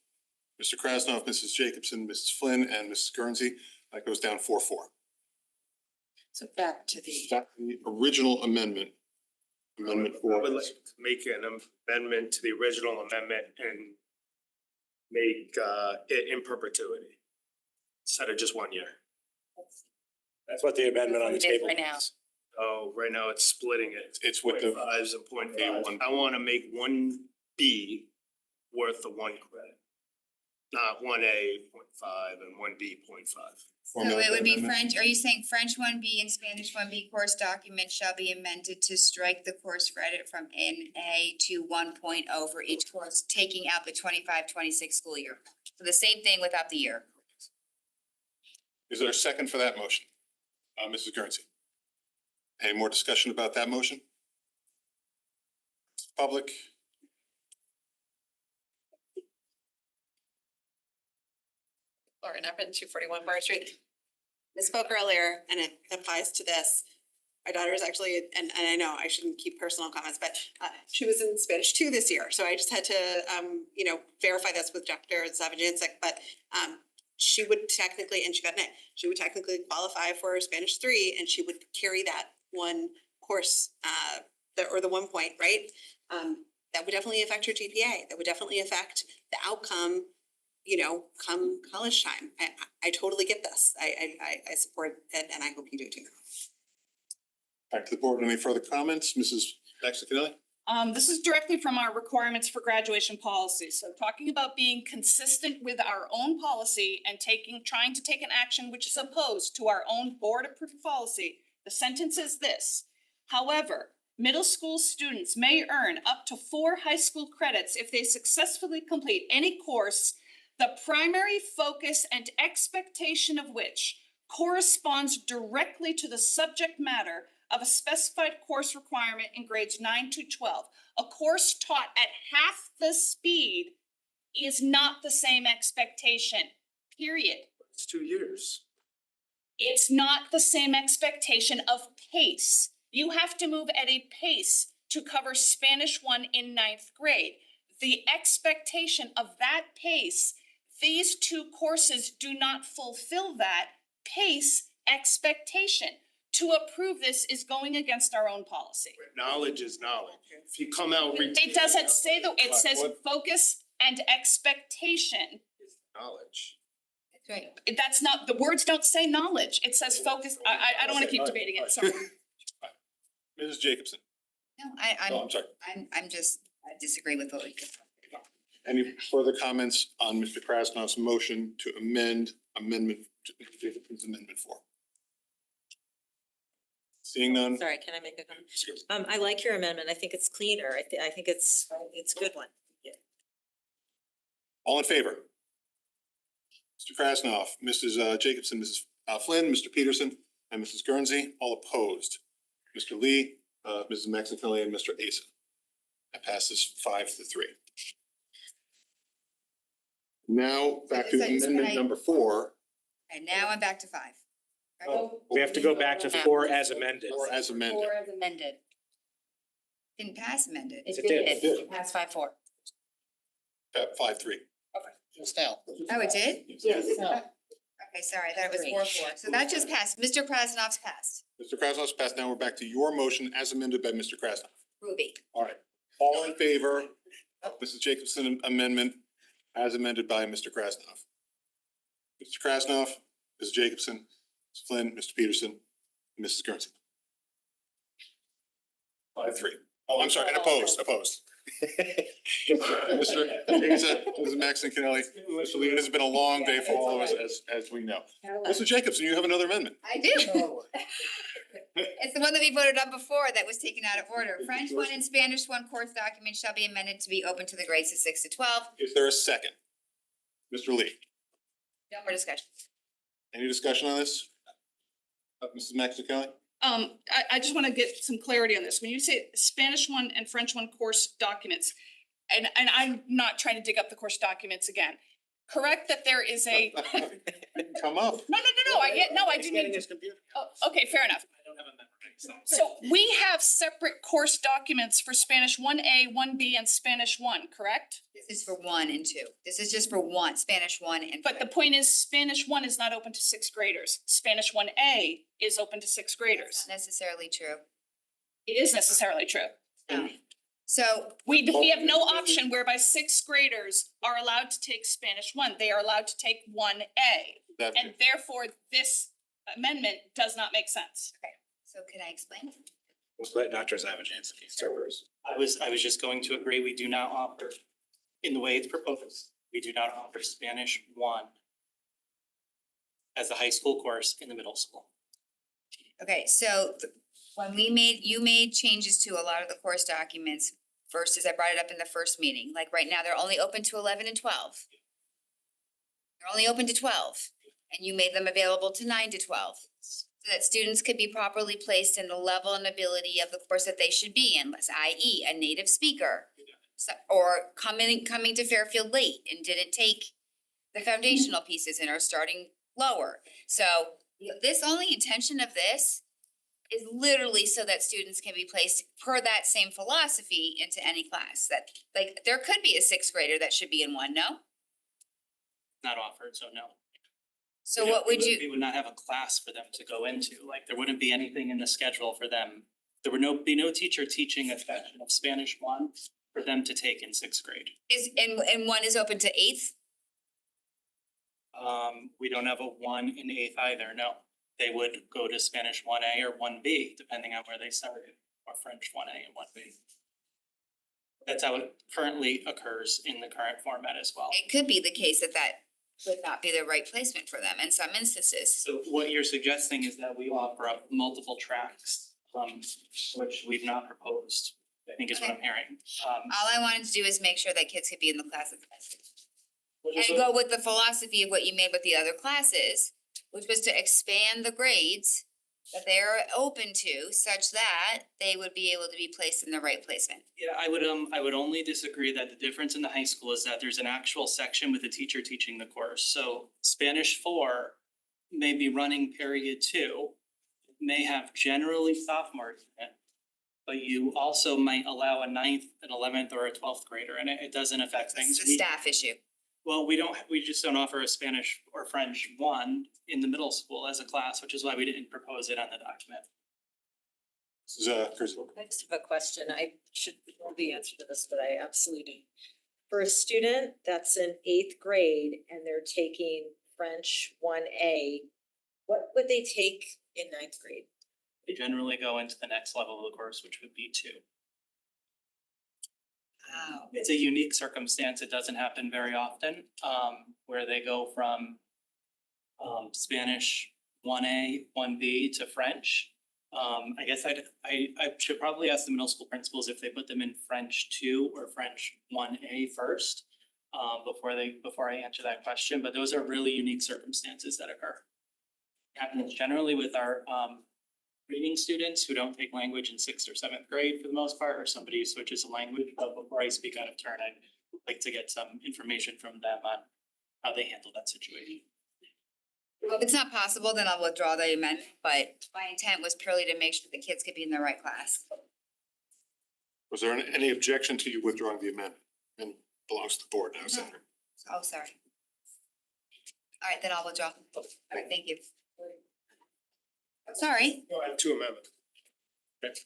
Mr. Krasnoff, Mrs. Jacobson, Mrs. Flynn, and Mrs. Guernsey. That goes down 4-4. So back to the. That's the original amendment. Amendment I four. would like to make an amendment to the original amendment and make it in perpetuity instead of just 1 year. That's what the amendment on the It is table right now. is. Oh, right now it's splitting it. It's with the, 0.5s and 0.81. I wanna make 1B worth the 1 credit. Not 1A 0.5 and 1B 0.5. So it would be French, are you saying French 1B and Spanish 1B course documents shall be amended to strike the course credit from NA to 1.0 for each course, taking out the 25-26 school year? So the same thing without the year. Is there a second for that motion? Mrs. Guernsey? Any more discussion about that motion? Public? Lauren Evans, 241 Bar Street. I spoke earlier, and it applies to this. My daughter is actually, and I know I shouldn't keep personal comments, but she was in Spanish 2 this year, so I just had to, verify this with Dr. Zavajinsek, but she would technically, and she got an A, she would technically qualify for Spanish 3, and she would carry that one course, the 1 point, right? That would definitely affect her GPA. That would definitely affect the outcome, come college time. I totally get this. I support it, and I hope you do too. Back to the board. Any further comments? Mrs. Maxinelli? This is directly from our requirements for graduation policy. So talking about being consistent with our own policy and trying to take an action which is opposed to our own board approved policy. The sentence is this: however, middle school students may earn up to 4 high school credits if they successfully complete any course, the primary focus and expectation of which corresponds directly to the subject matter of a specified course requirement in grades 9 to 12. A course taught at half the speed is not the same expectation, period. It's 2 years. It's not the same expectation of pace. You have to move at a pace to cover Spanish 1 in 9th grade. The expectation of that pace, these 2 courses do not fulfill that pace expectation. To approve this is going against our own policy. Knowledge is knowledge. If you come out. It doesn't say that, it says focus and expectation. Knowledge. That's right. That's not, the words don't say knowledge. It says focus. I don't wanna keep debating it, sorry. Mrs. Jacobson? No, I'm sorry. I disagree with what we did. Any further comments on Mr. Krasnoff's motion to amend Amendment 4? Seeing none? Sorry, can I make a comment? I like your amendment. I think it's cleaner. I think it's a good one. All in favor? Mr. Krasnoff, Mrs. Jacobson, Mrs. Flynn, Mr. Peterson, and Mrs. Guernsey, all opposed. Mr. Lee, Mrs. Maxinelli, and Mr. Asa. That passes 5-3. Now, back to amendment number 4. And now I'm back to 5. We have to go back to 4 as amended. 4 as amended. 4 as amended. Didn't pass amended. It did. did. It passed 5-4. 5-3. Just now. Oh, it did? Yes. Okay, sorry, I thought it was 4-4. So that just passed. Mr. Krasnoff's passed. Mr. Krasnoff's passed. Now we're back to your motion as amended by Mr. Krasnoff. Ruby. All right. All in favor of Mrs. Jacobson amendment as amended by Mr. Krasnoff? Mr. Krasnoff, Mrs. Jacobson, Ms. Flynn, Mr. Peterson, and Mrs. Guernsey. 5-3. Oh, I'm sorry, and opposed. Mr. Asa, Mrs. Maxinelli, Mr. Lee, it has been a long day for all of us, as we know. Mr. Jacobson, you have another amendment. I do. It's the one that we voted on before that was taken out of order. French 1 and Spanish 1 course documents shall be amended to be open to the grades of 6 to 12. Is there a second? Mr. Lee, No more discussion. any discussion on this? Mrs. Maxinelli? I just wanna get some clarity on this. When you say Spanish 1 and French 1 course documents, and I'm not trying to dig up the course documents again. Correct that there is a, Come up. no, I do need to. Oh, okay, fair enough. I don't have a memory, So we have separate course documents for Spanish 1A, 1B, and Spanish 1, correct? Yes. This is for 1 and 2. This is just for Spanish 1 and. But the point is Spanish 1 is not open to sixth graders. Spanish 1A is open to sixth graders. Not necessarily true. It is necessarily true. No. So We have no option whereby sixth graders are allowed to take Spanish 1. They are allowed to take 1A. That, And therefore, this amendment does not make sense. so can I explain? Let's let Dr. Savage answer these first. I was just going to agree, we do not offer, in the way it's proposed, we do not offer Spanish 1 as a high school course in the middle school. Okay, so when you made changes to a lot of the course documents versus I brought it up in the first meeting, like right now, they're only open to 11 and 12. They're only open to 12, and you made them available to 9 to 12. So that students could be properly placed in the level and ability of the course that they should be in, i.e. a native speaker. Or coming to Fairfield late and didn't take the foundational pieces and are starting lower. So this only intention of this is literally so that students can be placed per that same philosophy into any class. That, like, there could be a sixth grader that should be in 1, no? Not offered, so no. So what would We you, would not have a class for them to go into, like, there wouldn't be anything in the schedule for them. There would be no teacher teaching a section of Spanish 1 for them to take in sixth grade. is, and 1 is open to 8th? We don't have a 1 in 8th either, no. They would go to Spanish 1A or 1B, depending on where they started, or French 1A and 1B. That's how it currently occurs in the current format as well. It could be the case that would not be the right placement for them in some instances. So what you're suggesting is that we offer up multiple tracks, which we've not proposed, I think is what I'm hearing. All I wanted to do is make sure that kids could be in the class at the best. Which And is go with the philosophy of what you made with the other classes, which was to expand the grades that they are open to such that they would be able to be placed in the right placement. Yeah, I would only disagree that the difference in the high school is that there's an actual section with a teacher teaching the course. So Spanish 4 may be running period 2, may have generally sophomores in it. But you also might allow a 9th, an 11th, or a 12th grader, and it doesn't affect things. It's a staff issue. Well, we just don't offer a Spanish or French 1 in the middle school as a class, which is why we didn't propose it on the document. this is, Chris. I just have a question. I should know the answer to this, but I absolutely do. For a student that's in 8th grade and they're taking French 1A, what would they take in 9th grade? They generally go into the next level of the course, which would be 2. Wow. It's a unique circumstance. It doesn't happen very often, where they go from Spanish 1A, 1B to French. I guess I should probably ask the middle school principals if they put them in French 2 or French 1A first, before I answer that question, but those are really unique circumstances that occur. Happens generally with our reading students who don't take language in 6th or 7th grade for the most part, or somebody who switches a language. But before I speak out of turn, I'd like to get some information from them on how they handle that situation. Well, if it's not possible, then I'll withdraw the amendment, but my intent was purely to make sure the kids could be in the right class. Was there any objection to you withdrawing the amendment? And belongs to the board now, is that? Oh, sorry. All right, then I'll withdraw. All right, thank you. Sorry. I have 2 amendments. Okay.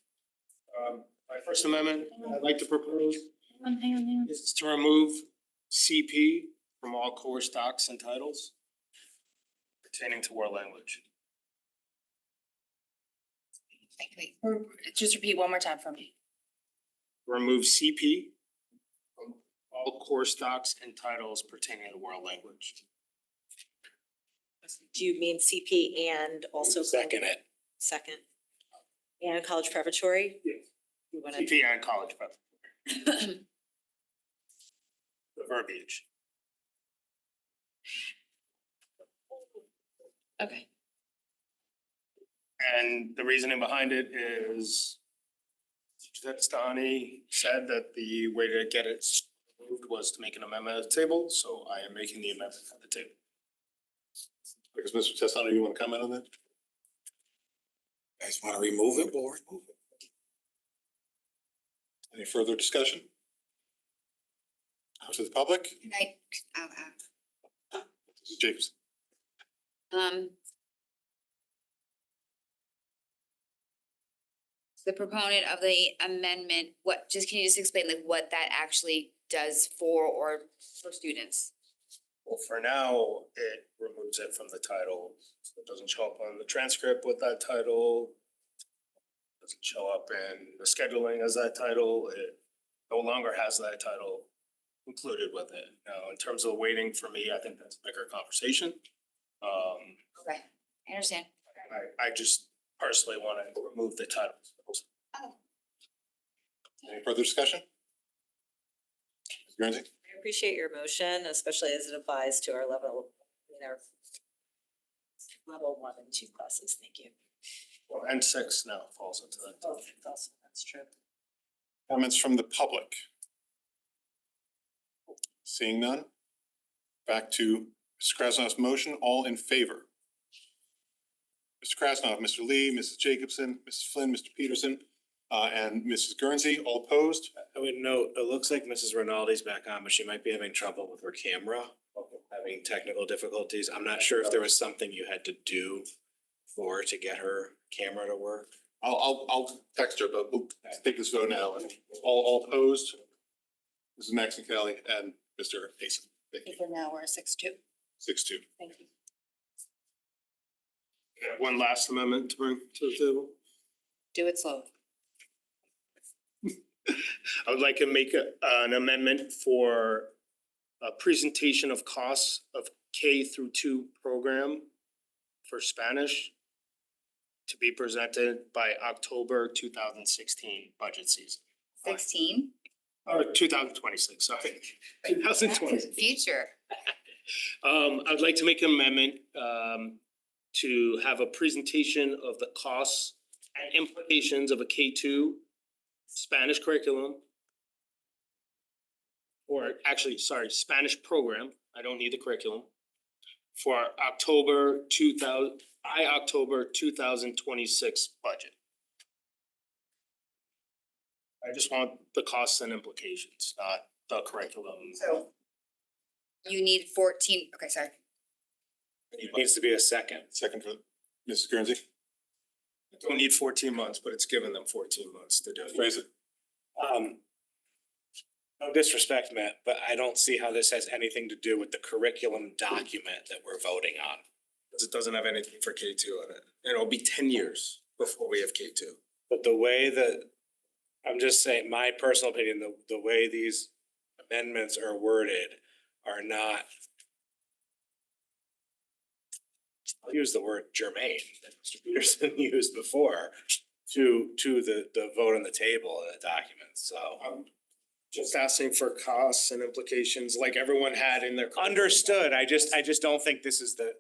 My first amendment I'd like to propose is to remove CP from all course docs and titles pertaining to world language. Wait, just repeat one more time for me. Remove CP from all course docs and titles pertaining to world language. Do you mean CP and also? Second it. Second. And college preparatory? Yes. You wanna, CP and college prep. The verbiage. Okay. And the reasoning behind it is that Stani said that the way to get it moved was to make an amendment at the table, so I am making the amendment at the table. Because Mr. Testano, you want to comment on that? Guys wanna remove it, we'll remove it. Any further discussion? Out to the public, Can I, Mrs. Jacobson. The proponent of the amendment, can you just explain like what that actually does for or for students? Well, for now, it removes it from the title. So it doesn't show up on the transcript with that title. Doesn't show up in the scheduling as that title. It no longer has that title included with it. Now, in terms of waiting for me, I think that's a bigger conversation. Okay, I understand. I just personally want to remove the title. Any further discussion? Ms. Guernsey? I appreciate your motion, especially as it applies to our level, level 1 and 2 classes. Thank you. Well, and 6 now falls into that. Oh, that's true. Comments from the public? Seeing none. Back to Mr. Krasnoff's motion, all in favor? Mr. Krasnoff, Mr. Lee, Mrs. Jacobson, Mrs. Flynn, Mr. Peterson, and Mrs. Guernsey, all opposed? I would note, it looks like Mrs. Rinaldi's back on, but she might be having trouble with her camera, having technical difficulties. I'm not sure if there was something you had to do to get her camera to work. I'll text her, but we'll take this vote now. And all opposed? Mrs. Maxon Kelly and Mr. Asen. Thank you. For now, we're 6-2. 6-2. Thank you. One last amendment to bring to the table. Do it slow. I would like to make an amendment for a presentation of costs of K through 2 program for Spanish to be presented by October 2016 budget season. 16? Or 2026, sorry. 2020. Future. I'd like to make an amendment to have a presentation of the costs and implications of a K2 Spanish curriculum. Or actually, sorry, Spanish program. I don't need the curriculum. For October 2026 budget. I just want the costs and implications, not the curriculum. So you need 14, okay, sorry. It needs to be a second. Second for Mrs. Guernsey. Don't need 14 months, but it's given them 14 months to do it. Phrase it. No disrespect, Matt, but I don't see how this has anything to do with the curriculum document that we're voting on. Because it doesn't have anything for K2 on it. And it'll be 10 years before we have K2. But the way that, I'm just saying, my personal opinion, the way these amendments are worded are not, I'll use the word germane that Mr. Peterson used before to the vote on the table in the document, so. Just asking for costs and implications like everyone had in their. Understood, I just don't think this is the.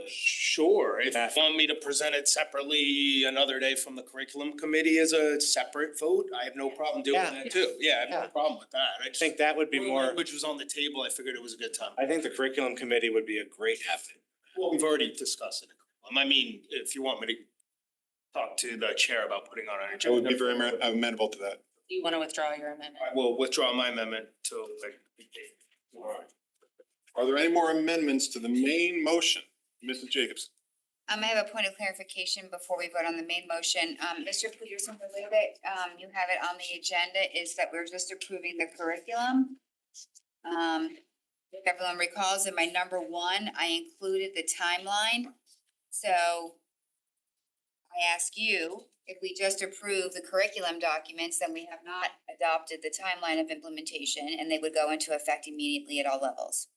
Sure, if you want me to present it separately another day from the curriculum committee as a separate vote, I have no problem doing Yeah. that too. Yeah, I have no problem with that. I I just think that would be more, language was on the table, I figured it was a good time. I think the curriculum committee would be a great effort. Well, we've already discussed it. I mean, if you want me to talk to the chair about putting on an I agenda. would be very amenable to that. Do you want to withdraw your amendment? I will withdraw my amendment to like. Are there any more amendments to the main motion? Mrs. Jacobson. I have a point of clarification before we vote on the main motion. Mr. Peterson, the way that you have it on the agenda is that we're just approving the curriculum. If everyone recalls, in my number 1, I included the timeline. So I ask you, if we just approve the curriculum documents, then we have not adopted the timeline of implementation and they would go into effect immediately at all levels.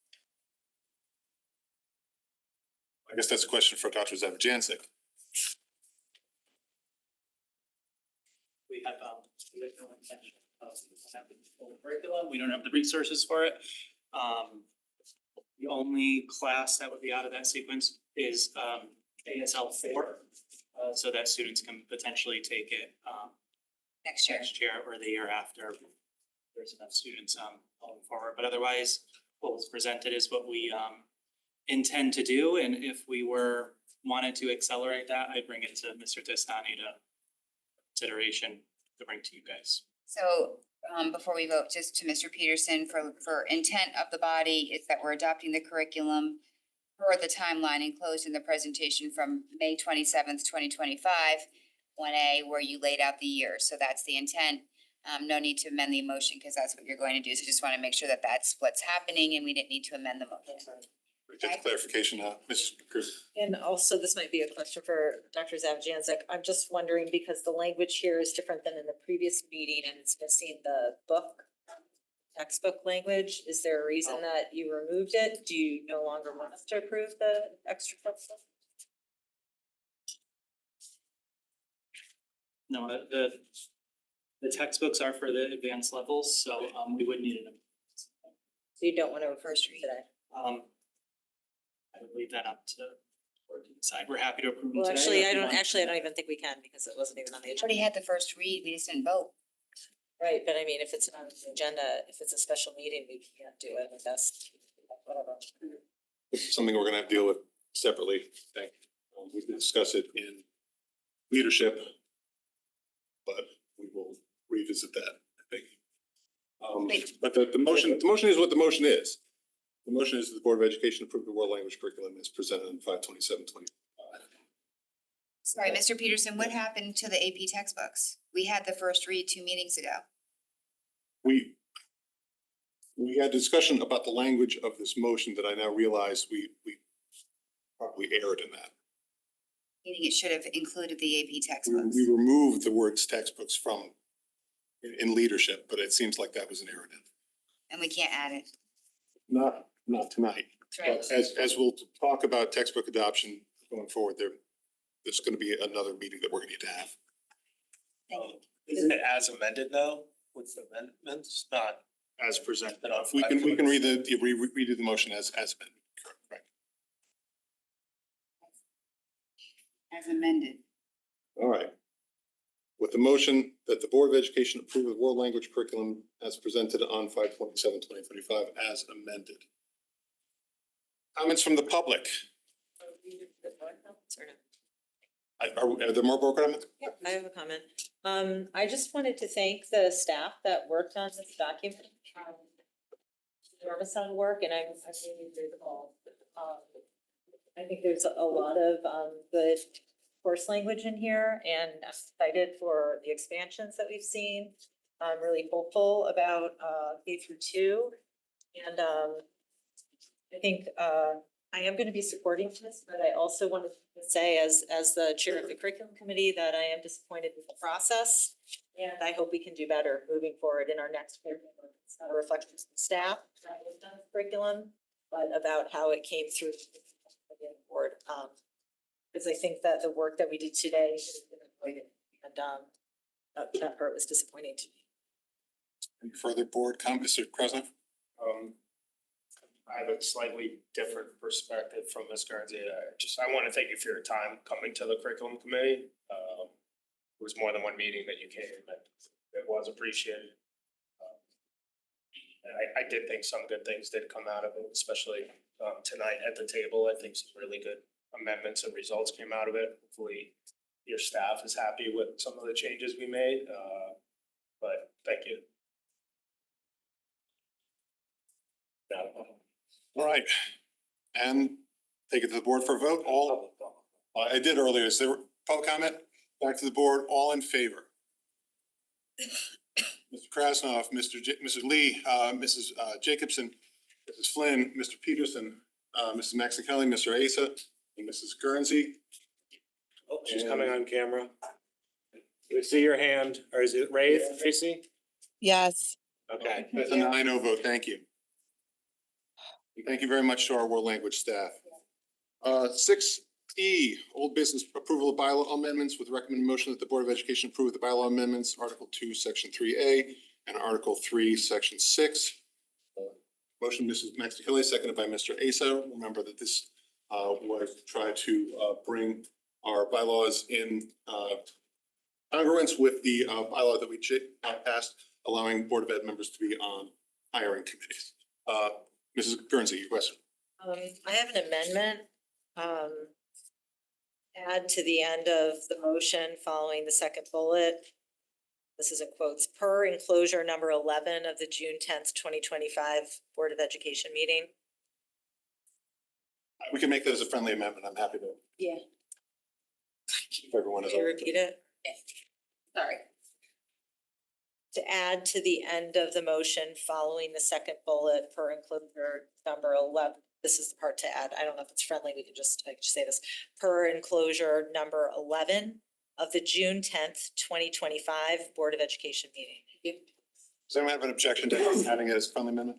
I guess that's a question for Dr. Zajancic. We have no intention of having full curriculum. We don't have the resources for it. The only class that would be out of that sequence is ASL 4. So that students can potentially take it Next year. next year or the year after. There's enough students going forward, but otherwise what was presented is what we intend to do. And if we wanted to accelerate that, I'd bring it to Mr. Testani to consideration to bring to you guys. So before we vote, just to Mr. Peterson, for intent of the body is that we're adopting the curriculum per the timeline enclosed in the presentation from May 27th, 2025, 1A, where you laid out the year. So that's the intent. No need to amend the motion because that's what you're going to do. So just want to make sure that that's what's happening and we didn't need to amend the motion. Get the clarification now, Mrs. Cruz. And also, this might be a question for Dr. Zavajanzek. I'm just wondering, because the language here is different than in the previous meeting and it's missing the textbook language. Is there a reason that you removed it? Do you no longer want us to approve the extra textbook? No, the textbooks are for the advanced levels, so we would need an. So you don't want to first read today? I would leave that up to or to decide. We're happy to approve them Well, today. actually, if I you don't, want. actually, I don't even think we can because it wasn't even on the We agenda. already had the first read, we just didn't vote. Right, but I mean, if it's not on the agenda, if it's a special meeting, we can't do it, that's whatever. This is something we're gonna have to deal with separately, I think. We can discuss it in leadership, but we will revisit that, I think. Wait. But the motion is what the motion is. The motion is that the Board of Education approve the world language curriculum as presented on 5/27/20. Sorry, Mr. Peterson, what happened to the AP textbooks? We had the first read 2 meetings ago. We had discussion about the language of this motion that I now realize we probably erred in that. Meaning it should have included the AP We textbooks. we removed the words textbooks from in leadership, but it seems like that was an error. And we can't add it. Not tonight. That's But as we'll talk about textbook adoption going forward, there's gonna be another meeting that we're gonna need to have. Isn't it as amended though, with the amendments, not As presented. We can redo the motion as amended. Correct. As amended. All right. With the motion that the Board of Education approve the world language curriculum as presented on 5/27/2025 as amended. Comments from the public? Are there more board comments? Yeah, I have a comment. I just wanted to thank the staff that worked on this document. Enormous amount of work and I'm really grateful. I think there's a lot of good course language in here and I'm excited for the expansions that we've seen. I'm really hopeful about K-2. And I think I am gonna be supporting this, but I also wanted to say as the chair of the curriculum committee that I am disappointed with the process. And I hope we can do better moving forward in our next curriculum. It's not a reflection of the staff that was done with curriculum, but about how it came through the board. Because I think that the work that we did today should have been avoided. And that part was disappointing to me. Any further board comments, Mr. Krasnoff? I have a slightly different perspective from Ms. Guernsey. I want to thank you for your time coming to the curriculum committee. It was more than one meeting that you came, and it was appreciated. And I did think some good things did come out of it, especially tonight at the table. I think some really good amendments and results came out of it. Hopefully your staff is happy with some of the changes we made, but thank you. All right. And take it to the board for a vote. All, I did earlier. Is there public comment? Back to the board. All in favor? Mr. Krasnoff, Mrs. Lee, Mrs. Jacobson, Mrs. Flynn, Mr. Peterson, Mrs. Maxichelli, Mr. Asa, and Mrs. Guernsey. Oh, she's coming on camera. Do we see your hand, or is it raised, Tracy? Yes. Okay. That's a 9-0 vote. Thank you. Thank you very much to our world language staff. 6E, old business approval of bylaw amendments with recommended motion that the Board of Education approve the bylaw amendments, Article 2, Section 3A, and Article 3, Section 6. Motion, Mrs. Maxichelli, seconded by Mr. Asa. Remember that this was to try to bring our bylaws in congruence with the bylaw that we passed, allowing Board of Ed members to be on hiring committees. Mrs. Guernsey, your question. I have an amendment. Add to the end of the motion following the second bullet. this is in quotes, per enclosure number 11 of the June 10th, 2025 Board of Education meeting. We can make that as a friendly amendment. I'm happy to. Yeah. If everyone is. Can you repeat it? Sorry. To add to the end of the motion following the second bullet per enclosure number 11. This is the part to add. I don't know if it's friendly. I could just say this. Per enclosure number 11 of the June 10th, 2025 Board of Education meeting. Does anyone have an objection to adding it as a friendly amendment?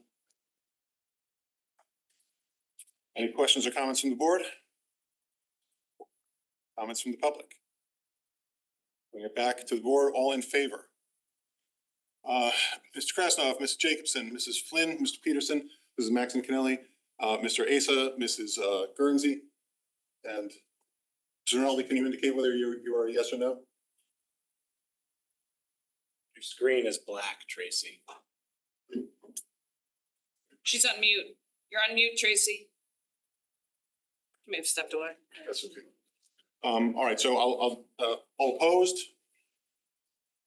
Any questions or comments from the board? Comments from the public? Bring it back to the board. All in favor? Mr. Krasnov, Mrs. Jacobson, Mrs. Flynn, Mr. Peterson, Mrs. Maxon Kennelly, Mr. Asa, Mrs. Guernsey, and Mr. Rinaldi, can you indicate whether you are a yes or no? Your screen is black, Tracy. She's on mute. You're on mute, Tracy. You may have stepped away. That's okay. All right, so all opposed?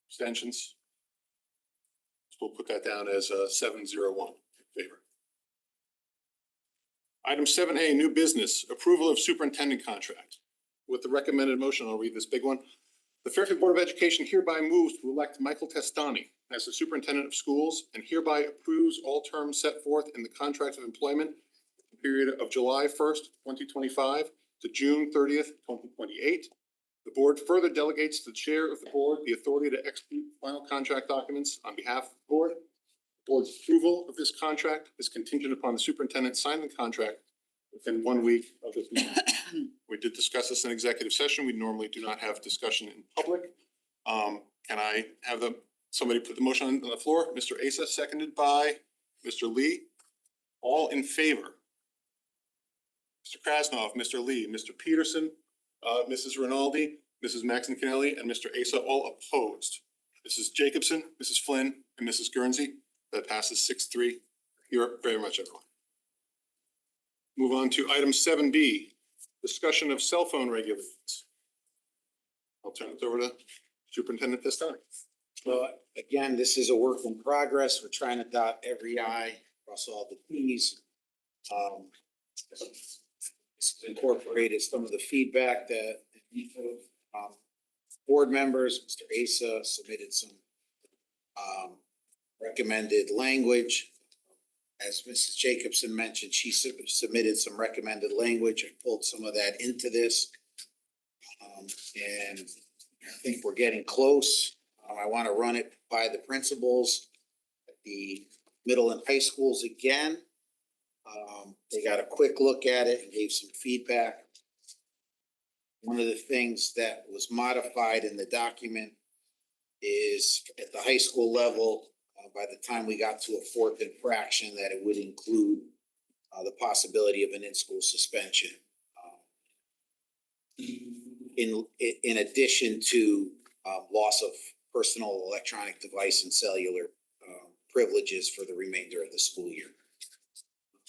Abstentions? We'll put that down as 7-0-1 in favor. Item 7A, new business, approval of superintendent contract. With the recommended motion, I'll read this big one. The Fairfield Board of Education hereby moves to elect Michael Testani as the superintendent of schools and hereby approves all terms set forth in the contract of employment for the period of July 1st, 2025 to June 30th, 2028. The board further delegates to the chair of the board the authority to execute final contract documents on behalf of the board. The board's approval of this contract is contingent upon the superintendent signing the contract within 1 week of this meeting. We did discuss this in executive session. We normally do not have discussion in public. Can I have somebody put the motion on the floor? Mr. Asa, seconded by Mr. Lee. All in favor? Mr. Krasnov, Mr. Lee, Mr. Peterson, Mrs. Rinaldi, Mrs. Maxon Kennelly, and Mr. Asa, all opposed. Mrs. Jacobson, Mrs. Flynn, and Mrs. Guernsey. That passes 6-3. Thank you very much, everyone. Move on to item 7B, discussion of cell phone regulations. I'll turn it over to Superintendent Testani. So again, this is a work in progress. We're trying to dot every I, cross all the Ts. It's incorporated some of the feedback that board members, Mr. Asa submitted some recommended language. As Mrs. Jacobson mentioned, she submitted some recommended language and pulled some of that into this. And I think we're getting close. I want to run it by the principals at the middle and high schools again. They got a quick look at it and gave some feedback. One of the things that was modified in the document is at the high school level, by the time we got to a fourth infraction, that it would include the possibility of an in-school suspension. In addition to loss of personal electronic device and cellular privileges for the remainder of the school year.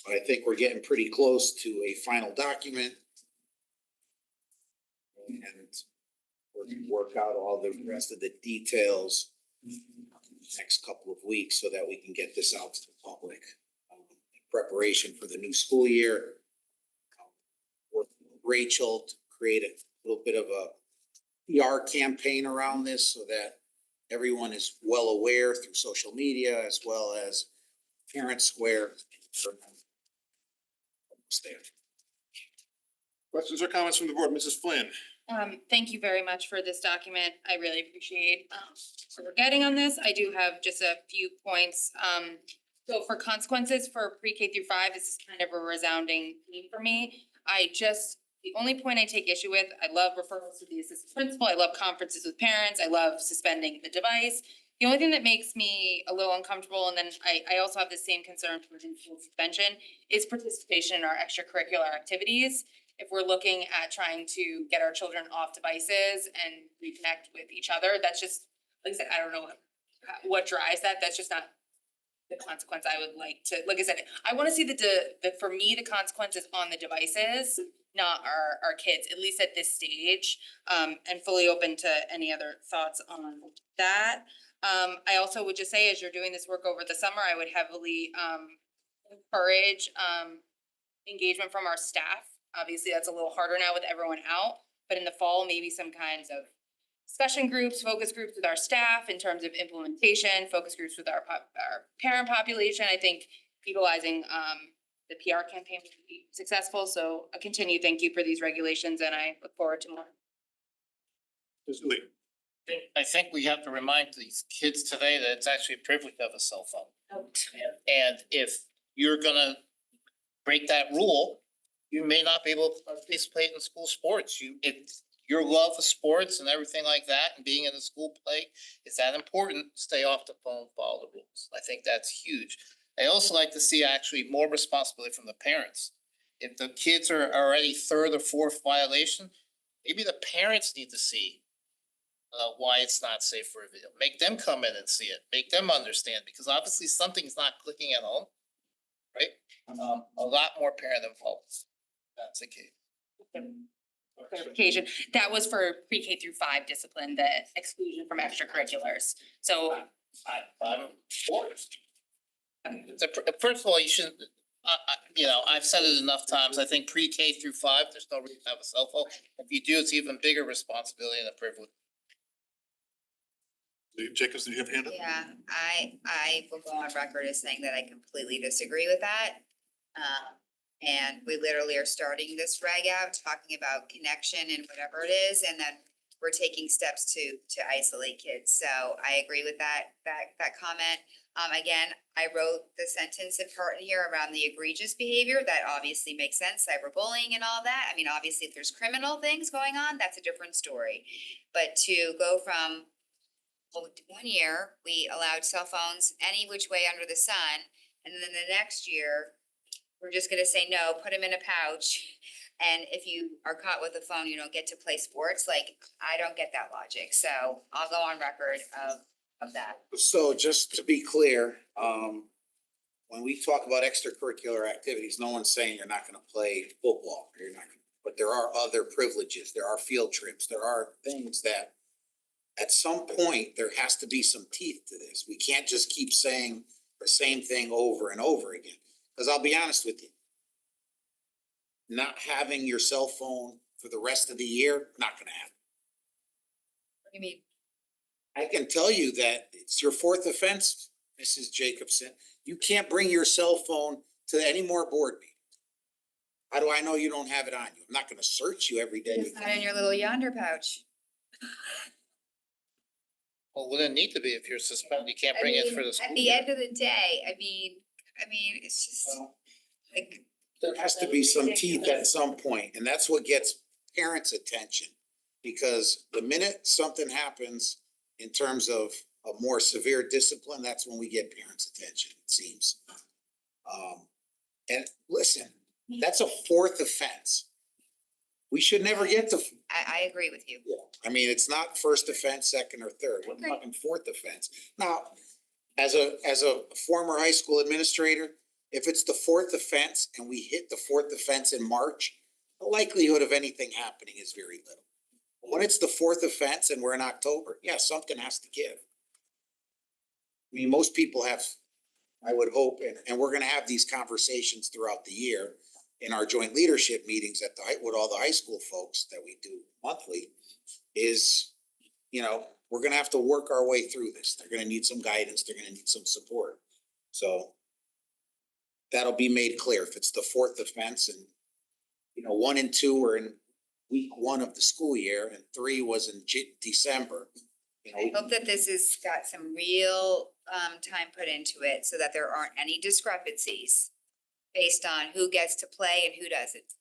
But I think we're getting pretty close to a final document. And we're going to work out all the rest of the details next couple of weeks so that we can get this out to the public in preparation for the new school year. Work with Rachel to create a little bit of a PR campaign around this so that everyone is well aware through social media as well as Parent Square. Questions or comments from the board? Mrs. Flynn? Thank you very much for this document. I really appreciate what we're getting on this. I do have just a few points. So for consequences for pre-K through 5, this is kind of a resounding theme for me. The only point I take issue with, I love referrals to the assistant principal. I love conferences with parents. I love suspending the device. The only thing that makes me a little uncomfortable, and then I also have the same concern for in-school suspension, is participation in our extracurricular activities. If we're looking at trying to get our children off devices and reconnect with each other, that's just, like I said, I don't know what drives that. That's just not the consequence I would like to, like I said, I wanna see for me, the consequence is on the devices, not our kids, at least at this stage. And fully open to any other thoughts on that. I also would just say, as you're doing this work over the summer, I would heavily encourage engagement from our staff. Obviously, that's a little harder now with everyone out, but in the fall, maybe some kinds of discussion groups, focus groups with our staff in terms of implementation, focus groups with our parent population. I think utilizing the PR campaign would be successful. So a continued thank you for these regulations, and I look forward to more. Mr. Lee. I think we have to remind these kids today that it's actually a privilege to have a cell phone. And if you're gonna break that rule, you may not be able to participate in school sports. Your love of sports and everything like that and being in the school play is that important. Stay off the phone, follow the rules. I think that's huge. I also like to see actually more responsibility from the parents. If the kids are already third or fourth violation, maybe the parents need to see why it's not safe for a video. Make them come in and see it, make them understand, because obviously something's not clicking at home, right? A lot more parent involved. That's the key. Clarification, that was for pre-K through 5 discipline, the exclusion from extracurriculars. So I'm for it. First of all, you shouldn't, I've said it enough times, I think pre-K through 5, there's no reason to have a cell phone. If you do, it's even bigger responsibility and a privilege. Jacobson, you have your hand up? Yeah, I will go on record as saying that I completely disagree with that. And we literally are starting this reg out, talking about connection and whatever it is, and then we're taking steps to isolate kids. So I agree with that comment. Again, I wrote the sentence in part in here around the egregious behavior. That obviously makes sense, cyberbullying and all that. I mean, obviously, if there's criminal things going on, that's a different story. But to go from, well, 1 year, we allowed cell phones any which way under the sun, and then the next year, we're just gonna say, no, put them in a pouch. And if you are caught with a phone, you don't get to play sports. Like, I don't get that logic. So I'll go on record of that. So just to be clear, when we talk about extracurricular activities, no one's saying you're not gonna play football, you're not, but there are other privileges, there are field trips, there are things that at some point, there has to be some teeth to this. We can't just keep saying the same thing over and over again. Because I'll be honest with you, not having your cell phone for the rest of the year, not gonna happen. What do you mean? I can tell you that it's your 4th offense, Mrs. Jacobson. You can't bring your cell phone to any more board meetings. How do I know you don't have it on you? I'm not gonna search you every day. It's not in your little yonder pouch. Well, wouldn't need to be if you're suspended, you can't bring it for the school. At the end of the day, I mean, it's just like. There has to be some teeth at some point, and that's what gets parents' attention. Because the minute something happens in terms of a more severe discipline, that's when we get parents' attention, it seems. And listen, that's a 4th offense. We should never get to. I agree with you. Yeah, I mean, it's not 1st offense, 2nd or 3rd, we're talking 4th offense. Now, as a former high school administrator, if it's the 4th offense and we hit the 4th offense in March, the likelihood of anything happening is very little. When it's the 4th offense and we're in October, yeah, something has to give. I mean, most people have, I would hope, and we're gonna have these conversations throughout the year in our joint leadership meetings at with all the high school folks that we do monthly, is, we're gonna have to work our way through this. They're gonna need some guidance, they're gonna need some support. So that'll be made clear if it's the 4th offense and, 1 and 2 are in week 1 of the school year and 3 was in December. I hope that this has got some real time put into it so that there aren't any discrepancies based on who gets to play and who doesn't,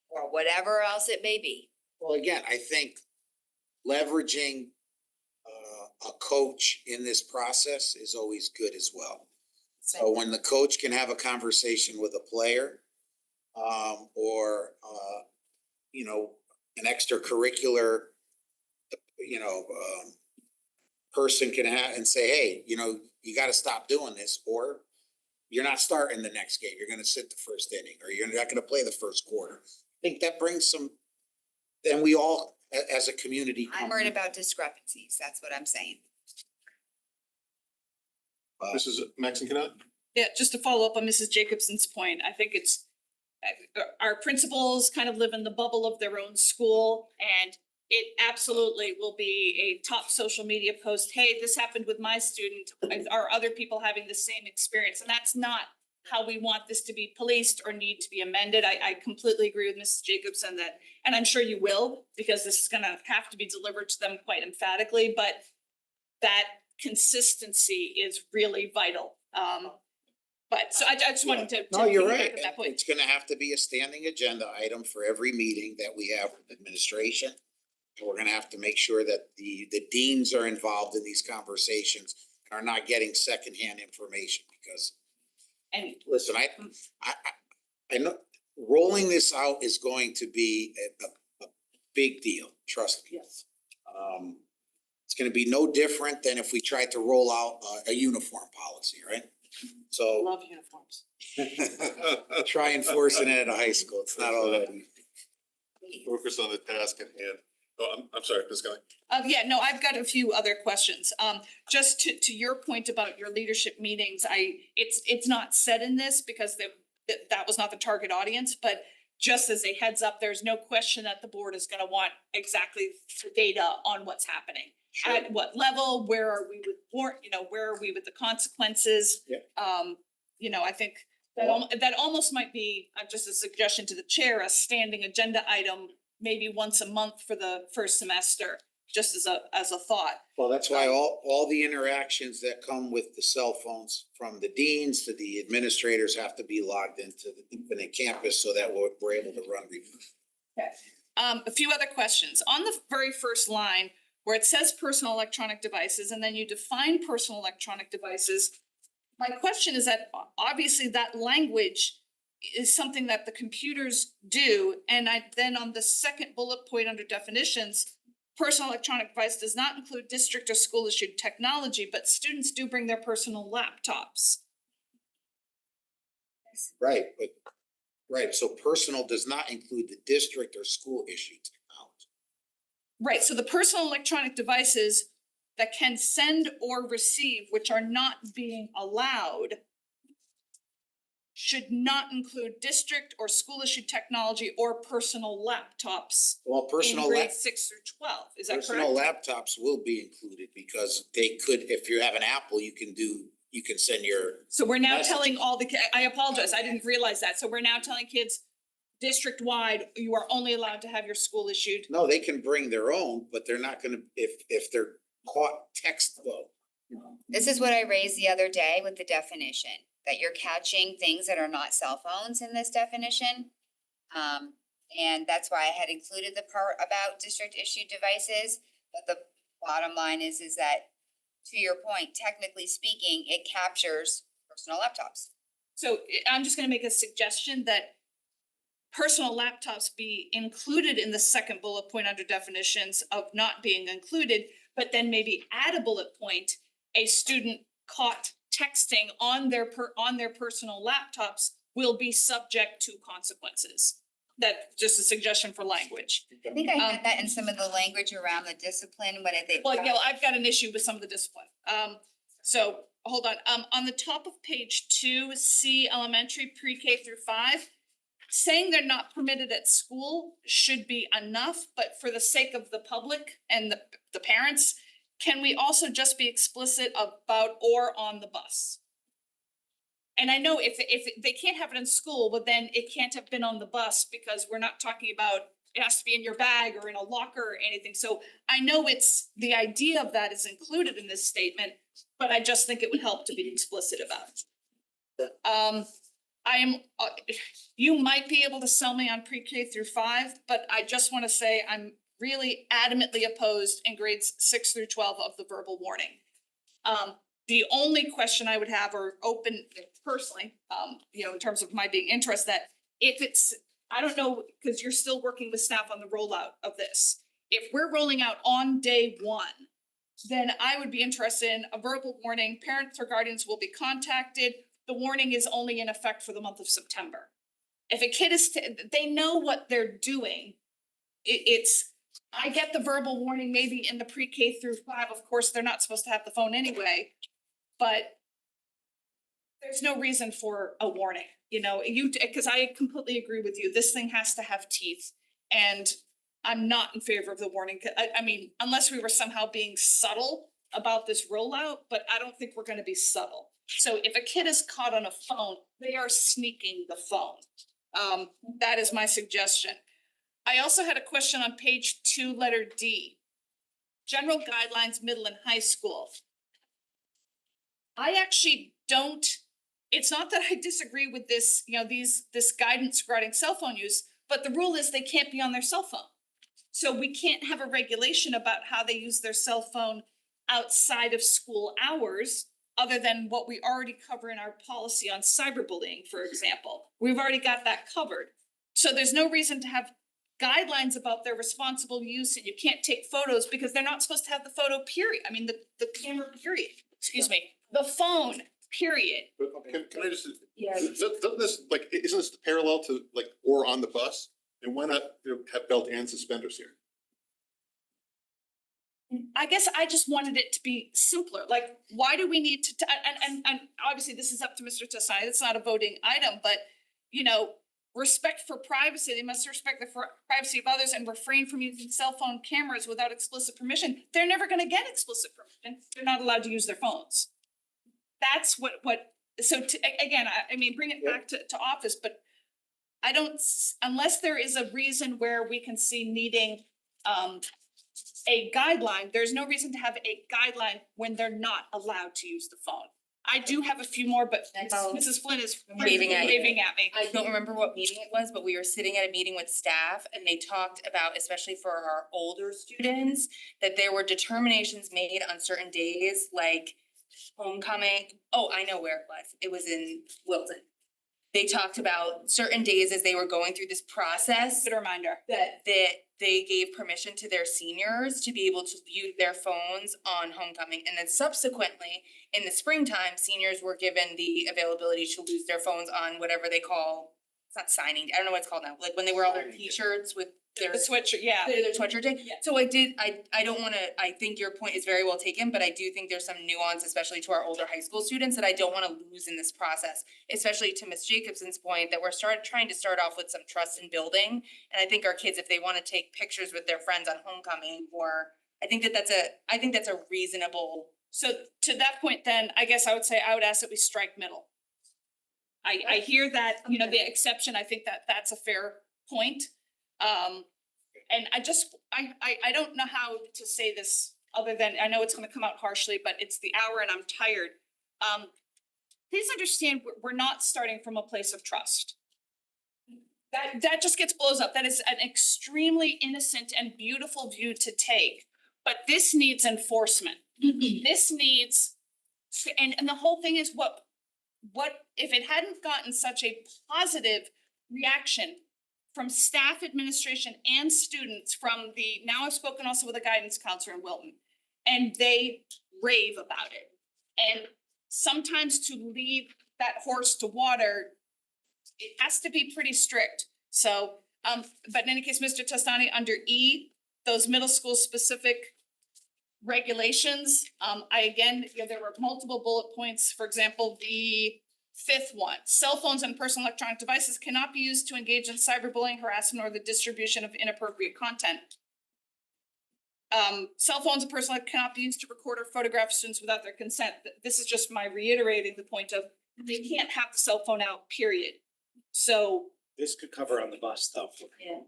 or whatever else it may be. Well, again, I think leveraging a coach in this process is always good as well. So when the coach can have a conversation with a player, or an extracurricular, person can have and say, hey, you gotta stop doing this, or you're not starting the next game. You're gonna sit the first inning, or you're not gonna play the first quarter. I think that brings some, then we all, as a community. I'm worried about discrepancies, that's what I'm saying. Mrs. Maxon Cannot? Yeah, just to follow up on Mrs. Jacobson's point, I think it's our principals kind of live in the bubble of their own school, and it absolutely will be a top social media post. Hey, this happened with my student. Are other people having the same experience? And that's not how we want this to be policed or need to be amended. I completely agree with Mrs. Jacobson that, and I'm sure you will, because this is gonna have to be delivered to them quite emphatically, but that consistency is really vital. But so I just wanted to. No, you're piggyback right. on that point. It's gonna have to be a standing agenda item for every meeting that we have with administration. And we're gonna have to make sure that the deans are involved in these conversations and are not getting secondhand information, because And listen, I know rolling this out is going to be a big deal, trust me. yes, It's gonna be no different than if we tried to roll out a uniform policy, right? So love uniforms. try enforcing it at a high school. It's not all that easy. Focus on the task at hand. Oh, I'm sorry, Ms. Kelly. Yeah, no, I've got a few other questions. Just to your point about your leadership meetings, it's not said in this because that was not the target audience, but just as a heads up, there's no question that the board is gonna want exactly the data on what's happening. At what level, where are we with where are we with the consequences? Yeah. I think that almost might be just a suggestion to the chair, a standing agenda item, maybe once a month for the first semester, just as a thought. Well, that's why all the interactions that come with the cell phones, from the deans to the administrators, have to be logged into the Infinite Campus so that we're able to run reviews. A few other questions. On the very first line, where it says personal electronic devices, and then you define personal electronic devices. My question is that obviously that language is something that the computers do, and then on the second bullet point under definitions, personal electronic device does not include district or school issued technology, but students do bring their personal laptops. Right, so personal does not include the district or school issued technology. Right, so the personal electronic devices that can send or receive, which are not being allowed, should not include district or school issued technology or personal laptops Well, in grade 6 through 12, is that correct? personal laptops will be included, because they could, if you have an Apple, you can send your. So we're now message. telling all the, I apologize, I didn't realize that, so we're now telling kids district-wide, you are only allowed to have your school issued. No, they can bring their own, but they're not gonna, if they're caught This is what I raised the other day with the definition, that you're catching things that are not cell phones in this definition. And that's why I had included the part about district issued devices, but the bottom line is that, to your point, technically speaking, it captures personal laptops. So I'm just gonna make a suggestion that personal laptops be included in the second bullet point under definitions of not being included, but then maybe add a bullet point, a student caught texting on their personal laptops will be subject to consequences. That, just a suggestion for language. I think I had that in some of the language around the discipline, but I think. Well, yeah, I've got an issue with some of the discipline. So hold on the top of page 2, C elementary pre-K through 5. Saying they're not permitted at school should be enough, but for the sake of the public and the parents, can we also just be explicit about or on the bus? And I know if they can't have it in school, but then it can't have been on the bus, because we're not talking about, it has to be in your bag or in a locker or anything. So I know it's, the idea of that is included in this statement, but I just think it would help to be explicit about it. You might be able to sell me on pre-K through 5, but I just wanna say I'm really adamantly opposed in grades 6 through 12 of the verbal warning. The only question I would have, or open personally, in terms of my being interested, that if it's, I don't know, cause you're still working with staff on the rollout of this. If we're rolling out on day 1, then I would be interested in a verbal warning. Parents or guardians will be contacted. The warning is only in effect for the month of September. If a kid is, they know what they're doing. It's, I get the verbal warning maybe in the pre-K through 5. Of course, they're not supposed to have the phone anyway, but there's no reason for a warning, because I completely agree with you. This thing has to have teeth. And I'm not in favor of the warning. I mean, unless we were somehow being subtle about this rollout, but I don't think we're gonna be subtle. So if a kid is caught on a phone, they are sneaking the phone. That is my suggestion. I also had a question on page 2, letter D. General guidelines, middle and high school. I actually don't, it's not that I disagree with this, this guidance regarding cell phone use, but the rule is they can't be on their cell phone. So we can't have a regulation about how they use their cell phone outside of school hours, other than what we already cover in our policy on cyberbullying, for example. We've already got that covered. So there's no reason to have guidelines about their responsible use, and you can't take photos because they're not supposed to have the photo, period. I mean, the camera, period, excuse me, the phone, period. But can I just, Yeah. doesn't this, like, isn't this parallel to, like, or on the bus? And why not have belt and suspenders here? I guess I just wanted it to be simpler, like, why do we need to, and obviously this is up to Mr. Tassai, it's not a voting item, but, respect for privacy, they must respect the privacy of others and refrain from using cell phone cameras without explicit permission. They're never gonna get explicit permission, they're not allowed to use their phones. That's again, I mean, bring it back to office, but I don't, unless there is a reason where we can see needing, a guideline, there's no reason to have a guideline when they're not allowed to use the phone. I do have a few more, but Mrs. Flynn is Waving at you. waving at me. I don't remember what meeting it was, but we were sitting at a meeting with staff and they talked about, especially for our older students, that there were determinations made on certain days, like homecoming. Oh, I know where it was. It was in Wilton. They talked about certain days as they were going through this process Good reminder. that they gave permission to their seniors to be able to use their phones on homecoming. And then subsequently, in the springtime, seniors were given the availability to use their phones on whatever they call, it's not signing, I don't know what it's called now, like when they wear all their t-shirts with their The switcher, yeah. their sweatshirt day. Yeah. So I don't wanna, I think your point is very well taken, but I do think there's some nuance, especially to our older high school students, that I don't wanna lose in this process. Especially to Ms. Jacobson's point, that we're trying to start off with some trust in building. And I think our kids, if they wanna take pictures with their friends on homecoming, or, I think that's a reasonable. So to that point, then, I guess I would ask that we strike middle. I hear that, the exception, I think that that's a fair point. And I don't know how to say this other than, I know it's gonna come out harshly, but it's the hour and I'm tired. Please understand, we're not starting from a place of trust. That just blows up. That is an extremely innocent and beautiful view to take, but this needs enforcement. This needs, and the whole thing is what if it hadn't gotten such a positive reaction from staff, administration, and students from now I've spoken also with a guidance counselor in Wilton, and they rave about it. And sometimes to lead that horse to water, it has to be pretty strict. So, but in any case, Mr. Testani, under E, those middle school specific regulations, there were multiple bullet points. For example, the 5th one, cell phones and personal electronic devices cannot be used to engage in cyberbullying, harassment, or the distribution of inappropriate content. Cell phones and personal cannot be used to record or photograph students without their consent. This is just my reiterating the point of they can't have the cell phone out, period. So. This could cover on the bus though. Yeah.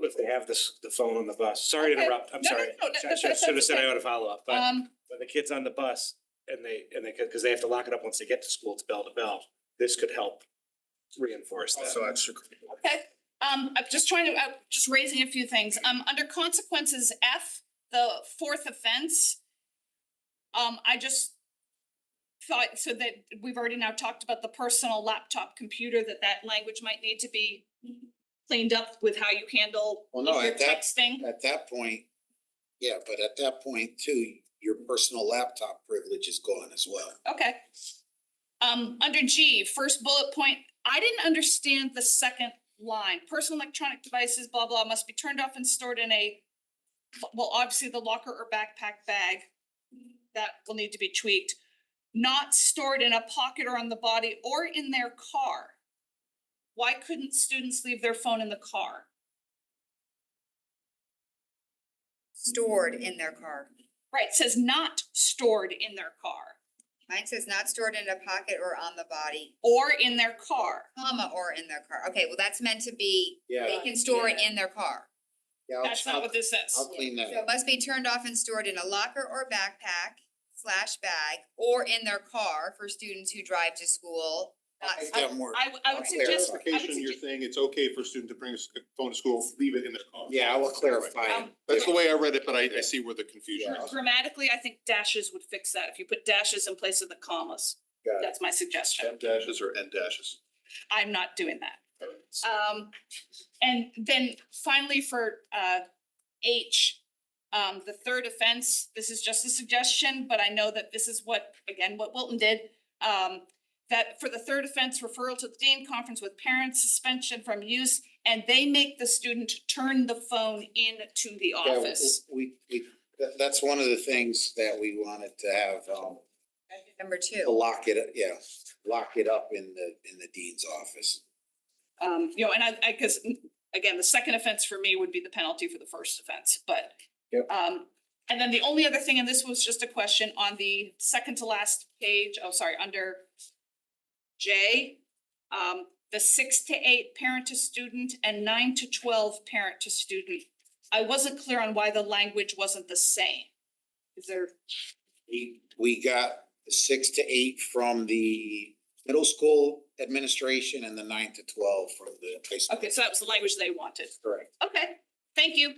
If they have the phone on the bus, sorry to Okay. interrupt, I'm No, sorry. no, Should have said okay. I ought to follow up, but Um, when the kid's on the bus and they, cause they have to lock it up once they get to school, it's bell to bell. This could help reinforce that. Also extra. okay, I'm just trying to, just raising a few things. Under consequences F, the 4th offense, I just thought, so that we've already now talked about the personal laptop computer, that language might need to be cleaned up with how you handle Well, no, if you're at that- texting. At that point, Yeah, but at that point too, your personal laptop privilege is gone as well. Okay. Under G, first bullet point, I didn't understand the second line. Personal electronic devices, blah, blah, must be turned off and stored in a, well, obviously the locker or backpack bag. That will need to be tweaked. Not stored in a pocket or on the body or in their car. Why couldn't students leave their phone in the car? Stored in their car. Right, it says not stored in their car Mine says not stored in a pocket or on the body, or in their car. comma, or in their car. Okay, well, that's meant to be, Yeah. they can store it in their car. Yeah, That's not what this says. I'll clean that So it up. must be turned off and stored in a locker or backpack/bag or in their car for students who drive to school. I'll make that more. I would suggest, Clarification, you're saying it's okay for a student to bring a phone to school, leave it in their car. Yeah, I will clarify it. That's the way I read it, but I see where the confusion is. grammatically, I think dashes would fix that. If you put dashes in place of the commas, Got it. that's my suggestion. M dashes or N dashes? I'm not doing that. And then finally for H, the third offense, this is just a suggestion, but I know that this is what, again, what Wilton did. That for the third offense, referral to the dean, conference with parents, suspension from use, and they make the student turn the phone in to the Yeah, office. that's one of the things that we wanted to have, Number to 2. lock it up in the dean's office. You know, and I, cause again, the second offense for me would be the penalty for the first offense, but. Yep. And then the only other thing, and this was just a question on the second to last page, under J. The 6 to 8 parent to student and 9 to 12 parent to student. I wasn't clear on why the language wasn't the same. Is there? We got the 6 to 8 from the middle school administration and the 9 to 12 from the high school. Okay, so that was the language they wanted. Correct. Okay, thank you.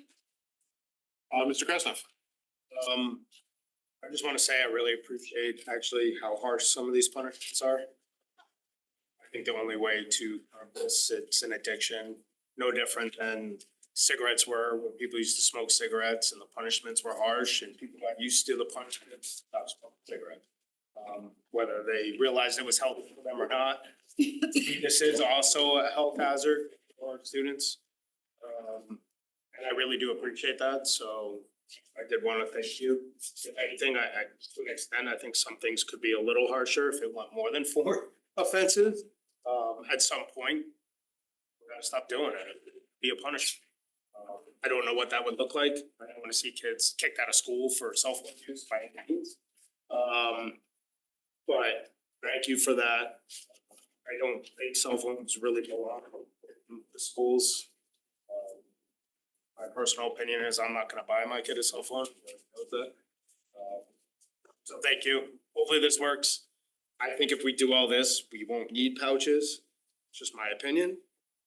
Mr. Krasnoff? I just wanna say I really appreciate actually how harsh some of these punishments are. I think the only way to curb this, it's an addiction, no different than cigarettes were, when people used to smoke cigarettes and the punishments were harsh and people got used to the punishments, not smoking cigarettes. Whether they realized it was healthy for them or not. This is also a health hazard for our students. And I really do appreciate that, so I did wanna thank you. If anything, I to an extent, I think some things could be a little harsher if it went more than 4 offenses. At some point, we gotta stop doing it, be a punishment. I don't know what that would look like. I don't wanna see kids kicked out of school for cell phone use by any means. But thank you for that. I don't think cell phones really belong in the schools. My personal opinion is I'm not gonna buy my kid a cell phone. So thank you. Hopefully this works. I think if we do all this, we won't need pouches. It's just my opinion.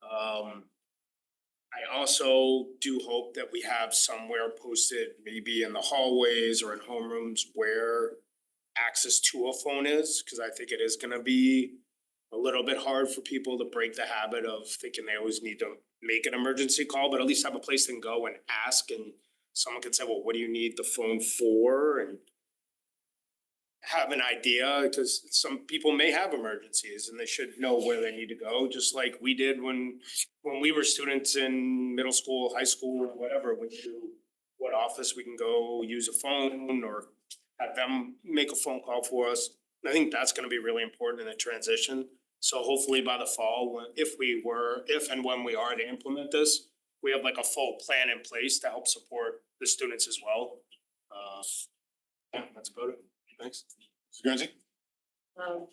I also do hope that we have somewhere posted, maybe in the hallways or in homerooms where access to a phone is, cause I think it is gonna be a little bit hard for people to break the habit of thinking they always need to make an emergency call, but at least have a place they can go and ask, and someone can say, well, what do you need the phone for? And have an idea, because some people may have emergencies and they should know where they need to go, just like we did when we were students in middle school, high school, whatever, we knew what office we can go use a phone or have them make a phone call for us. I think that's gonna be really important in the transition. So hopefully by the fall, if and when we are to implement this, we have like a full plan in place to help support the students as well. Yeah, that's about it. Thanks. Mr. Guernsey?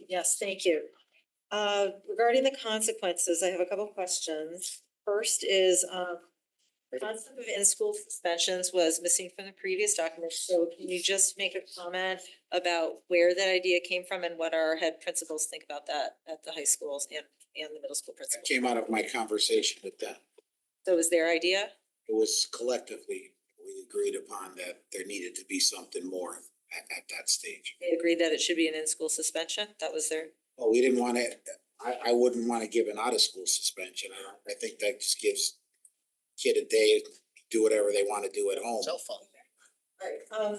Yes, thank you. Regarding the consequences, I have a couple questions. First is, the concept of in-school suspensions was missing from the previous document, so can you just make a comment about where that idea came from and what our head principals think about that at the high schools and the middle school That principals? came out of my conversation with them. So was their idea? It was collectively, we agreed upon that there needed to be something more at that stage. They agreed that it should be an in-school suspension? That was their, Oh, we didn't want to, I wouldn't want to give an out-of-school suspension. I think that just gives kid a day to do whatever they want to do at home. Cell phone.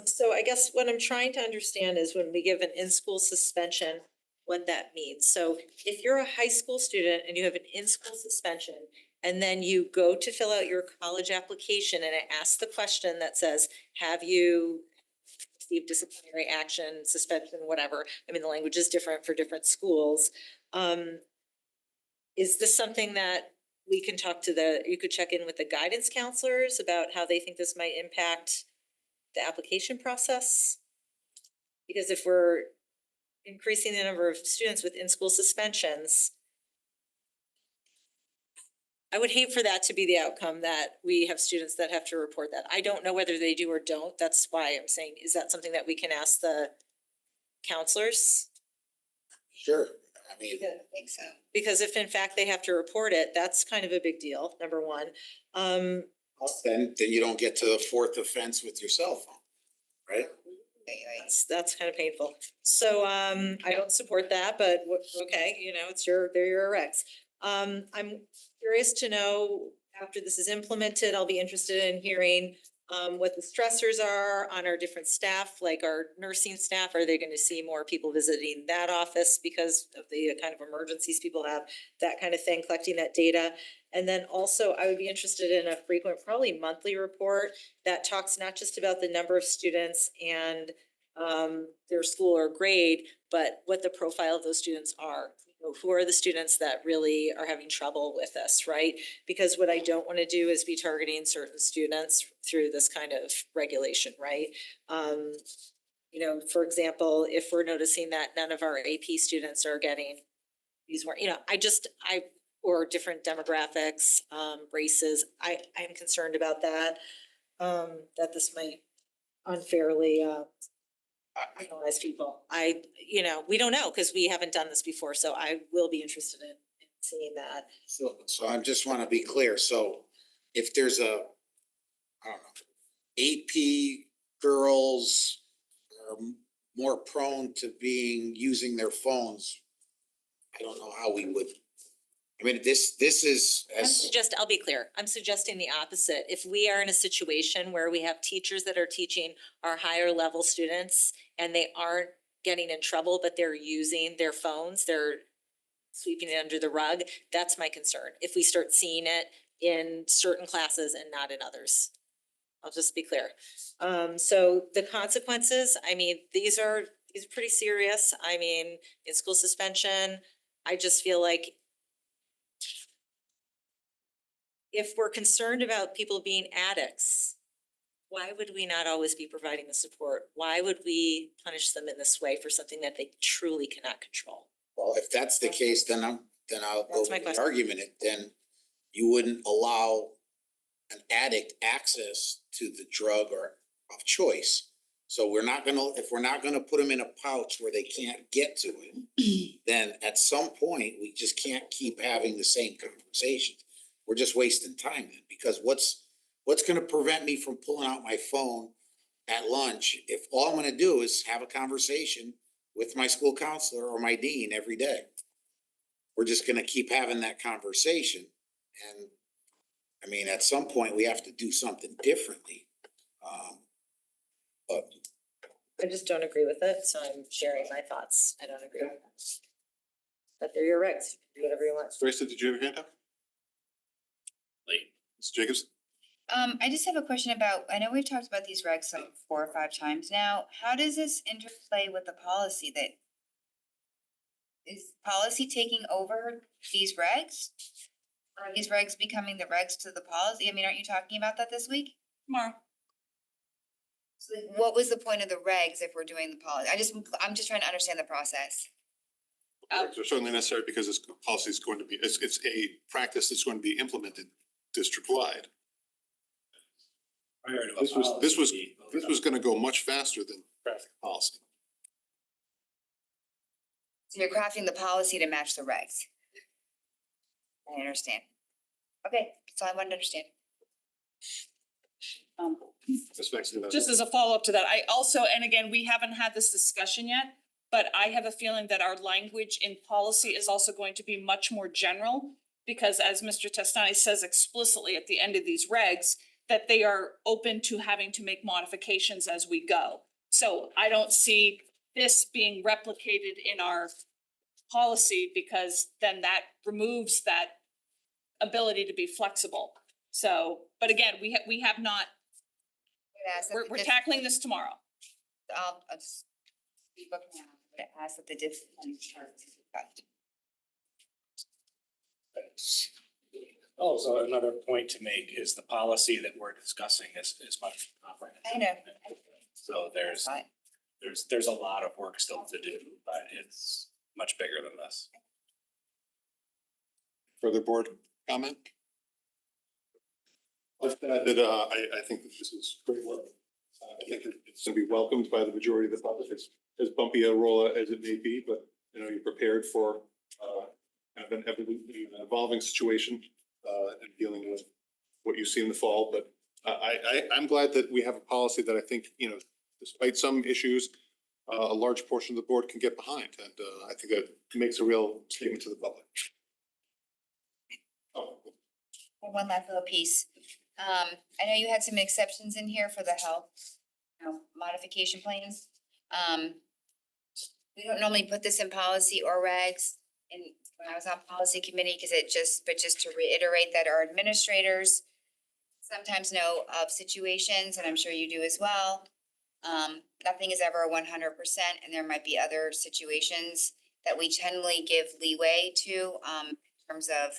So I guess what I'm trying to understand is when we give an in-school suspension, what that means. So if you're a high school student and you have an in-school suspension, and then you go to fill out your college application and it asks the question that says, have you received disciplinary action, suspension, whatever? I mean, the language is different for different schools. Is this something that we can talk to you could check in with the guidance counselors about how they think this might impact the application process? Because if we're increasing the number of students with in-school suspensions, I would hate for that to be the outcome, that we have students that have to report that. I don't know whether they do or don't. That's why I'm saying, is that something that we can ask the counselors? Sure, I mean, I think so. Because if in fact they have to report it, that's kind of a big deal, number one. then you don't get to the fourth offense with your cell phone, right? That's kind of painful. So I don't support that, but okay, you know, they're your regs. I'm curious to know, after this is implemented, I'll be interested in hearing what the stressors are on our different staff, like our nursing staff. Are they going to see more people visiting that office because of the kind of emergencies people have, that kind of thing, collecting that data? And then also I would be interested in a frequent, probably monthly report that talks not just about the number of students and their school or grade, but what the profile of those students are. You know, who are the students that really are having trouble with this, right? Because what I don't want to do is be targeting certain students through this kind of regulation, right? You know, for example, if we're noticing that none of our AP students are getting these, you know, or different demographics, races, I'm concerned about that. That this might unfairly penalize people. You know, we don't know because we haven't done this before, so I will be interested in seeing that. So I just wanna be clear, so if there's I don't know, AP girls are more prone to using their phones, I don't know how we would, I mean, this is I'll be clear, I'm suggesting the opposite. If we are in a situation where we have teachers that are teaching our higher level students and they aren't getting in trouble, but they're using their phones, they're sweeping it under the rug, that's my concern. If we start seeing it in certain classes and not in others. I'll just be clear. So the consequences, I mean, these are pretty serious. I mean, in school suspension, I just feel like if we're concerned about people being addicts, why would we not always be providing the support? Why would we punish them in this way for something that they truly cannot control? well, if that's the case, then I'll go That's my with the question. argument, then you wouldn't allow an addict access to the drug or of choice. So if we're not gonna put them in a pouch where they can't get to it, then at some point, we just can't keep having the same conversations. We're just wasting time then, because what's gonna prevent me from pulling out my phone at lunch if all I'm gonna do is have a conversation with my school counselor or my dean every day? We're just gonna keep having that conversation, and I mean, at some point, we have to do something differently. But I just don't agree with it, so I'm sharing my thoughts. I don't agree with it. But they're your regs, you can do whatever you want. Teresa, did you have your hand up? Ms. Jacobs? I just have a question about, I know we've talked about these regs like 4 or 5 times now. How does this interplay with the policy that? Is policy taking over these regs? Are these regs becoming the regs to the policy? I mean, aren't you talking about that this week? Tomorrow. So what was the point of the regs if we're doing the policy? I'm just trying to understand the process. They're certainly necessary because this policy is going to be, it's a practice that's going to be implemented district-wide. This was gonna go much faster than crafting a policy. So you're crafting the policy to match the regs. I understand. Okay, so I wanted to understand. Ms. Maxine, Just as a follow-up to that, I also, and again, we haven't had this discussion yet, but I have a feeling that our language in policy is also going to be much more general. Because as Mr. Testani says explicitly at the end of these regs, that they are open to having to make modifications as we go. So I don't see this being replicated in our policy because then that removes that ability to be flexible. So, but again, we have not, we're tackling this tomorrow. I'll just speak up now, but ask that the discipline chart be discussed. Also, another point to make is the policy that we're discussing is much comprehensive. I know. So there's a lot of work still to do, but it's much bigger than this. Further board comment? I think that this is great work. I think it's gonna be welcomed by the majority of the public. It's as bumpy a roll as it may be, but you know, you're prepared for kind of an evolving situation and dealing with what you see in the fall. But I'm glad that we have a policy that I think, you know, despite some issues, a large portion of the board can get behind, and I think that makes a real statement to the public. Oh. One last little piece. I know you had some exceptions in here for the health, modification plans. We don't normally put this in policy or regs when I was on policy committee, but just to reiterate that our administrators sometimes know of situations, and I'm sure you do as well. Nothing is ever 100%, and there might be other situations that we generally give leeway to, in terms of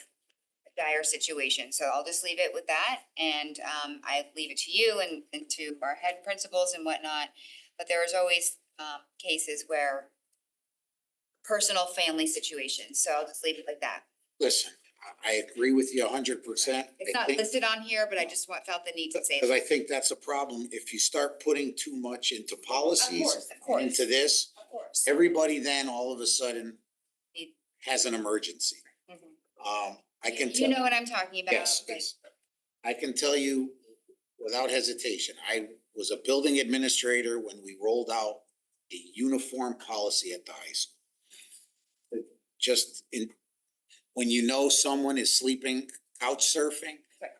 dire situation. So I'll just leave it with that, and I leave it to you and to our head principals and whatnot. But there is always cases where personal family situations, so I'll just leave it like that. Listen, I agree with you 100%. It's not listed on here, but I just felt the need to say Because I that. think that's a problem. If you start putting too much into policies, Of course. into this, Of course. everybody then all of a sudden It- has an emergency. Mhm. I can You tell. know what I'm talking about. Yes, but- yes. I can tell you without hesitation, I was a building administrator when we rolled out a uniform policy at the high school. Just when you know someone is sleeping, couch surfing, Right.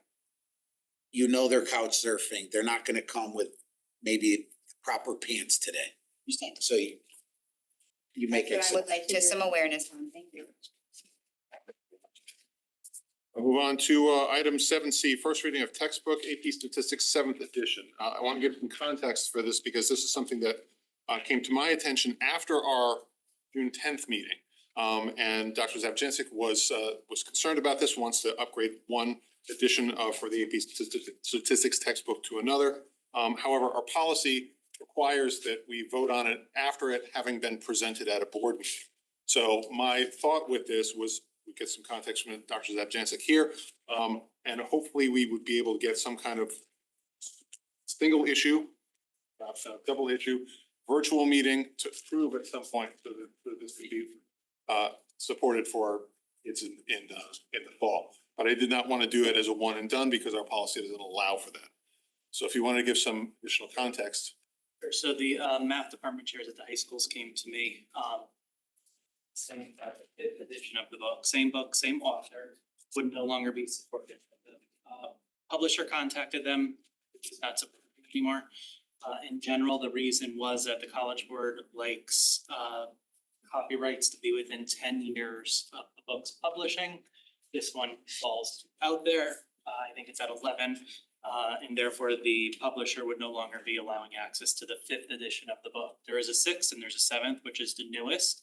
you know they're couch surfing. They're not gonna come with maybe proper pants today. Understand. So you make But it. I would like just some awareness on, thank you. I'll move on to item 7C, first reading of textbook AP Statistics 7th edition. I want to give some context for this because this is something that came to my attention after our June 10th meeting. And Dr. Zabjensik was concerned about this, wants to upgrade one edition for the AP Statistics textbook to another. However, our policy requires that we vote on it after it having been presented at a board meeting. So my thought with this was we get some context from Dr. Zabjensik here, and hopefully we would be able to get some kind of single issue, double issue, virtual meeting to approve at some point so that this could be supported for kids in the fall. But I did not want to do it as a one and done because our policy doesn't allow for that. So if you want to give some additional context. So the math department chairs at the high schools came to me, same edition of the book, same author, would no longer be supported. The publisher contacted them, which is not supported anymore. In general, the reason was that the College Board likes copyrights to be within 10 years of the book's publishing. This one falls out there. I think it's at 11. And therefore the publisher would no longer be allowing access to the 5th edition of the book. There is a 6th and there's a 7th, which is the newest.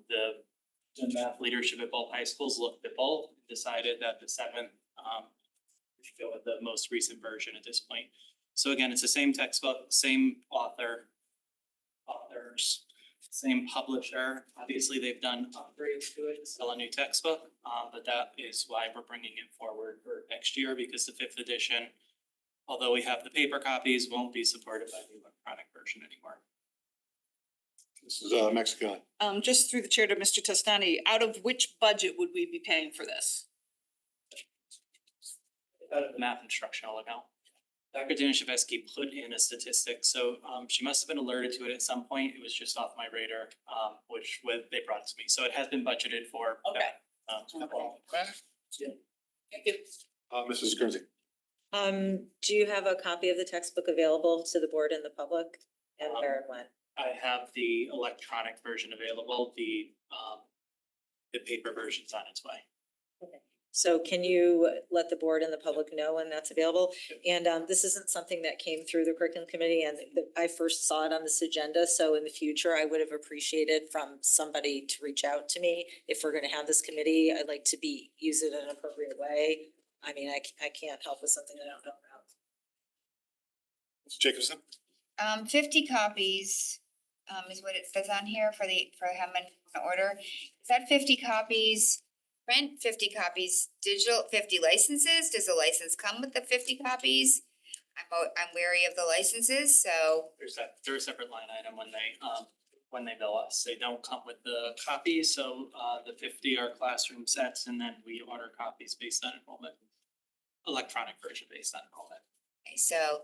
The math leadership at both high schools looked at both and decided that the 7th should go with the most recent version at this point. So again, it's the same textbook, same authors, same publisher. Obviously, they've done upgrades to it to sell a new textbook, but that is why we're bringing it forward for next year because the 5th edition, although we have the paper copies, won't be supported by the electronic version anymore. This is Mexican. Just through the chair to Mr. Testani, out of which budget would we be paying for this? Out of the math instructional account. Dr. Danishevsky put in a statistic, so she must have been alerted to it at some point. It was just off my radar, which they brought it to me. So it has been budgeted for. Okay. Yeah. Thank you. Mrs. Guernsey. Do you have a copy of the textbook available to the board and the public? And where and when? I have the electronic version available, the paper version's on its way. So can you let the board and the public know when that's available? And this isn't something that came through the curriculum committee and I first saw it on this agenda. So in the future, I would have appreciated from somebody to reach out to me. If we're gonna have this committee, I'd like to use it in an appropriate way. I mean, I can't help with something that I don't know about. Mr. Jacobson? 50 copies, is what it says on here for how many in order. Is that 50 copies, print, 50 copies, digital, 50 licenses? Does the license come with the 50 copies? I'm wary of the licenses, so. They're a separate line item when they bill us. They don't come with the copy, so the 50 are classroom sets and then we order copies based on enrollment. Electronic version based on enrollment. Okay, so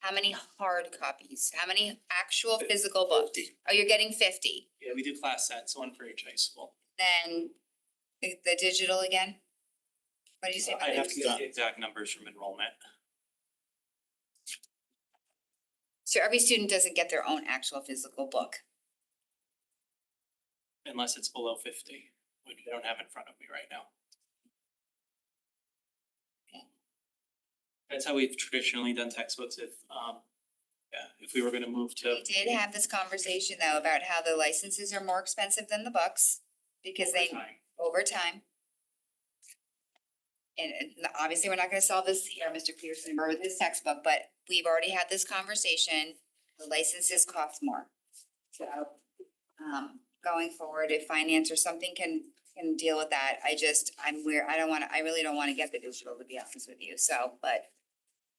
how many hard copies? How many actual physical books? Oh, you're getting 50. Yeah, we do class sets, one for each high school. Then the digital again? What did you say? I have to get the exact numbers from enrollment. So every student doesn't get their own actual physical book. Unless it's below 50, which I don't have in front of me right now. That's how we've traditionally done textbooks if we were gonna move to. We did have this conversation though about how the licenses are more expensive than the books because over time. And obviously, we're not gonna solve this here, Mr. Peterson, or with this textbook, but we've already had this conversation. The licenses cost more. So, going forward, if finance or something can deal with that, I really don't wanna get the digital, to be honest with you, so, but.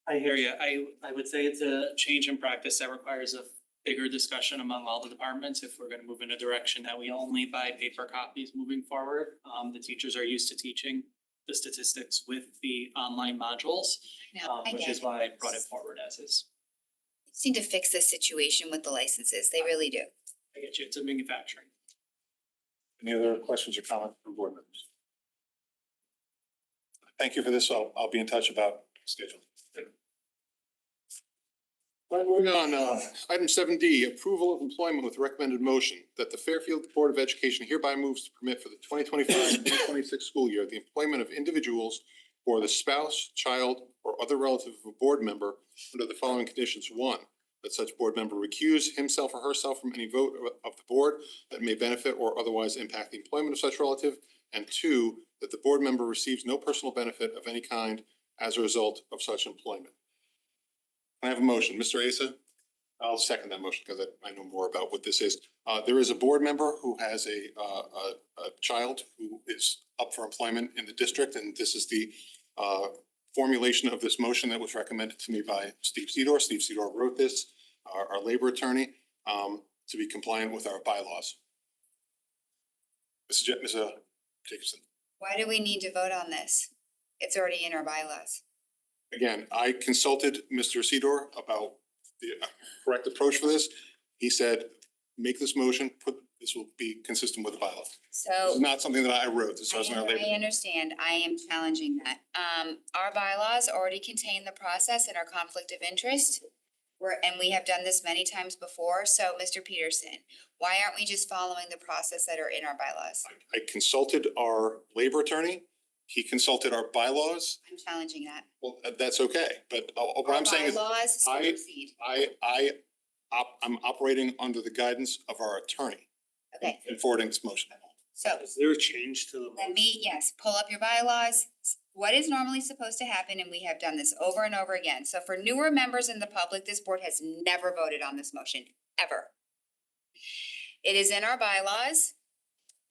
I hear you. I would say it's a change in practice that requires a bigger discussion among all the departments if we're gonna move in a direction that we only buy paper copies moving forward. The teachers are used to teaching the statistics with the online modules, which is why I brought it forward as is. Just need to fix this situation with the licenses, they really do. I get you, it's a manufacturing. Any other questions or comments from board members? Thank you for this. I'll be in touch about scheduling. All right, moving on, item 7D, approval of employment with recommended motion that the Fairfield Board of Education hereby moves to permit for the 2025-2026 school year, the employment of individuals or the spouse, child, or other relative of a board member under the following conditions. 1, that such board member recuse himself or herself from any vote of the board that may benefit or otherwise impact the employment of such relative. And 2, that the board member receives no personal benefit of any kind as a result of such employment. Can I have a motion? Mr. Asa? I'll second that motion because I know more about what this is. There is a board member who has a child who is up for employment in the district, and this is the formulation of this motion that was recommended to me by Steve Sedor. Steve Sedor wrote this, our labor attorney, to be compliant with our bylaws. Ms. Jacobson. Why do we need to vote on this? It's already in our bylaws. Again, I consulted Mr. Sedor about the correct approach for this. He said, make this motion, this will be consistent with the bylaw. So. This is not something that I wrote, this wasn't our labor. I understand, I am challenging that. Our bylaws already contain the process and our conflict of interest. And we have done this many times before, so Mr. Peterson, why aren't we just following the process that are in our bylaws? I consulted our labor attorney, he consulted our bylaws. I'm challenging that. Well, that's okay, but what I'm saying is, Bylaws supersede. I'm operating under the guidance of our attorney Okay, in forwarding this motion. so Is there a change to the let motion? me, yes, pull up your bylaws. What is normally supposed to happen, and we have done this over and over again. So for newer members in the public, this board has never voted on this motion, ever. It is in our bylaws.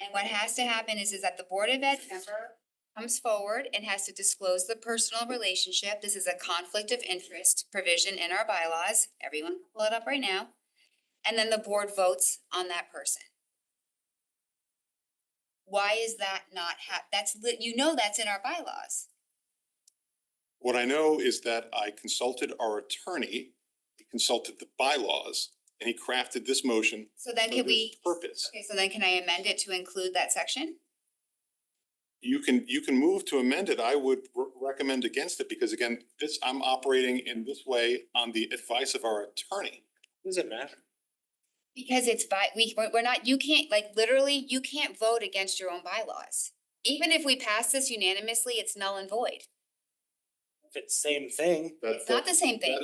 And what has to happen is that the Board of Ed member comes forward and has to disclose the personal relationship. This is a conflict of interest provision in our bylaws. Everyone can pull it up right now. And then the board votes on that person. Why is that not that's in our bylaws. What I know is that I consulted our attorney, he consulted the bylaws, and he crafted this motion So then for can this we, purpose. okay, so then can I amend it to include that section? you can move to amend it. I would recommend against it because again, I'm operating in this way on the advice of our attorney. Does it matter? Because it's we're not, you can't, like, literally, you can't vote against your own bylaws. Even if we pass this unanimously, it's null and void. If it's same thing. It's not the same thing.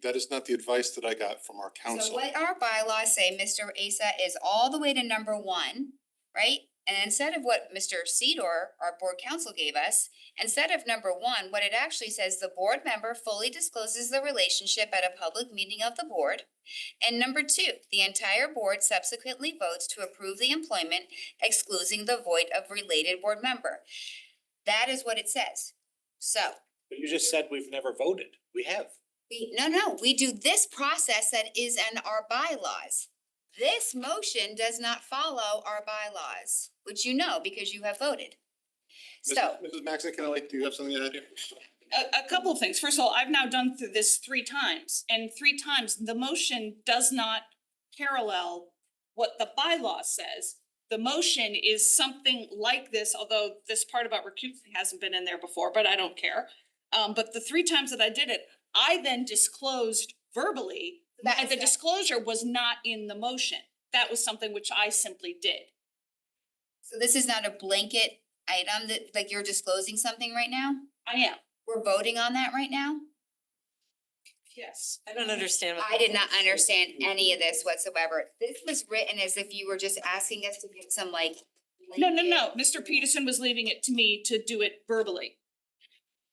That is not the advice that I got from our So counsel. what our bylaws say, Mr. Asa, is all the way to number 1, right? And instead of what Mr. Sedor, our board counsel, gave us, instead of number 1, what it actually says, the board member fully discloses the relationship at a public meeting of the board. And number 2, the entire board subsequently votes to approve the employment, excluding the void of related board member. That is what it says. So, But you just said we've never voted. We have. we do this process that is in our bylaws. This motion does not follow our bylaws, which you know because you have voted. So, Mrs. Maxon, do you have something to add here? A couple of things. First of all, I've now done through this 3 times, and 3 times, the motion does not parallel what the bylaw says. The motion is something like this, although this part about recusing hasn't been in there before, but I don't care. But the 3 times that I did it, I then disclosed verbally, and the disclosure was not in the motion. That was something which I simply did. so this is not a blanket item that, like, you're disclosing something right now? I am, We're voting on that right now? yes. I don't understand. I did not understand any of this whatsoever. This was written as if you were just asking us to get some, like. No, Mr. Peterson was leaving it to me to do it verbally,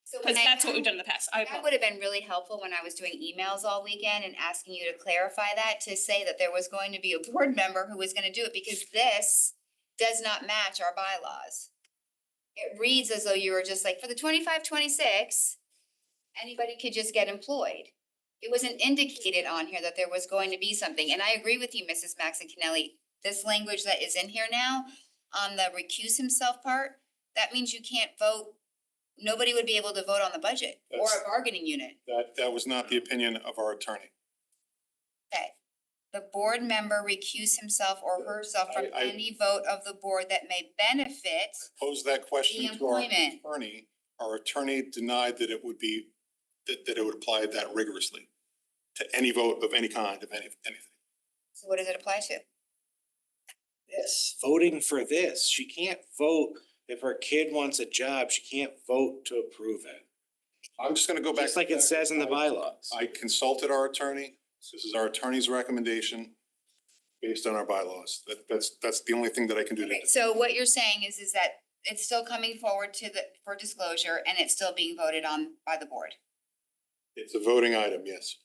So because that's what we've done in the past. That would have been really helpful when I was doing emails all weekend and asking you to clarify that, to say that there was going to be a board member who was gonna do it, because this does not match our bylaws. It reads as though you were just like, for the 25-26, anybody could just get employed. It wasn't indicated on here that there was going to be something, and I agree with you, Mrs. Maxon Kennelly. This language that is in here now, on the recuse himself part, that means you can't vote. Nobody would be able to vote on the budget or a bargaining unit. That was not the opinion of our attorney. Okay. The board member recuse himself or herself from I- any vote of the board that may benefit. Pose that question The to our employment. attorney. Our attorney denied that it would be, that it would apply that rigorously to any vote of any kind, of anything. So what does it apply to? This, voting for this. She can't vote if her kid wants a job. She can't vote to approve it. I'm just gonna go back. Just like it says in the bylaws. I consulted our attorney. This is our attorney's recommendation based on our bylaws. That's the only thing that I can do Okay, today. so what you're saying is that it's still coming forward for disclosure, and it's still being voted on by the board. It's a voting item, yes.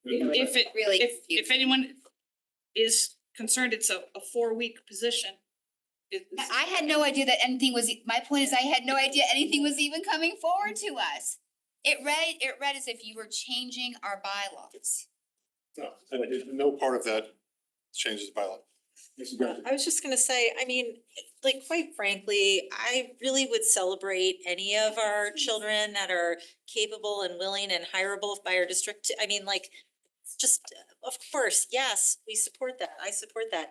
If anyone is concerned, it's a 4-week position. I had no idea that anything was, my point is, I had no idea anything was even coming forward to us. It read as if you were changing our bylaws. No part of that changes the bylaw. Mrs. Graham. I was just gonna say, I mean, like, quite frankly, I really would celebrate any of our children that are capable and willing and hireable by our district. I mean, like, it's just, of course, yes, we support that. I support that.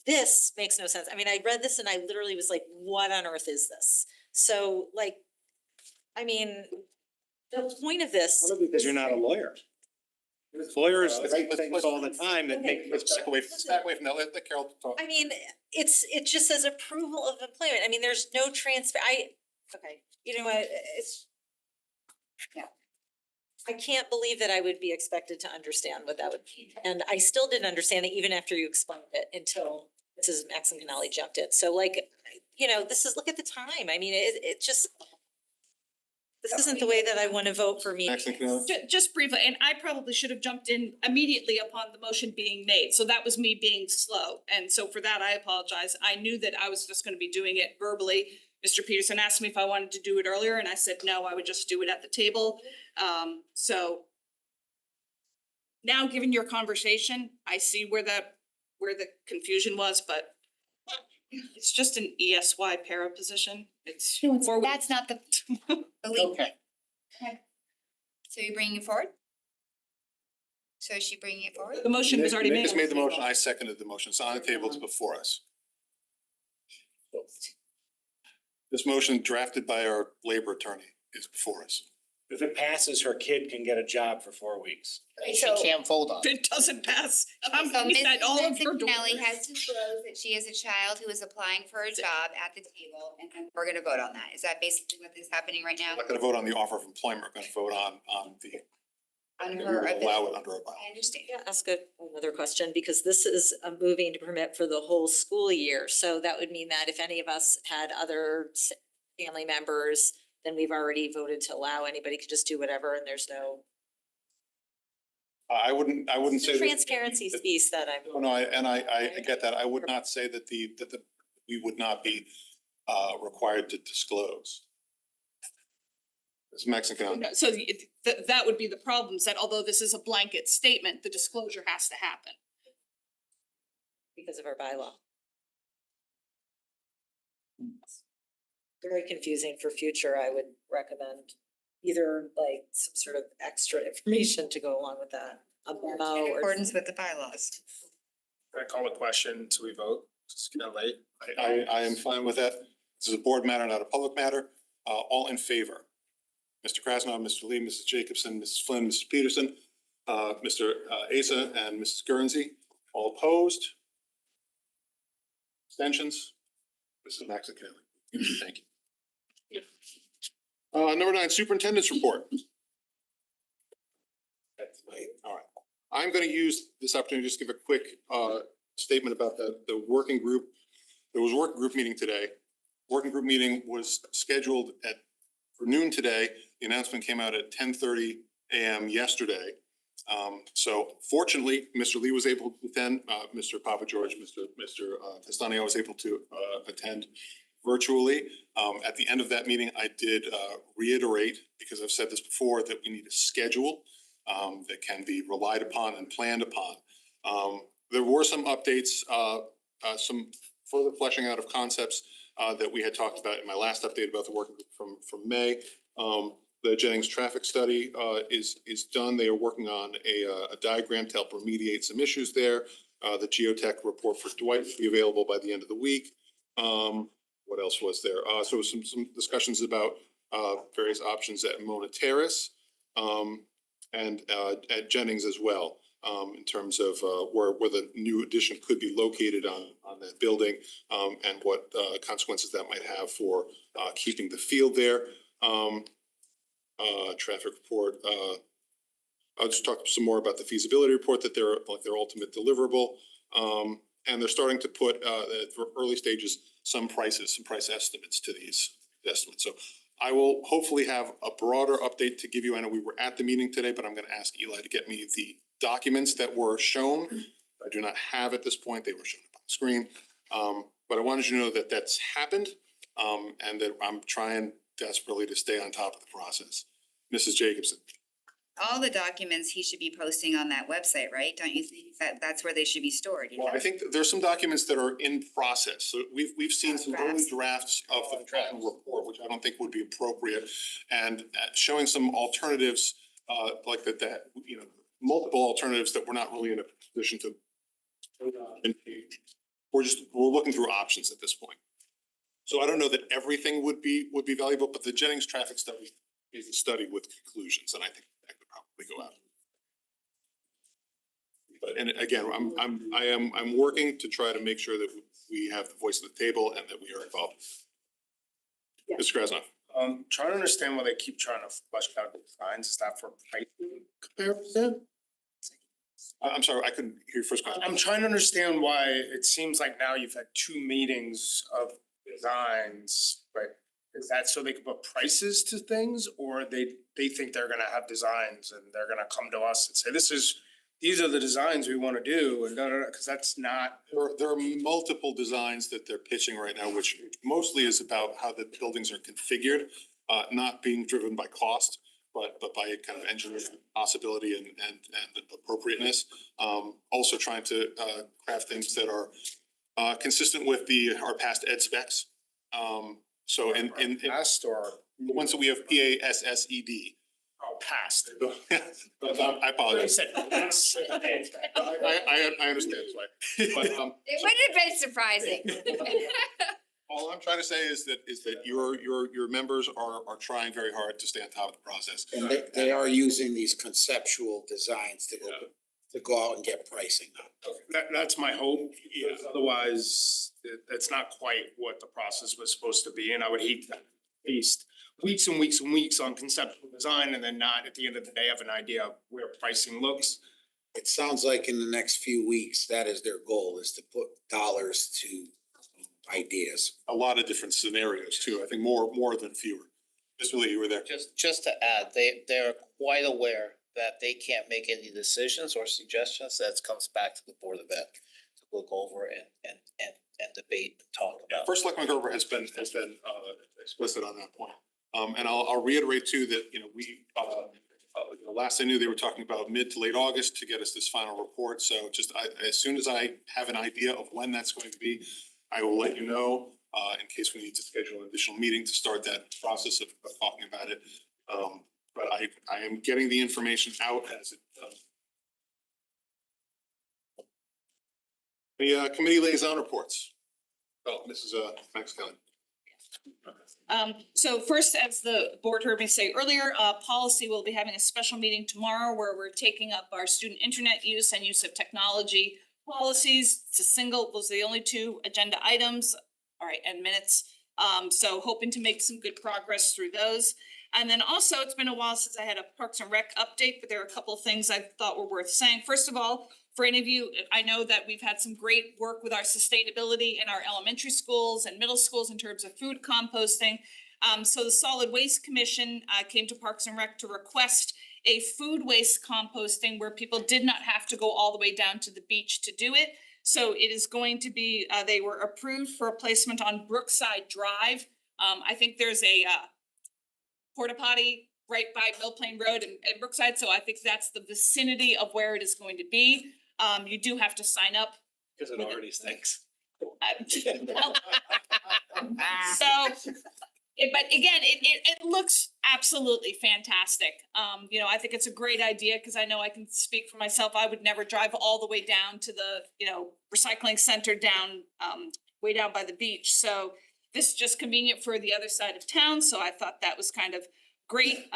This makes no sense. I mean, I read this and I literally was like, what on earth is this? So, like, I mean, the point of this. Because you're not a lawyer. Lawyers write things all the time that make. Let's back away from that. Let Carol talk. I mean, it just says approval of employment. I mean, there's no transfer, okay, you know what, it's. Yeah. I can't believe that I would be expected to understand what that would mean. And I still didn't understand it even after you explained it until Mrs. Maxon Kennelly jumped in. So like, you know, look at the time. I mean, it just. This isn't the way that I wanna vote for me. Maxon Kennelly? Just briefly, and I probably should have jumped in immediately upon the motion being made, so that was me being slow. And so for that, I apologize. I knew that I was just gonna be doing it verbally. Mr. Peterson asked me if I wanted to do it earlier, and I said, no, I would just do it at the table. So now, given your conversation, I see where the confusion was, but it's just an ESY para position. It's That's not the. Okay. So you're bringing it forward? So is she bringing it forward? The motion was already Nick made. has made the motion, I seconded the motion, it's on the table, it's before us. This motion drafted by our labor attorney is before us. If it passes, her kid can get a job for 4 weeks. She can't vote on If it. it doesn't pass, So we said all of Mrs. her doors. Kelly has disclosed that she is a child who is applying for a job at the table, and then we're gonna vote on that. Is that basically what is happening right now? We're not gonna vote on the offer of employment, we're gonna vote on the, On we her will ability? allow it under our bylaw. I understand. Yeah, ask another question, because this is a moving to permit for the whole school year, so that would mean that if any of us had other family members, then we've already voted to allow, anybody could just do whatever, and there's no. I wouldn't say The that. transparency piece that I'm. No, I get that, I would not say that we would not be required to disclose. It's Mexican. No, so that would be the problem, is that although this is a blanket statement, the disclosure has to happen. Because of our bylaw. Very confusing for future, I would recommend either like some sort of extra information to go along with that. A memo In or. accordance with the bylaws. Can I call a question until we vote? It's kind of late. I am fine with that. This is a board matter, not a public matter. All in favor? Mr. Krasnow, Mr. Lee, Mrs. Jacobson, Mrs. Flynn, Mrs. Peterson, Mr. Asa, and Mrs. Guernsey. All opposed? Abstentions? Mrs. Mexican. Thank you. Number 9, superintendent's report. All right. I'm going to use this opportunity to just give a quick statement about the working group. There was a working group meeting today. Working group meeting was scheduled for noon today. The announcement came out at 10:30 a.m. yesterday. So fortunately, Mr. Lee was able to attend, Mr. Papa George, Mr. Testani was able to attend virtually. At the end of that meeting, I did reiterate, because I've said this before, that we need a schedule that can be relied upon and planned upon. There were some updates, some further fleshing out of concepts that we had talked about in my last update about the work from May. The Jennings traffic study is done. They are working on a diagram to help remediate some issues there. The geotech report for Dwight will be available by the end of the week. What else was there? So some discussions about various options at Mona Terrace and at Jennings as well, in terms of where the new addition could be located on that building, and what consequences that might have for keeping the field there. Traffic report. I'll just talk some more about the feasibility report, that they're like their ultimate deliverable. And they're starting to put at early stages some price estimates to these estimates. So I will hopefully have a broader update to give you. I know we were at the meeting today, but I'm going to ask Eli to get me the documents that were shown. I do not have at this point. They were shown up on the screen. But I wanted you to know that that's happened, and that I'm trying desperately to stay on top of the process. Mrs. Jacobson. All the documents he should be posting on that website, right? Don't you think that that's where they should be stored? you Well, know? I think that there's some documents that are in process. So we've seen some early drafts of the traffic report, which I don't think would be appropriate. And showing some alternatives, like that, you know, multiple alternatives that we're not really in a position to. We're looking through options at this point. So I don't know that everything would be valuable, but the Jennings traffic study is a study with conclusions, and I think that could probably go out. But, and again, I'm working to try to make sure that we have the voice at the table and that we are involved. Mr. Krasnow. Trying to understand why they keep trying to flesh out the designs. Is that for pricing comparison? I'm sorry, I couldn't hear your first question. I'm trying to understand why it seems like now you've had 2 meetings of designs, right? Is that so they can put prices to things, or they think they're gonna have designs and they're gonna come to us and say, these are the designs we wanna do, and cause that's not. There are multiple designs that they're pitching right now, which mostly is about how the buildings are configured, not being driven by cost, but by kind of engineering possibility and appropriateness. Also trying to craft things that are consistent with our past ed specs. So in Past or. the ones that we have PASSED, Passed. I apologize. I understand, it's fine. But, It wouldn't have been surprising. all I'm trying to say is that your members are trying very hard to stay on top of the process. And they are using these conceptual designs to go out and get pricing now. That's my hope, otherwise, that's not quite what the process was supposed to be, and I would hate to waste weeks and weeks and weeks on conceptual design and then not, at the end of the day, have an idea of where pricing looks. It sounds like in the next few weeks, that is their goal, is to put dollars to ideas. A lot of different scenarios too. I think more than fewer. Mr. Lee, you were there. Just to add, they're quite aware that they can't make any decisions or suggestions. That comes back to the Board of Ed to look over and debate and talk about. First Selectman Gerber has been explicit on that point. And I'll reiterate too that, the last I knew, they were talking about mid to late August to get us this final report. So just as soon as I have an idea of when that's going to be, I will let you know, in case we need to schedule an additional meeting to start that process of talking about it. But I am getting the information out as it does. The committee liaison reports. Oh, Mrs. Max Kelly. So first, as the board heard me say earlier, policy will be having a special meeting tomorrow where we're taking up our student internet use and use of technology policies. It's those are the only two agenda items, all right, and minutes. So hoping to make some good progress through those. And then also, it's been a while since I had a Parks and Rec update, but there are a couple of things I thought were worth saying. First of all, for any of you, I know that we've had some great work with our sustainability in our elementary schools and middle schools in terms of food composting. So the Solid Waste Commission came to Parks and Rec to request a food waste composting where people did not have to go all the way down to the beach to do it. So it is going to be, they were approved for a placement on Brookside Drive. I think there's a porta potty right by Mill Plain Road and Brookside, so I think that's the vicinity of where it is going to be. You do have to sign up. Cause it already stinks. But again, it looks absolutely fantastic. I think it's a great idea, cause I know I can speak for myself. I would never drive all the way down to the, recycling center down, way down by the beach. So this is just convenient for the other side of town, so I thought that was kind of great.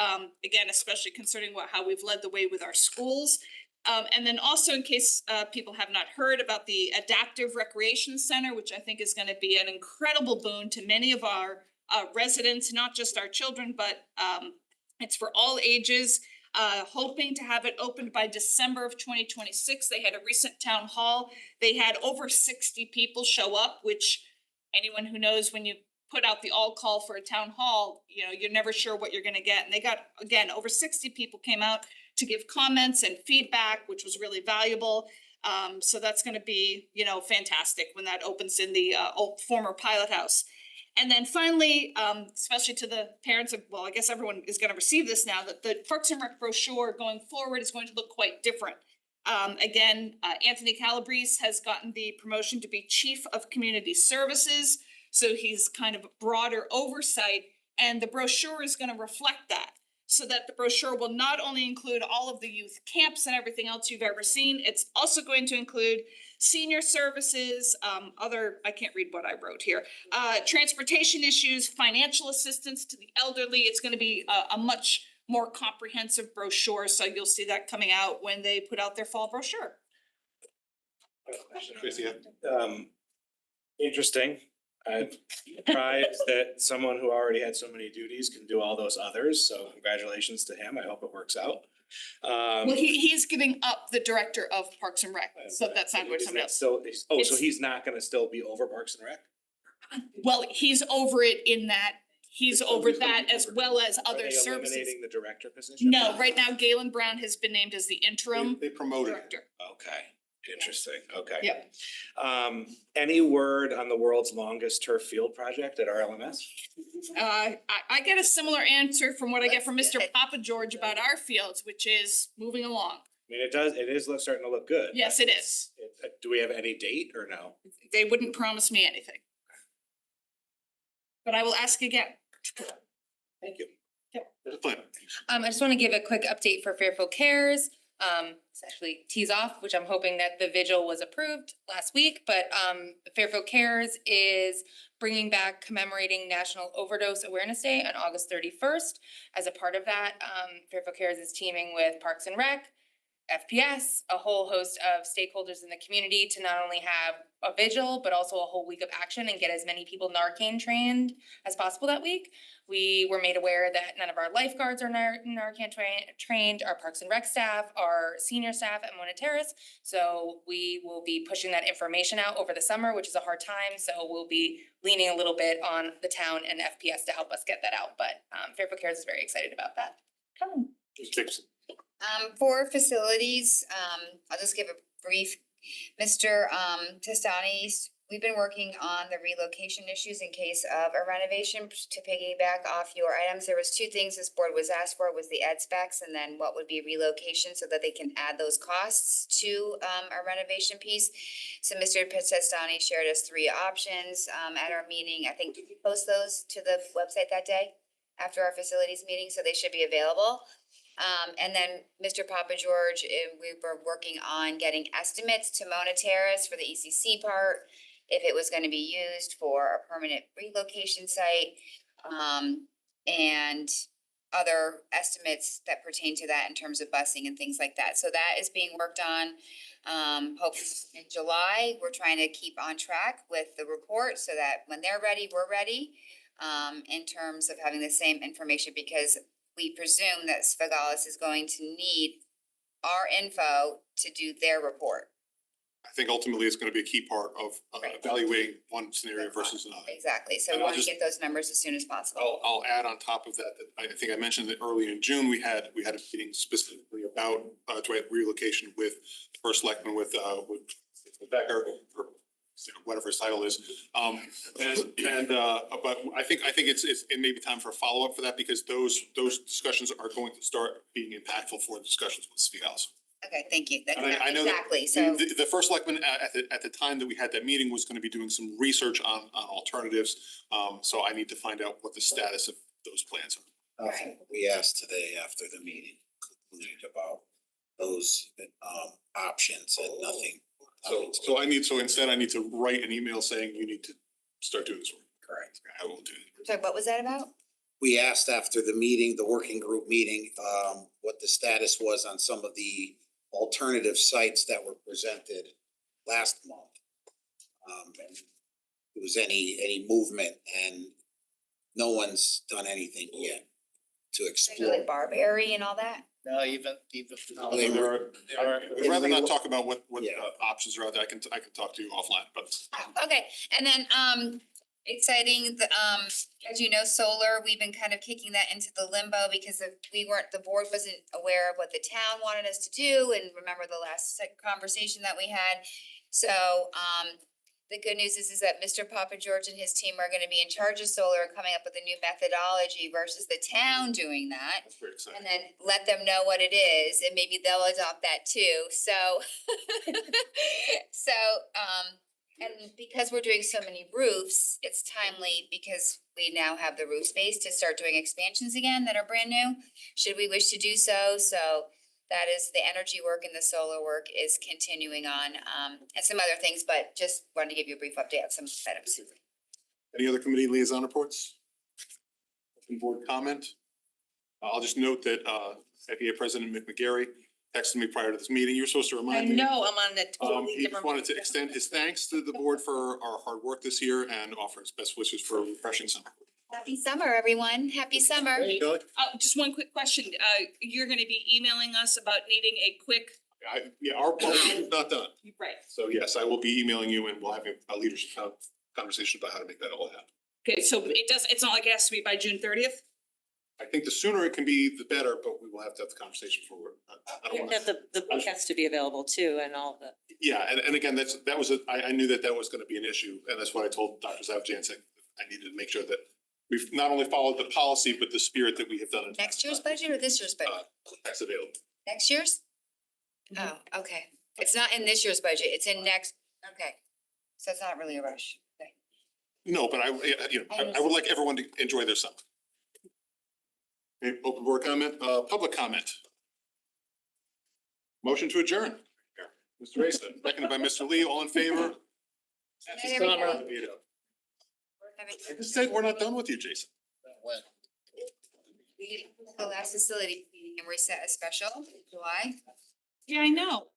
Again, especially considering how we've led the way with our schools. And then also, in case people have not heard about the Adaptive Recreation Center, which I think is gonna be an incredible boon to many of our residents, not just our children, but it's for all ages. Hoping to have it opened by December of 2026. They had a recent town hall. They had over 60 people show up, which anyone who knows, when you put out the all call for a town hall, you're never sure what you're gonna get. And they got, again, over 60 people came out to give comments and feedback, which was really valuable. So that's gonna be, fantastic when that opens in the old former pilot house. And then finally, especially to the parents of, well, I guess everyone is gonna receive this now, that the Parks and Rec brochure going forward is going to look quite different. Again, Anthony Calabrese has gotten the promotion to be Chief of Community Services. So he's kind of broader oversight, and the brochure is gonna reflect that. So that the brochure will not only include all of the youth camps and everything else you've ever seen, it's also going to include senior services, I can't read what I wrote here, transportation issues, financial assistance to the elderly. It's gonna be a much more comprehensive brochure, so you'll see that coming out when they put out their fall brochure. Tracy, Interesting. I'm surprised that someone who already had so many duties can do all those others, so congratulations to him. I hope it works out. Well, he's giving up the director of Parks and Rec, so that's not what somebody else. So he's not gonna still be over Parks and Rec? Well, he's over it in that, he's over that as well as Are other they services. eliminating the director position? No, right now Galen Brown has been named as the interim they promoted. director. Okay, interesting, okay. Yep. Any word on the world's longest turf field project at RLMS? I get a similar answer from what I get from Mr. Papa George about our fields, which is moving along. I mean, it is starting to look good. Yes, it is. Do we have any date or no? They wouldn't promise me anything. But I will ask again. Thank you. Yep. Mr. Flynn. I just want to give a quick update for Fairfield Cares. It's actually tease off, which I'm hoping that the vigil was approved last week, but Fairfield Cares is bringing back commemorating National Overdose Awareness Day on August 31st. As a part of that, Fairfield Cares is teaming with Parks and Rec, FPS, a whole host of stakeholders in the community to not only have a vigil, but also a whole week of action and get as many people Narcan trained as possible that week. We were made aware that none of our lifeguards are Narcan trained, our Parks and Rec staff, our senior staff at Mona Terrace. So we will be pushing that information out over the summer, which is a hard time. So we'll be leaning a little bit on the town and FPS to help us get that out. But Fairfield Cares is very excited about that. Mr. Jacobson. For facilities, I'll just give a brief. Mr. Testani, we've been working on the relocation issues in case of a renovation. To piggyback off your items, there was two things this board was asked for, was the ed specs and then what would be relocation so that they can add those costs to a renovation piece. So Mr. Testani shared us three options at our meeting. I think, did you post those to the website that day after our facilities meeting? So they should be available. And then Mr. Papa George, we were working on getting estimates to Mona Terrace for the ECC part, if it was gonna be used for a permanent relocation site, and other estimates that pertain to that in terms of busing and things like that. So that is being worked on. Hopefully in July, we're trying to keep on track with the report so that when they're ready, we're ready, in terms of having the same information, because we presume that Svagalis is going to need our info to do their report. I think ultimately it's gonna be a key part of evaluating one scenario versus another. Exactly, so we And I'll want to just- get those numbers as soon as possible. I'll add on top of that, I think I mentioned that early in June, we had a meeting specifically about relocation with the first selectman with Becker, or whatever his title is. But I think it may be time for a follow-up for that, because those discussions are going to start being impactful for discussions with Svagalis. Okay, thank you. That's And I know that exactly, so. the first selectman at the time that we had that meeting was gonna be doing some research on alternatives. So I need to find out what the status of those plans are. We asked today after the meeting, concluded about those options and nothing. So instead I need to write an email saying you need to start doing this work. Correct. I will do it. So what was that about? We asked after the meeting, the working group meeting, what the status was on some of the alternative sites that were presented last month. And if there was any movement, and no one's done anything yet to explore. Like Barberry and all that? No, even. I'd rather not talk about what Yeah. options are out there. I can talk to you offline, but Okay, and then, exciting, as you know, solar, we've been kind of kicking that into the limbo because the board wasn't aware of what the town wanted us to do, and remember the last conversation that we had. So, the good news is that Mr. Papa George and his team are gonna be in charge of solar and coming up with a new methodology versus the town doing that. that's very exciting. And then let them know what it is, and maybe they'll adopt that too, so. And because we're doing so many roofs, it's timely because we now have the roof space to start doing expansions again that are brand new, should we wish to do so, so. That is, the energy work and the solar work is continuing on, and some other things, but just wanted to give you a brief update on some items. Any other committee liaison reports? Open board comment? I'll just note that FEA President McGarry texted me prior to this meeting. You were supposed to I remind me. know, I'm on a totally He different. just wanted to extend his thanks to the board for our hard work this year and offer his best wishes for a refreshing summer. Happy summer, everyone, happy summer. Kelly? Just one quick question. You're gonna be emailing us about needing a quick, Our policy is not done. right? So yes, I will be emailing you and we'll have a leadership conversation about how to make that all happen. Okay, so it's not like it has to be by June 30th? I think the sooner it can be, the better, but we will have to have the conversation forward. I don't want to. The book has to be available too and all the. Yeah, and again, I knew that was gonna be an issue, and that's what I told Dr. Zavjancek. I needed to make sure that we've not only followed the policy, but the spirit that we have done. Next year's budget or this year's budget? That's available. Next year's? Oh, okay. It's not in this year's budget, it's in next, okay. So it's not really a rush. Okay. No, but I would like everyone to enjoy their summer. Okay, open board comment, public comment. Motion to adjourn. Mr. Asa, seconded by Mr. Lee, all in favor? Night, everybody. Veto. Having- I just said we're not done with you, Jason. When? The last facility meeting and we set a special in July. Yeah, I know.